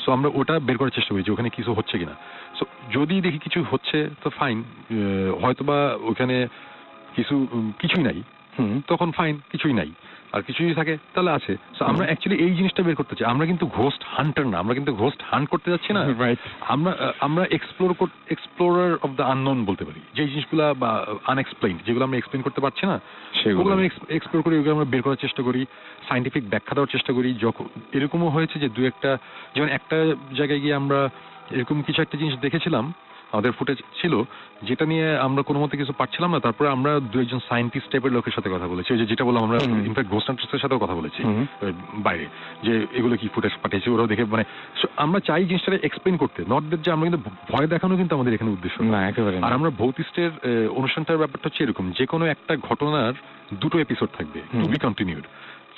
S2: সো আমরা ওটা বের করার চেষ্টা করি যে ওখানে কিছু হচ্ছে কিনা। সো যদি দেখি কিছু হচ্ছে তো ফাইন, হয়তোবা ওখানে কিছুই নাই, তখন ফাইন, কিছুই নাই। আর কিছু যদি থাকে তাহলে আছে। সো আমরা অ্যাকচুয়ালি এই জিনিসটা বের করতে চাই। আমরা কিন্তু ঘোস্ট হান্টার না, আমরা কিন্তু ঘোস্ট হান্ট করতে যাচ্ছি না। আমরা এক্সপ্লোরার অফ দ্য আননোন বলতে পারি। যে জিনিসগুলা বা আনএক্সপ্লেইনড, যেগুলো আমরা এক্সপ্লেইন করতে পারছি না সেগুলো আমরা এক্সপ্লোর করি, ওগুলো আমরা বের করার চেষ্টা করি, সাইন্টিফিক ব্যাখ্যা দেওয়ার চেষ্টা করি। যখন এরকমও হয়েছে যে দু একটা, যেমন একটা জায়গায় গিয়ে আমরা এরকম কিছু একটা জিনিস দেখেছিলাম, আমাদের ফুটেজ ছিল যেটা নিয়ে আমরা কোনো মতে কিছু পারছিলাম না। তারপরে আমরা দু একজন সায়েন্টিস্ট টাইপের লোকের সাথে কথা বলেছি, যেটা বললাম আমরা ইনফ্যাক্ট গোস্ট হান্টার্সের সাথেও কথা বলেছি বাইরে, যে এগুলো কি ফুটেজ পাঠিয়েছে ওরাও দেখে। মানে আমরা চাই জিনিসটা এক্সপ্লেন করতে, নট দ্যাট যে আমরা কিন্তু ভয় দেখানো কিন্তু আমাদের এখানে উদ্দেশ্য না একেবারে। আর আমরা ভৌতিষ্টের অনুষ্ঠানটার ব্যাপারটা হচ্ছে এরকম, যে কোনো একটা ঘটনার দুটো এপিসোড থাকবে, টু বি কন্টিনিউড।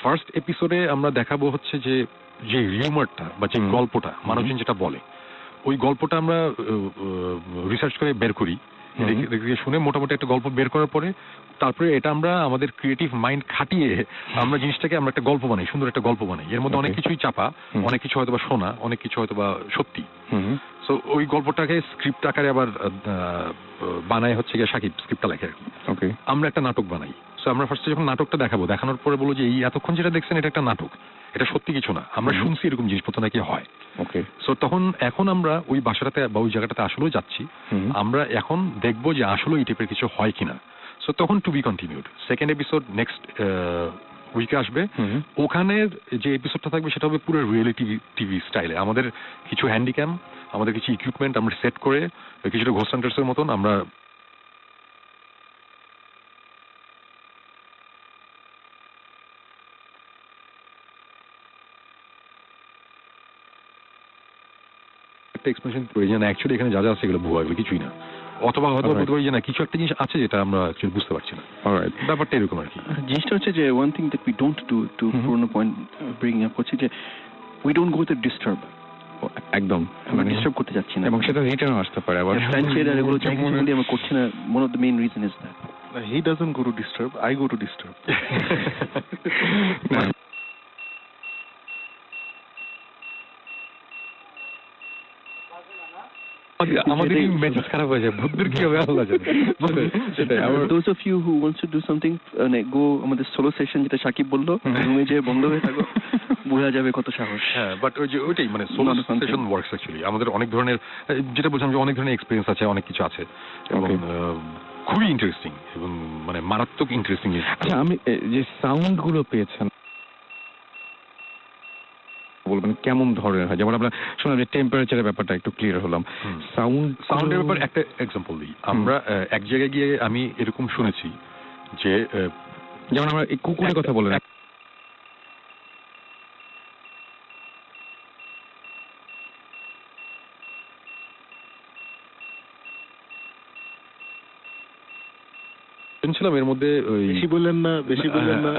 S2: ফার্স্ট এপিসোডে আমরা দেখাবো হচ্ছে যে রিউমারটা বা যে গল্পটা মানুষজন যেটা বলে, ওই গল্পটা আমরা রিসার্চ করে বের করি, শুনে মোটামুটি একটা গল্প বের করার পরে তারপরে এটা আমরা আমাদের ক্রিয়েটিভ মাইন্ড খাটিয়ে আমরা জিনিসটাকে আমরা একটা গল্প বানাই, সুন্দর একটা গল্প বানাই। এর মধ্যে অনেক কিছুই চাপা, অনেক কিছু হয়তো বা শোনা, অনেক কিছু হয়তো বা সত্যি। সো ওই গল্পটাকে স্ক্রিপ্ট আকারে আবার বানায় হচ্ছে গিয়ে সাকিব স্ক্রিপ্টটা লেখে। আমরা একটা নাটক বানাই। সো আমরা ফার্স্টে যখন নাটকটা দেখাবো, দেখানোর পরে বলবো যে এই এতক্ষণ যেটা দেখছেন এটা একটা নাটক, এটা সত্যি কিছু না, আমরা শুনছি এরকম জিনিসপত্র নাকি হয়। সো তখন এখন আমরা ওই বাসাটাতে বা ওই জায়গাটাতে আসলেও যাচ্ছি, আমরা এখন দেখবো যে আসলে এই টাইপের কিছু হয় কিনা। সো তখন to be continued. Second episode next উইকে আসবে। ওখানের যে এপিসোডটা থাকবে সেটা হবে পুরো রিয়েলিটি টিভি স্টাইলে। আমাদের কিছু হ্যান্ডিক্যাম, আমাদের কিছু ইকুইপমেন্ট আমরা সেট করে কিছুটা ঘোস্ট হান্টার্সের মতন আমরা এক্সপ্লেনেশন করি যে না অ্যাকচুয়ালি এখানে যা যা আছে এগুলো ভুয়া, এগুলো কিছুই না। অথবা হয়তো বলতে পারি যে না কিছু একটা জিনিস আছে যেটা আমরা অ্যাকচুয়ালি বুঝতে পারছি না। ব্যাপারটা এরকম আর কি।
S4: জিনিসটা হচ্ছে যে one thing that we don't do, to পুরনো পয়েন্ট ব্রিং আপ হচ্ছে যে we don't go to disturb.
S1: একদম
S4: আমরা ডিস্টার্ব করতে যাচ্ছি না,
S1: এবং সেটা রিটার্ন আসতে পারে আবার।
S4: ফ্রেন্ডশিপ আর এগুলো চাই কিছু আমরা করছি না। One of the main reason is that
S3: he doesn't go to disturb, I go to disturb.
S2: আমাদের মেজাজ খারাপ হয়ে যায়, বুদ্ধির কি হবে আল্লাহ জানে।
S4: সেটাই। those of you who wants to do something, go আমাদের সোলো সেশন যেটা সাকিব বললো, রুমে যে বন্ধ হয়ে থাকো, বোঝা যাবে কত সাহস।
S2: হ্যাঁ, বাট ওই যে ওইটাই মানে সোলো সেশন ওয়ার্কস অ্যাকচুয়ালি। আমাদের অনেক ধরনের, যেটা বলছিলাম যে অনেক ধরনের এক্সপেরিয়েন্স আছে, অনেক কিছু আছে এবং খুবই ইন্টারেস্টিং এবং মানে মারাত্মক ইন্টারেস্টিং। আচ্ছা,
S1: আমি যে সাউন্ড গুলো পেয়েছেন বলবেন কেমন ধরনের হয়? যেমন আমরা শুনলাম যে টেম্পারেচারের ব্যাপারটা একটু ক্লিয়ার হলাম,
S2: সাউন্ডের ব্যাপার একটা এক্সাম্পল দিই। আমরা এক জায়গায় গিয়ে আমি এরকম শুনেছি যে
S1: যেমন আমরা এই কুকুরের কথা বলেন,
S2: ছিলাম এর মধ্যে ওই
S3: বেশি বললেন না, বেশি বললেন না।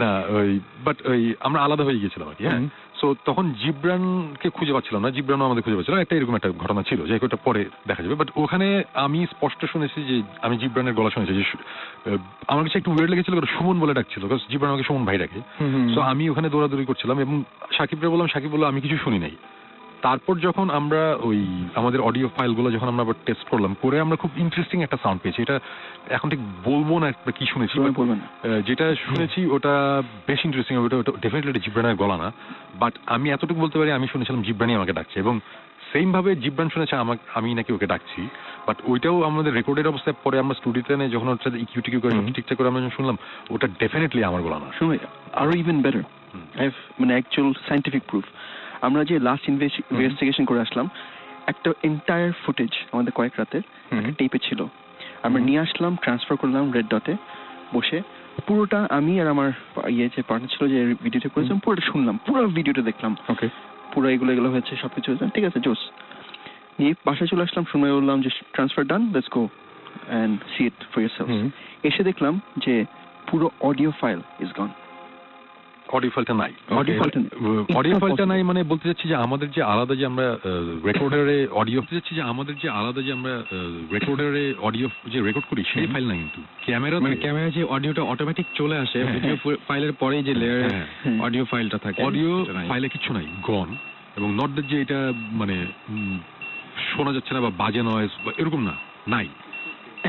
S2: না ওই বাট ওই আমরা আলাদা হয়ে গিয়েছিলাম আর কি। হ্যাঁ, সো তখন জিব্রানকে খুঁজে পাচ্ছিলাম না, জিব্রানও আমাদের খুঁজে পাচ্ছিল না। একটা এরকম একটা ঘটনা ছিল, যে ওটা পরে দেখা যাবে। বাট ওখানে আমি স্পষ্ট শুনেছি যে আমি জিব্রানের গলা শুনেছি যে আমার কাছে একটু ওয়েট লেগেছিল, সুমন বলে ডাকছিল, বিকজ জিব্রান আমাকে সুমন ভাই ডাকে। সো আমি ওখানে দৌড়াদৌড়ি করছিলাম এবং সাকিবরে বললাম, সাকিব বললো আমি কিছু শুনি নাই। তারপর যখন আমরা ওই আমাদের অডিও ফাইলগুলো যখন আমরা আবার টেস্ট করলাম, করে আমরা খুব ইন্টারেস্টিং একটা সাউন্ড পেয়েছি। এটা এখন ঠিক বলবো না কি শুনেছি, যেটা শুনেছি ওটা বেশ ইন্টারেস্টিং। ওটা ডেফিনেটলি জিব্রানের গলা না, বাট আমি এতটুকু বলতে পারি আমি শুনেছিলাম জিব্রানই আমাকে ডাকছে, এবং সেম ভাবে জিব্রান শুনেছে আমি নাকি ওকে ডাকছি। বাট ওইটাও আমাদের রেকর্ডের অবস্থায় পরে আমরা স্টুডিওতে নেই যখন ওটা ইকিউ করে ঠিকঠাক করে আমরা শুনলাম, ওটা ডেফিনেটলি আমার গলা না।
S4: শুনে আরো ইভেন বেটার, মানে অ্যাকচুয়াল সায়েন্টিফিক প্রুফ। আমরা যে লাস্ট ইনভেস্টিগেশন করে আসলাম, একটা এন্টায়ার ফুটেজ আমাদের কয়েক রাতের টেপে ছিল, আমরা নিয়ে আসলাম, ট্রান্সফার করলাম রেড ডটে বসে। পুরোটা আমি আর আমার যে পার্টনার ছিল যে ভিডিওটা করেছিলাম, পুরোটা শুনলাম, পুরো ভিডিওটা দেখলাম। ওকে, পুরো এগুলো হয়েছে, সবকিছু হয়েছে, ঠিক আছে, জোস। নিয়ে বাসায় চলে আসলাম, শুনে বললাম যে transfer done, let's go and see it for yourself. এসে দেখলাম যে পুরো audio file is gone.
S2: Audio ফাইলটা নাই, অডিও ফাইলটা নাই মানে বলতে চাচ্ছি যে আমাদের যে আলাদা যে আমরা রেকর্ডারে অডিও যে রেকর্ড করি সেই ফাইল নাই, কিন্তু
S1: ক্যামেরা যে অডিওটা অটোমেটিক চলে আসে ভিডিও ফাইলের পরেই যে লেয়ার অডিও ফাইলটা থাকে,
S2: অডিও ফাইলে কিছু নাই, গন। এবং নট দ্যাট যে এটা মানে শোনা যাচ্ছে না বা বাজে নয়েজ বা এরকম না, নাই।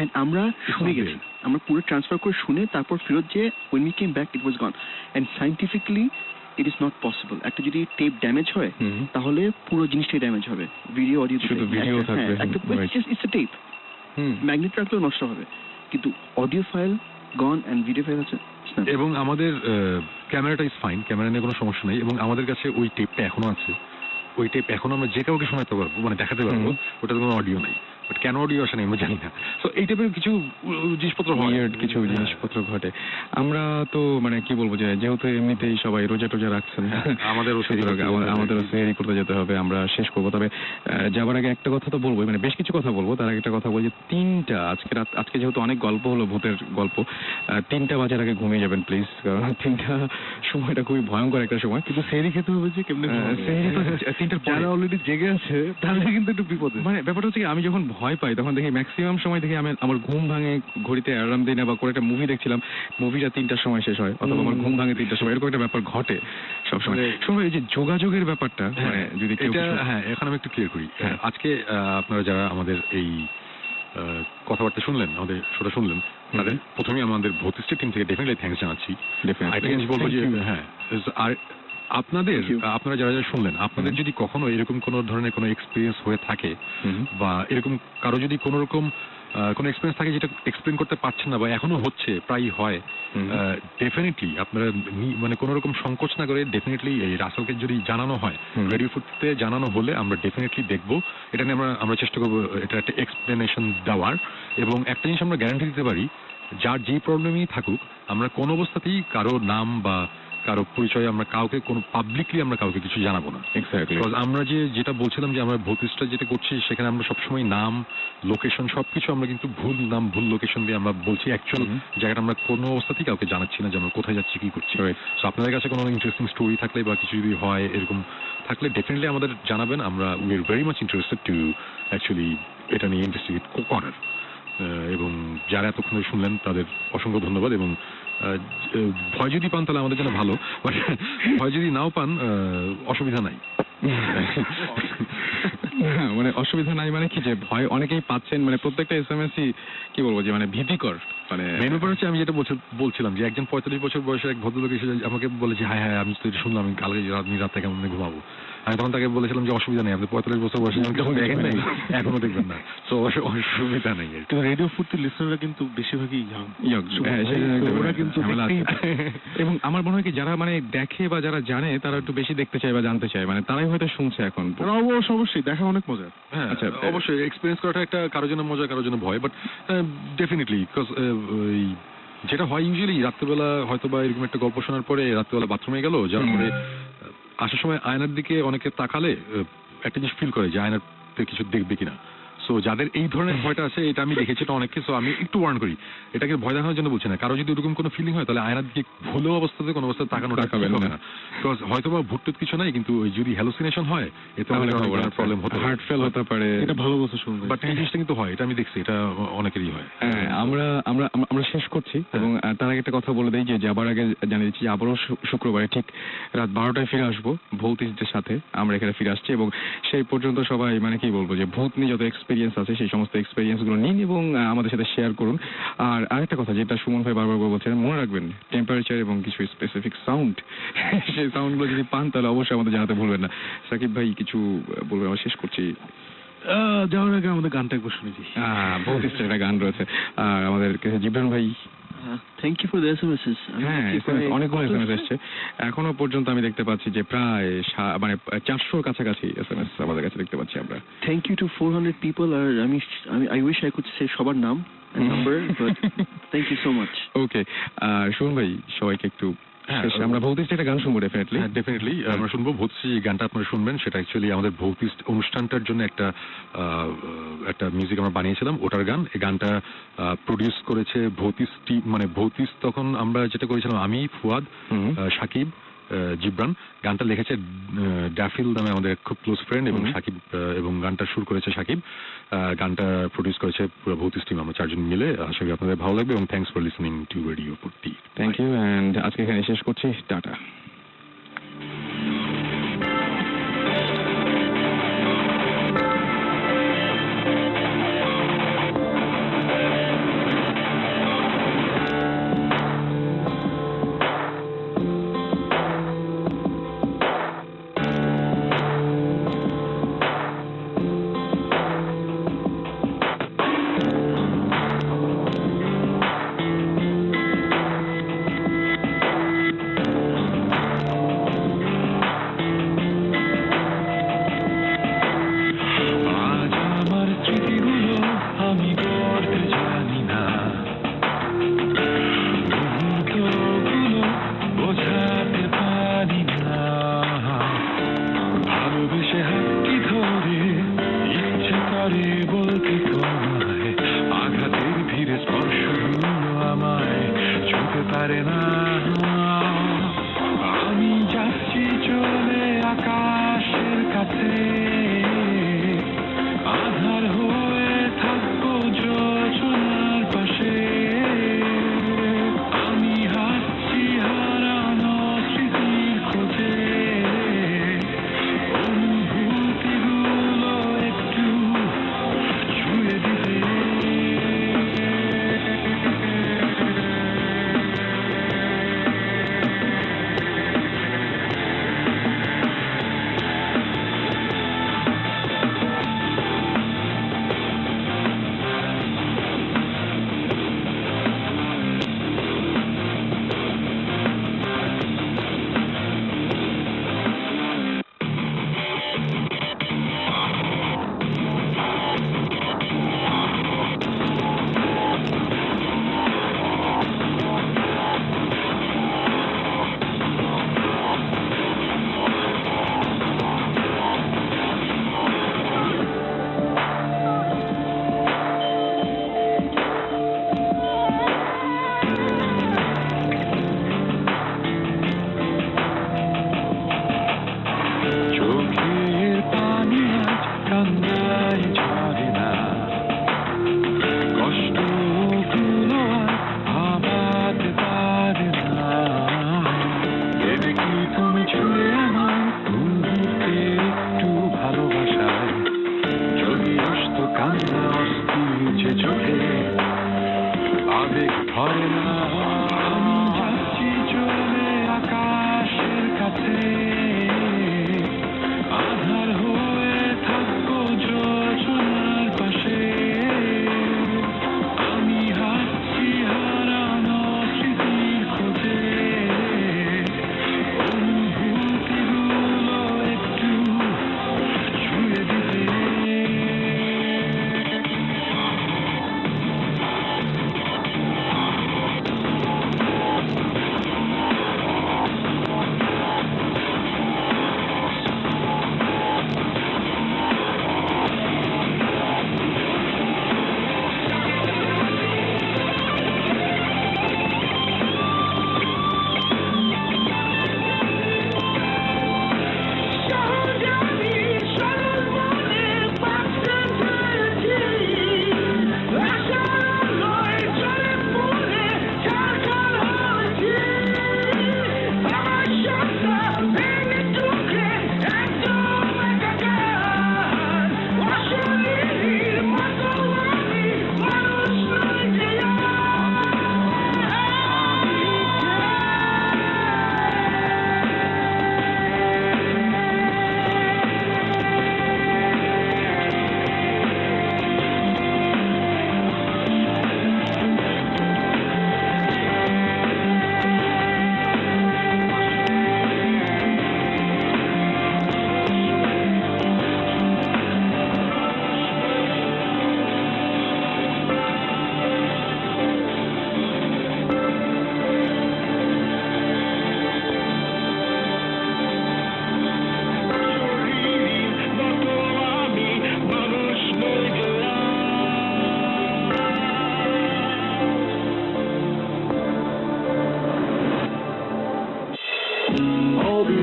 S4: এন্ড আমরা শুনে গেছি, আমরা পুরো ট্রান্সফার করে শুনে তারপর ফেরত যে when we came back it was gone and scientifically it is not possible. একটা যদি টেপ ড্যামেজ হয় তাহলে পুরো জিনিসটাই ড্যামেজ হবে, ভিডিও অডিও
S1: শুধু ভিডিও থাকবে,
S4: it's a tape, ম্যাগনেট রাখলেও নষ্ট হবে, কিন্তু audio file gone and video file আছে।
S2: এবং আমাদের ক্যামেরাটা ইজ ফাইন, ক্যামেরা নিয়ে কোনো সমস্যা নেই, এবং আমাদের কাছে ওই টেপটা এখনো আছে। ওই টেপ এখনো আমরা যে কাউকে শোনাতে পারবো, মানে দেখাতে পারবো, ওটাতে কোনো অডিও নাই। বাট কেন অডিও আসে না আমি জানি না। তো এই টাইপের কিছু জিনিসপত্র
S1: কিছু জিনিসপত্র ঘটে। আমরা তো মানে কি বলবো, যে যেহেতু এমনিতেই সবাই রোজা টোজা রাখছেন, আমাদেরও সেহরি করতে যেতে হবে, আমরা শেষ করবো। তবে যাবার আগে একটা কথা তো বলবো, মানে বেশ কিছু কথা বলবো, তার আগে একটা কথা বলি যে 3টা আজকে যেহেতু অনেক গল্প হলো, ভূতের গল্প, 3টা বাজার আগে ঘুমিয়ে যাবেন প্লিজ, কারণ 3টা সময়টা খুবই ভয়ঙ্কর একটা সময়।
S3: কিন্তু সেহরি খেতে হবে যে কেমনে,
S1: সেহরি তো 3টার পরে
S3: অলরেডি জেগে আছে, তাহলে কিন্তু একটু বিপদে।
S1: মানে ব্যাপারটা হচ্ছে কি, আমি যখন ভয় পাই তখন দেখি ম্যাক্সিমাম সময় দেখি আমার ঘুম ভাঙে, ঘড়িতে অ্যালার্ম দিই না, বা করে একটা মুভি দেখছিলাম, মুভিটা 3টার সময় শেষ হয়, অথবা আমার ঘুম ভাঙে 3টার সময়, এরকম একটা ব্যাপার ঘটে সবসময়। শুনুন, এই যে যোগাযোগের ব্যাপারটা, মানে যদি
S2: হ্যাঁ, এখন আমি একটু ক্লিয়ার করি। আজকে আপনারা যারা আমাদের এই কথাবার্তা শুনলেন, আমাদের শোটা শুনলেন, তাদের প্রথমেই আমাদের ভৌতিষ্টের টিম থেকে ডেফিনেটলি থ্যাঙ্কস জানাচ্ছি। বলবো যে হ্যাঁ, আর আপনারা যারা যারা শুনলেন, আপনাদের যদি কখনো এরকম কোন ধরনের কোনো এক্সপিরিয়েন্স হয়ে থাকে, বা এরকম কারো যদি কোনো রকম কোনো এক্সপিরিয়েন্স থাকে যেটা এক্সপ্লেন করতে পারছেন না, বা এখনো হচ্ছে, প্রায়ই হয়, ডেফিনেটলি আপনারা মানে কোনো রকম সংকোচ না করে ডেফিনেটলি এই রাসেলকে যদি জানানো হয়, রেডিও ফুটতে জানানো হলে আমরা ডেফিনেটলি দেখবো। এটা নিয়ে আমরা চেষ্টা করবো এটা একটা এক্সপ্লেনেশন দেওয়ার। এবং একটা জিনিস আমরা গ্যারান্টি দিতে পারি, যার যে প্রবলেমই থাকুক, আমরা কোনো অবস্থাতেই কারো নাম বা কারো পরিচয় আমরা কাউকে কোনো পাবলিকলি আমরা কাউকে কিছু জানাবো না।
S1: এক্স্যাক্টলি,
S2: আমরা যেটা বলছিলাম যে আমরা ভৌতিষ্টা যেটা করছি, সেখানে আমরা সবসময় নাম, লোকেশন সবকিছু আমরা কিন্তু ভুল নাম, ভুল লোকেশন দিয়ে আমরা বলছি। অ্যাকচুয়াল জায়গাটা আমরা কোনো অবস্থাতেই কাউকে জানাচ্ছি না যে আমরা কোথায় যাচ্ছি, কি করছি। সো আপনাদের কাছে কোনো ইন্টারেস্টিং স্টোরি থাকলে বা কিছু যদি হয় এরকম থাকলে ডেফিনেটলি আমাদের জানাবেন। আমরা we are very much interested to actually এটা নিয়ে ইনভেস্টিগেট করার। এবং যারা এতক্ষণ শুনলেন তাদের অসংখ্য ধন্যবাদ। এবং ভয় যদি পান তাহলে আমাদের জন্য ভালো, ভয় যদি নাও পান অসুবিধা নাই।
S1: মানে অসুবিধা নাই মানে কি যে ভয় অনেকেই পাচ্ছেন, মানে প্রত্যেকটা এসএমএসই কি বলবো যে মানে ভীতিকর, মানে
S2: মেন ব্যাপার হচ্ছে আমি যেটা বলছিলাম যে একজন 45 বছর বয়সের এক ভদ্রলোক এসে আমাকে বলে যে হ্যাঁ আমি তো এটা শুনলাম, আমি কালকে আমি রাতে কেমন ঘুমাবো। আমি তখন তাকে বলেছিলাম যে অসুবিধা নেই, আপনি 45 বছর বয়সে যখন দেখেন নাই এখনো দেখবেন না, তো অসুবিধা নেই।
S3: কিন্তু রেডিও ফুর্তির লিসনাররা কিন্তু বেশিরভাগই ইয়াং।
S1: ওরা কিন্তু এবং আমার মনে হয় কি যারা মানে দেখে বা যারা জানে তারা একটু বেশি দেখতে চায় বা জানতে চায়, মানে তারাই হয়তো শুনছে এখন।
S3: অবশ্যই দেখা অনেক মজা।
S2: হ্যাঁ
S1: আচ্ছা,
S2: অবশ্যই এক্সপিরিয়েন্স করাটা একটা কারোর জন্য মজা কারোর জন্য ভয়, বাট ডেফিনেটলি বিকজ যেটা হয় ইউজুয়ালি রাত্রেবেলা হয়তো বা এরকম একটা গল্প শোনার পরে রাত্রেবেলা বাথরুমে গেল, যার পরে আসার সময় আয়নার দিকে অনেকে তাকালে একটা জিনিস ফিল করে যে আয়নাতে কিছু দেখবে কিনা। সো যাদের এই ধরনের ভয়টা আছে, এটা আমি দেখেছি এটা অনেককে, সো আমি একটু ওয়ার্ন করি, এটাকে ভয় দেখানোর জন্য বলছি না। কারো যদি এরকম কোনো ফিলিং হয় তাহলে আয়নার দিকে ভুলেও অবস্থাতে কোনো অবস্থায় তাকানোটা হবে না, বিকজ হয়তো বা ভুটটুত কিছু নাই, কিন্তু যদি হ্যালুসিনেশন হয় এতে আমাদের প্রবলেম হতে পারে,
S1: হার্ট ফেল হতে পারে।
S3: এটা ভালো বলছো শুনবে,
S2: বাট এই জিনিসটা কিন্তু হয়, এটা আমি দেখছি, এটা অনেকেরই হয়।
S1: হ্যাঁ, আমরা শেষ করছি এবং তার আগে একটা কথা বলে দিই যে যাবার আগে জানিয়ে দিচ্ছি আবারও শুক্রবারে ঠিক রাত 12টায় ফিরে আসবো ভৌতিকদের সাথে। আমরা এখানে ফিরে আসছি এবং সেই পর্যন্ত সবাই মানে কি বলবো যে ভূত নিয়ে যত এক্সপিরিয়েন্স আছে সেই সমস্ত এক্সপিরিয়েন্স গুলো নিন এবং আমাদের সাথে শেয়ার করুন। আর আরেকটা কথা যেটা সুমন ভাই বারবার বলছেন, মনে রাখবেন টেম্পারেচার এবং কিছু স্পেসিফিক সাউন্ড, সেই সাউন্ড গুলো যদি পান তাহলে অবশ্যই আমাদের জানাতে ভুলবেন না। সাকিব ভাই কিছু বলবেন? আমরা শেষ করছি।
S3: যাওয়ার আগে আমাদের গানটা একবার শুনেছি,
S1: বহুত একটা গান রয়েছে। আর আমাদের জিবরান ভাই,
S4: থ্যাংক ইউ ফর দ্য এসএমএসেস।
S1: হ্যাঁ অনেকগুলো এসএমএস এসছে এখনো পর্যন্ত। আমি দেখতে পাচ্ছি যে প্রায় মানে 400-র কাছাকাছি এসএমএস আমাদের কাছে দেখতে পাচ্ছি আমরা।
S4: Thank you to 400 people. আর আমি I wish I could say সবার নাম and number, but thank you so much.
S1: Okay, আর শুনুন ভাই সবাইকে একটু আমরা ভৌতিক একটা গান শুনবো ডেফিনেটলি।
S2: ডেফিনেটলি আমরা শুনবো ভৌতিক যে গানটা আপনারা শুনবেন সেটা অ্যাকচুয়ালি আমাদের ভৌতিক অনুষ্ঠানটার জন্য একটা মিউজিক আমরা বানিয়েছিলাম, ওটার গান। এই গানটা প্রডিউস করেছে ভৌতিক টিম, মানে ভৌতিক তখন আমরা যেটা করেছিলাম আমি, ফুয়াদ, সাকিব, জিবরান। গানটা লিখেছে ড্যাফিল নামে আমাদের খুব ক্লোজ ফ্রেন্ড, এবং সাকিব, এবং গানটা সুর করেছে সাকিব। গানটা প্রডিউস করেছে পুরো ভৌতিক টিম, আমরা 4 জন মিলে। আশা করি আপনাদের ভালো লাগবে এবং thanks for listening to radio ফুর্তি।
S1: থ্যাংক ইউ, এন্ড আজকে এখানে শেষ করছি। টাটা।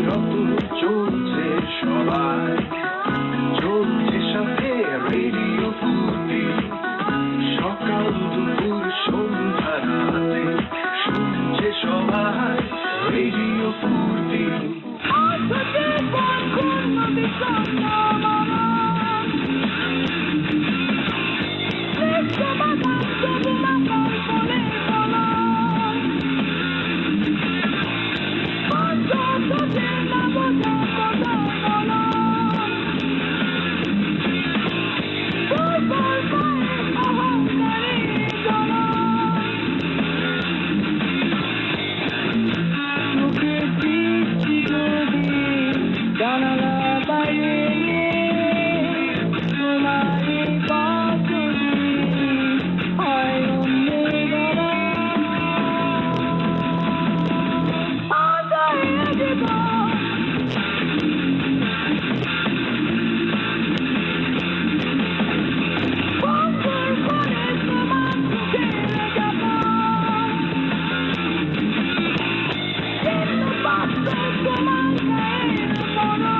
S5: যত চলছে সবাই চলছে সাথে রেডিও ফুর্তি সকাল দুপুর সন্ধ্যা রাতে শুনছে সবাই রেডিও ফুর্তি
S6: Come on,